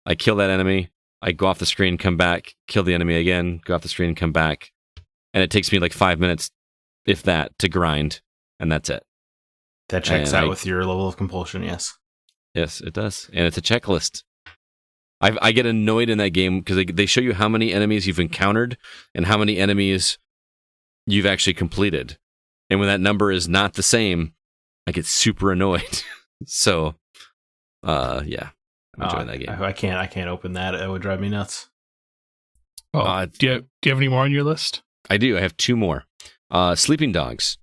I kill that enemy, I go off the screen, come back, kill the enemy again, go off the screen, come back, and it takes me like 5 minutes, if that, to grind, and that's it. That checks out with your level of compulsion, yes. Yes, it does. And it's a checklist. I get annoyed in that game because they show you how many enemies you've encountered and how many enemies you've actually completed. And when that number is not the same, I get super annoyed. So, yeah, I'm enjoying that game. I can't open that. It would drive me nuts. Do you have any more on your list? I do. I have two more. Sleeping Dogs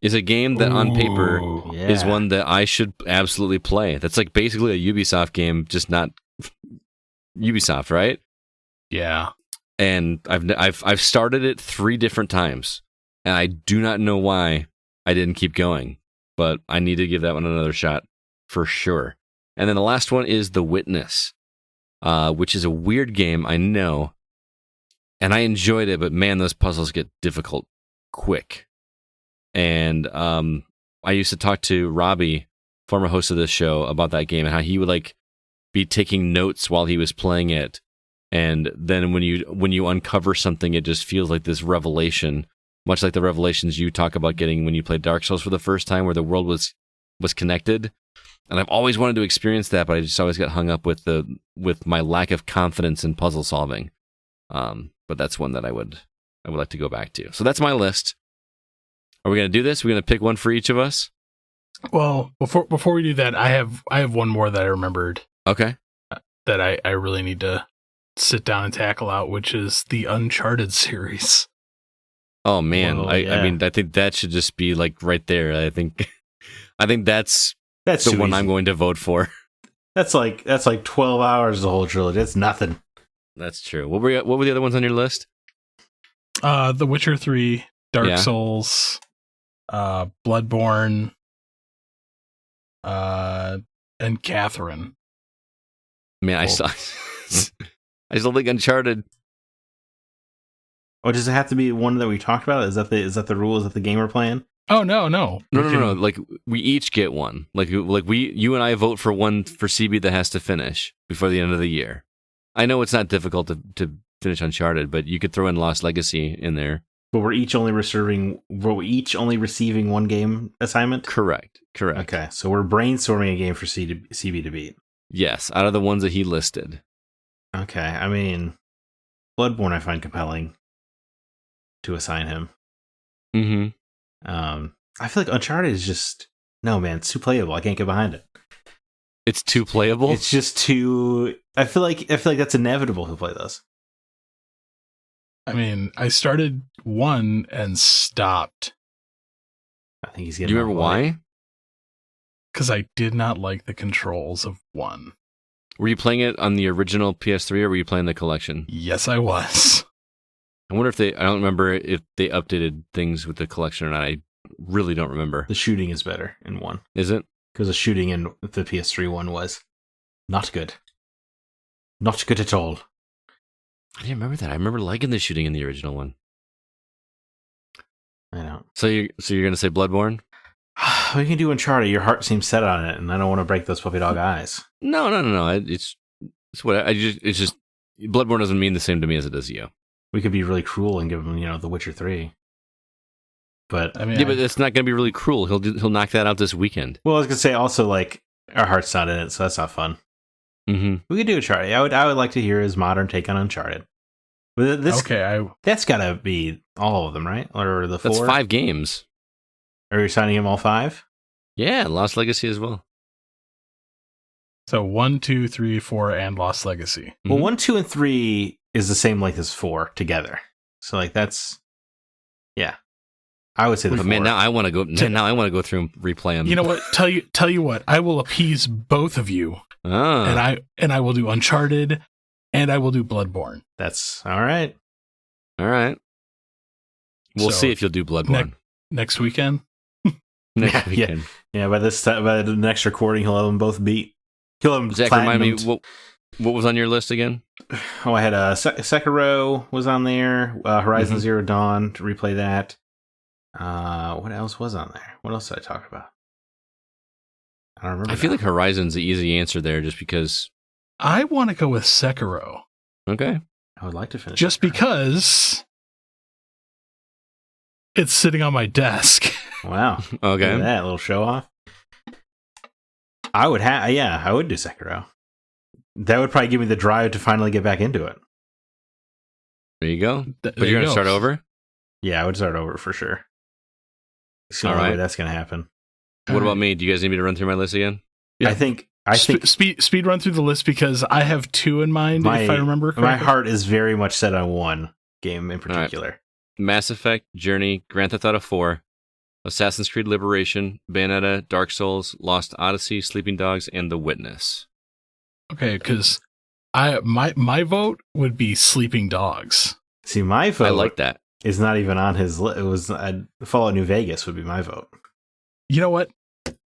is a game that on paper is one that I should absolutely play. That's like basically a Ubisoft game, just not Ubisoft, right? Yeah. And I've started it 3 different times, and I do not know why I didn't keep going, but I need to give that one another shot for sure. And then the last one is The Witness, which is a weird game, I know, and I enjoyed it, but man, those puzzles get difficult quick. And I used to talk to Robbie, former host of this show, about that game and how he would like be taking notes while he was playing it, and then when you uncover something, it just feels like this revelation, much like the revelations you talk about getting when you played Dark Souls for the first time, where the world was connected. And I've always wanted to experience that, but I just always got hung up with my lack of confidence in puzzle solving. But that's one that I would like to go back to. So that's my list. Are we going to do this? We're going to pick one for each of us? Well, before we do that, I have one more that I remembered. Okay. That I really need to sit down and tackle out, which is the Uncharted series. Oh man, I mean, I think that should just be like right there. I think that's the one I'm going to vote for. That's like 12 hours the whole trilogy. That's nothing. That's true. What were the other ones on your list? The Witcher 3, Dark Souls, Bloodborne, and Catherine. Man, I still think Uncharted. Oh, does it have to be one that we talked about? Is that the rule? Is that the game we're playing? Oh no. No. Like we each get one. Like you and I vote for one for CB that has to finish before the end of the year. I know it's not difficult to finish Uncharted, but you could throw in Lost Legacy in there. But we're each only receiving one game assignment? Correct. Okay, so we're brainstorming a game for CB to beat. Yes, out of the ones that he listed. Okay, I mean, Bloodborne I find compelling to assign him. Mm-hmm. I feel like Uncharted is just... No, man, it's too playable. I can't get behind it. It's too playable? It's just too... I feel like that's inevitable to play those. I mean, I started 1 and stopped. I think he's getting... Do you remember why? Because I did not like the controls of 1. Were you playing it on the original PS3 or were you playing the collection? Yes, I was. I wonder I don't remember if they updated things with the collection or not. I really don't remember. The shooting is better in 1. Is it? Because the shooting in the PS3 one was not good. Not good at all. I didn't remember that. I remember liking the shooting in the original one. I don't. So you're gonna say Bloodborne? We can do Uncharted. Your heart seems set on it, and I don't want to break those puppy dog eyes. No. It's what it's just Bloodborne doesn't mean the same to me as it does to you. We could be really cruel and give him, The Witcher 3. But I mean, Yeah, but it's not gonna be really cruel. He'll knock that out this weekend. well, I was gonna say also like our heart's not in it, so that's not fun. Mm-hmm. We could do Uncharted. I would like to hear his modern take on Uncharted. But that's gotta be all of them, right? Or the 4? That's 5 games. Are you signing him all 5? Yeah, Lost Legacy as well. so 1, 2, 3, 4, and Lost Legacy. Well, Mhm. 1, 2, and 3 is the same length as 4 together. So like that's I would say the But 4. man, now I want to go. Now I want to go through and replay them. You know what? Tell you what. I will appease both of you, Ah, and I will do Uncharted, and I will do Bloodborne. That's all right. all right. We'll So, see if you'll do Bloodborne Next weekend. next Yeah. weekend. Yeah, by the next recording, he'll have them both beat. He'll have them Zach, remind me platinumed. what was on your list again? Oh, I had Sekiro was on there. Horizon Mhm. Zero Dawn to replay that. What else was on there? What else did I talk about? I don't remember. I feel now. like Horizon's the easy answer there, just because. I want to go with Sekiro, Okay. I would like to finish. just Sekiro. because it's sitting on my desk. Wow. Look at Okay. that little show off. I would I would do Sekiro. That would probably give me the drive to finally get back into it. There you go. There But you're you gonna go. start over. Yeah, I would start over for sure. It's the All only way right. that's going to happen. What about me? Do you guys need me to run through my list again? Yeah. I think Speed run through the list because I have 2 in mind, if I remember correctly. my heart is very much set on one game in particular. Mass Effect, Journey, Grand Theft Auto 4, Assassin's Creed Liberation, Bayonetta, Dark Souls, Lost Odyssey, Sleeping Dogs, and The Witness. Okay, because my vote would be Sleeping Dogs. See, my vote I like that. is not even on his list. It was Fallout New Vegas would be my vote. You know what?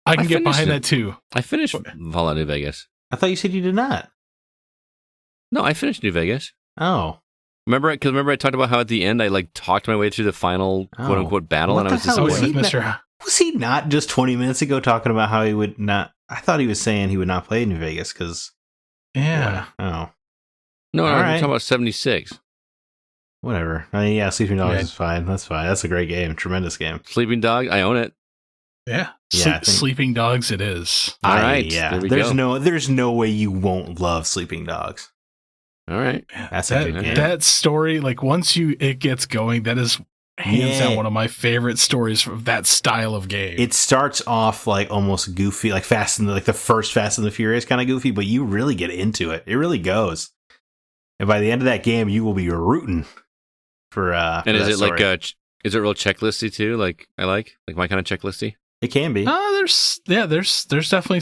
I can I get finished behind it. that too. I finished Fallout New Vegas. I thought you said you did not. No, I finished New Vegas. Oh, Remember I talked about how at the end I talked my way through the final Oh. quote unquote battle, What and I the was hell Oh, was with disappointed. he Mr. was he not just 20 minutes ago talking about how he would not? I thought he was saying he would not play New Vegas because Yeah. Oh, No, All I'm right. talking about 76. whatever. I mean, yeah, Sleeping Dogs Yeah. is fine. That's fine. That's a great game. Tremendous game. Sleeping Dog, I own it. Yeah. Yeah, I think- Sleeping Dogs it is. All right, Yeah. there we There's go. there's no way you won't love Sleeping Dogs. All right. That's a that, good game. that story, once it gets going, that is hands Yeah. down one of my favorite stories from that style of game. It starts off like almost goofy, like the first Fast and the Furious kind of goofy, but you really get into it. It really goes. And by the end of that game, you will be rooting for. And is it story. is it real checklisty too? Like my kind of checklisty? It can be. there's definitely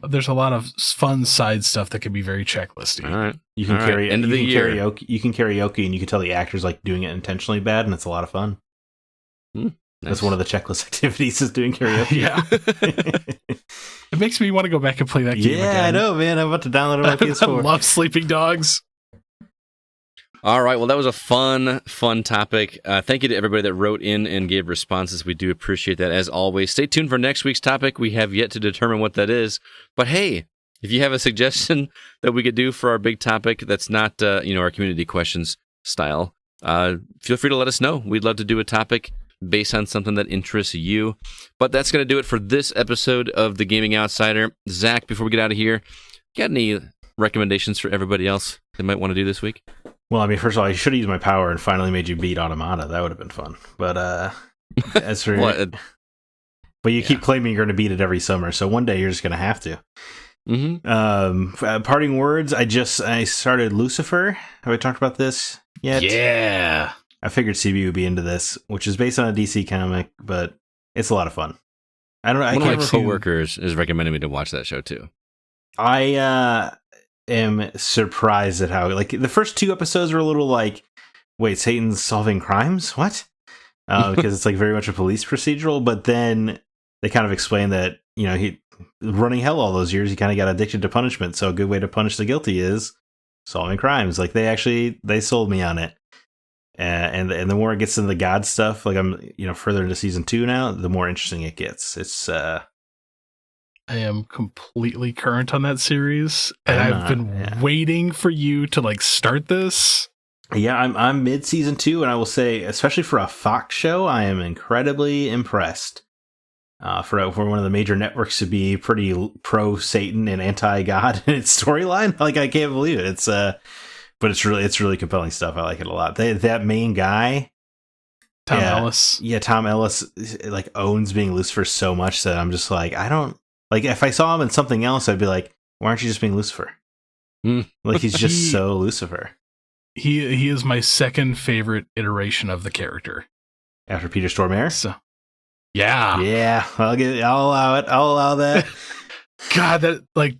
there's a lot of fun side stuff that can be very checklisty. All right. You can All right, carry end of the year. karaoke. You can karaoke, and you can tell the actors like doing it intentionally bad, and it's a lot of fun. That's one of the checklist activities is doing karaoke. Yeah. It makes me want to go back and play that game Yeah, again. I know, man. I'm about to download it on my I PS4. love Sleeping Dogs. All right. Well, that was a fun topic. Thank you to everybody that wrote in and gave responses. We do appreciate that as always. Stay tuned for next week's topic. We have yet to determine what that is. But hey, if you have a suggestion that we could do for our big topic that's not, our community questions style, feel free to let us know. We'd love to do a topic based on something that interests you. But that's going to do it for this episode of The Gaming Outsider. Zach, before we get out of here, got any recommendations for everybody else that might want to do this week? Well, I mean, first of all, I should have used my power and finally made you beat Automata. That would have been fun. But as for What? but you keep claiming you're going to beat it every summer, so one day you're just going to have to. Mm-hmm. Parting words. I started Lucifer. Have I talked about this yet? Yeah. I figured CB would be into this, which is based on a DC comic, but it's a lot of fun. I don't know. I One of can't my remember. coworkers is recommending me to watch that show too. I am surprised at how the first 2 episodes were a little like, wait, Satan's solving crimes? What? Because it's very much a police procedural, but then they kind of explain that he running hell all those years, he kind of got addicted to punishment. So a good way to punish the guilty is solving crimes. They sold me on it. And the more it gets into the god stuff, like I'm further into season 2 now, the more interesting it gets. It's I am completely current on that series, and I've been waiting for you to like start this. Yeah, I'm mid season 2, and I will say, especially for a Fox show, I am incredibly impressed. For one of the major networks to be pretty pro Satan and anti God in its storyline, like I can't believe it. It's but it's really compelling stuff. I like it a lot. That main guy, Tom Ellis. Yeah, Tom Ellis like owns being Lucifer so much that I'm just like, I don't like, if I saw him in something else, I'd be like, why aren't you just being Lucifer? Like he's just so Lucifer. He is my second favorite iteration of the character after Peter Stormare. So, yeah, I'll allow it. I'll allow that. God,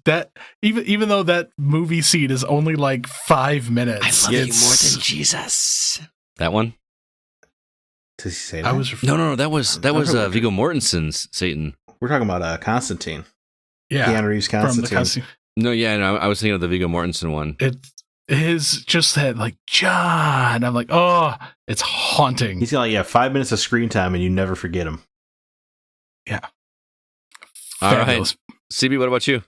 that even though that movie scene is only like 5 minutes, I love you more than Jesus. That one? Did he say that? No. That was Viggo Mortensen's Satan. We're talking about Constantine. Yeah, Keanu Reeves Constantine. No, I was thinking of the Viggo Mortensen one. It is just that like John. I'm like, oh, it's haunting. He's got 5 minutes of screen time, and you never forget him. Yeah. All right. CB, what about you?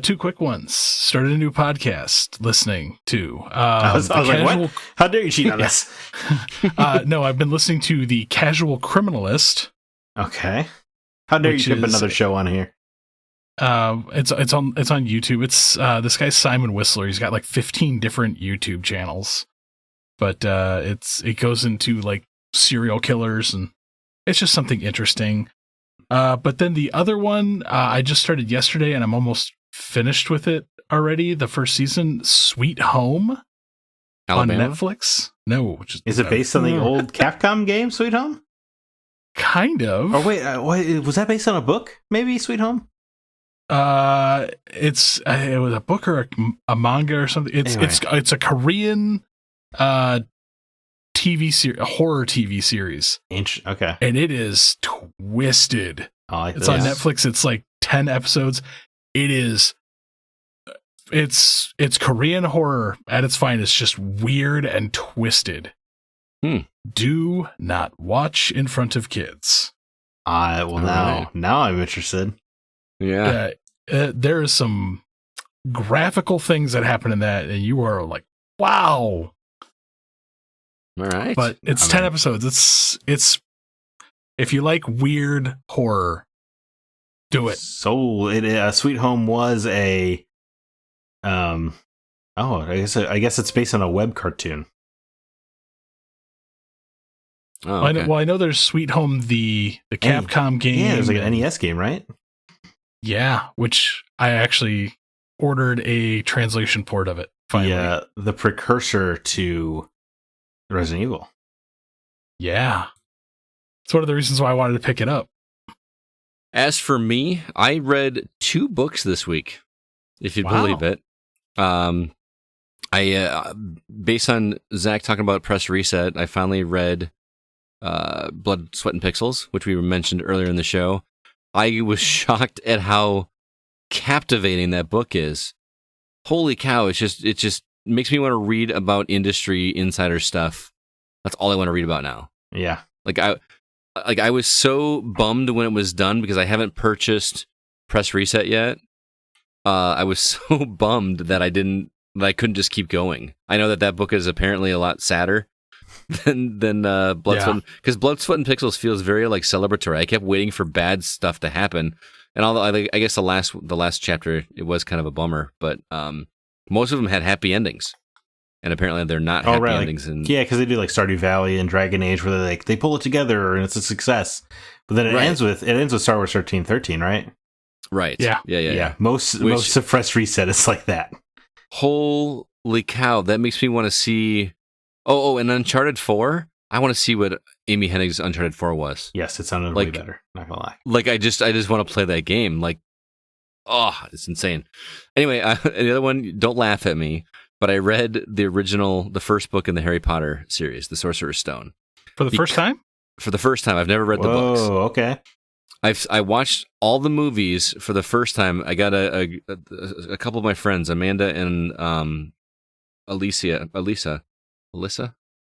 2 quick ones. Started a new podcast listening to. I was like, what? How dare you cheat on us? No, I've been listening to The Casual Criminalist. Okay. How dare you skip another show on here? It's on YouTube. It's this guy Simon Whistler. He's got like 15 different YouTube channels, but it goes into like serial killers, and it's just something interesting. But then the other one, I just started yesterday and I'm almost finished with it already. The first season, Sweet Home Alabama? On Netflix. No. Is it based on the old Capcom game, Sweet Home? Kind of. Or wait, was that based on a book? Maybe Sweet Home? It was a book or a manga or something. It's a Korean TV series, a horror TV series. Okay. And it is twisted. It's on Netflix. It's like 10 episodes. It's Korean horror at its finest, just weird and twisted. Do not watch in front of kids. Now I'm interested. Yeah. There is some graphical things that happen in that, and you are like, wow. All right. But it's 10 episodes. It's if you like weird horror, do it. So Sweet Home was a I guess it's based on a web cartoon. Oh, okay. I know there's Sweet Home, the Capcom game. Yeah, there's like an NES game, right? Yeah, which I actually ordered a translation port of it. Finally. Yeah, the precursor to Resident Evil. Yeah. It's one of the reasons why I wanted to pick it up. As for me, I read 2 books this week, if you believe it. I based on Zack talking about Press Reset, I finally read Blood, Sweat, and Pixels, which we mentioned earlier in the show. I was shocked at how captivating that book is. Holy cow! It just makes me want to read about industry insider stuff. That's all I want to read about now. Yeah, I was so bummed when it was done because I haven't purchased Press Reset yet. I was so bummed that I couldn't just keep going. I know that book is apparently a lot sadder than Blood, Sweat, because Blood, Sweat, and Pixels feels very like celebratory. I kept waiting for bad stuff to happen, and although I guess the last chapter it was kind of a bummer, but most of them had happy endings, and apparently they're not happy endings. Because they do like Stardew Valley and Dragon Age, where they pull it together and it's a success, but then it ends with Star Wars 1313, right? Right. Yeah. Most of Press Reset is like that. Holy cow! That makes me want to see. Oh, and Uncharted 4. I want to see what Amy Hennig's Uncharted 4 was. Yes, it sounded way better. Not gonna lie. Like I just want to play that game. Like, oh, it's insane. Anyway, the other one. Don't laugh at me, but I read the first book in the Harry Potter series, The Sorcerer's Stone, for the first time. For the first time, I've never read the books. Oh, okay. I watched all the movies for the first time. I got a couple of my friends, Amanda and Alyssa.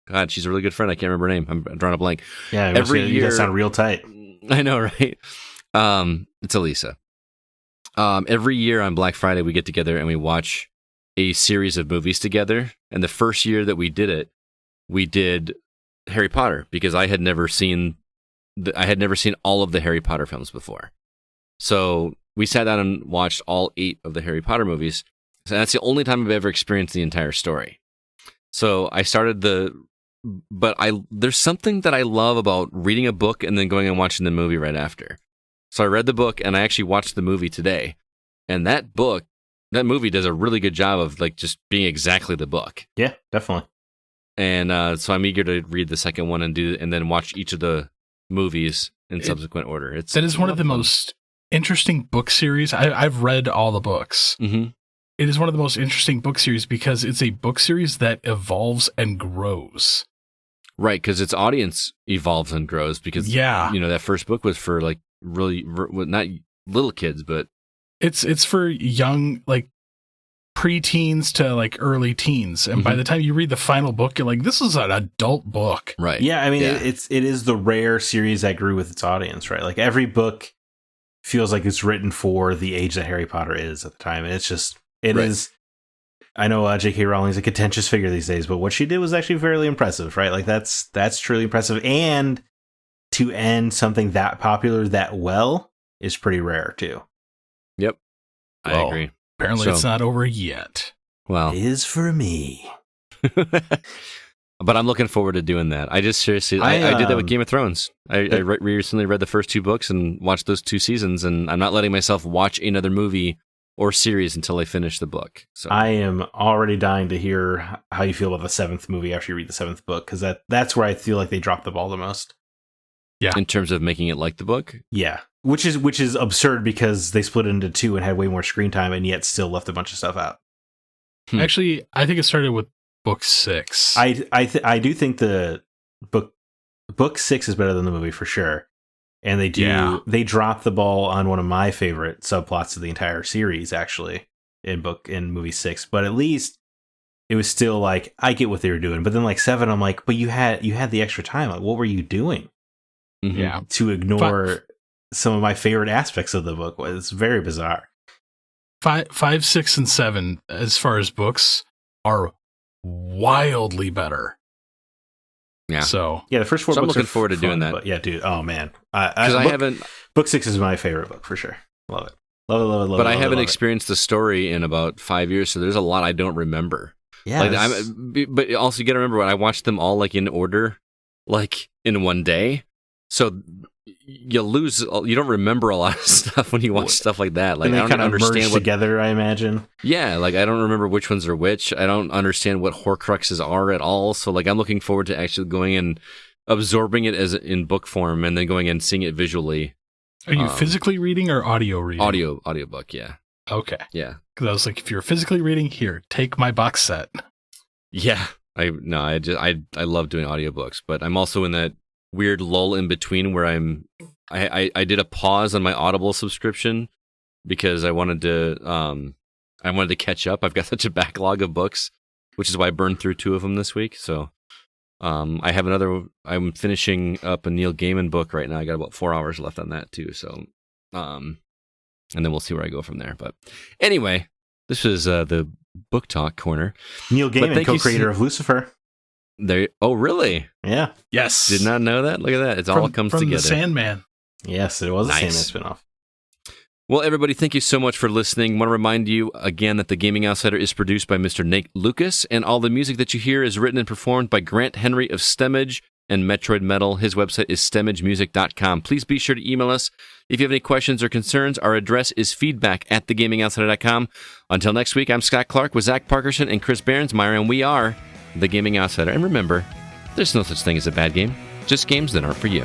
God, she's a really good friend. I can't remember her name. I'm drawing a blank. Yeah, every year, you guys sound real tight. I know, right? It's Elisa. Every year on Black Friday, we get together and we watch a series of movies together. And the first year that we did it, we did Harry Potter because I had never seen all of the Harry Potter films before. So we sat down and watched all 8 of the Harry Potter movies. So that's the only time I've ever experienced the entire story. So I started there's something that I love about reading a book and then going and watching the movie right after. So I read the book and I actually watched the movie today. And that movie does a really good job of like just being exactly the book. Yeah, definitely. And so I'm eager to read the second one and then watch each of the movies in subsequent order. That is one of the most interesting book series. I've read all the books. Mm-hmm. It is one of the most interesting book series because it's a book series that evolves and grows. Right, because its audience evolves and grows because that first book was for like really not little kids, but it's for young like preteens to like early teens, and by the time you read the final book, you're like, this is an adult book, right? Yeah, I mean, it is the rare series that grew with its audience, right? Like every book feels like it's written for the age that Harry Potter is at the time, and it's just is. I know J.K. Rowling's a contentious figure these days, but what she did was actually fairly impressive, right? Like that's truly impressive, and to end something that popular that well is pretty rare too. Yep, I agree. Apparently, it's not over yet. Well, it is for me. But I'm looking forward to doing that. I just seriously, I did that with Game of Thrones. I recently read the first 2 books and watched those 2 seasons, and I'm not letting myself watch another movie or series until I finish the book. So I am already dying to hear how you feel about the 7th movie after you read the 7th book, because that's where I feel like they dropped the ball the most. Yeah, in terms of making it like the book. Yeah, which is absurd because they split it into 2 and had way more screen time, and yet still left a bunch of stuff out. Actually, I think it started with book 6. I do think the book 6 is better than the movie for sure. And they drop the ball on one of my favorite subplots of the entire series, actually, in movie 6. But at least it was still like, I get what they were doing. But then like 7, I'm like, but you had the extra time. Like, what were you doing? Mm-hmm. Yeah, to ignore some of my favorite aspects of the book. It's very bizarre. 5, 6, and 7, as far as books, are wildly better. Yeah. So the first 4 books. I'm looking are forward to doing that. But yeah, dude. Oh man, because I haven't. Book 6 is my favorite book for sure. Love it. Love it. But I haven't experienced the story in about 5 years, so there's a lot I don't remember. Yeah. But also you got to remember when I watched them all like in order, like in one day. So you don't remember a lot of stuff when you watch stuff like that. Like and they I don't kind of understand merge together, I imagine. Yeah, like I don't remember which ones are which. I don't understand what Horcruxes are at all. So like I'm looking forward to actually going and absorbing it as in book form and then going and seeing it visually. Are you physically reading or audio reading? Audiobook, yeah. Okay. Yeah. Because I was like, if you're physically reading, here, take my box set. Yeah. I love doing audiobooks, but I'm also in that weird lull in between where I did a pause on my Audible subscription because I wanted to catch up. I've got such a backlog of books, which is why I burned through 2 of them this week. So I have I'm finishing up a Neil Gaiman book right now. I got about 4 hours left on that too. So and then we'll see where I go from there. But anyway, this is the book talk corner. Neil Gaiman, co-creator of Lucifer. Oh, really? Yeah. Yes. Did not know that. Look at that. It all comes from together. The Sandman. Yes, it was a Sandman spinoff. Well, everybody, thank you so much for listening. Want to remind you again that The Gaming Outsider is produced by Mr. Nate Lucas, and all the music that you hear is written and performed by Grant Henry of Stemmage and Metroid Metal. His website is stemmagemusic.com. Please be sure to email us if you have any questions or concerns. Our address is feedback@thegamingoutsider.com. Until next week, I'm Scott Clark with Zach Parkerson and Chris Behrensmeyer, and we are The Gaming Outsider. And remember, there's no such thing as a bad game, just games that aren't for you.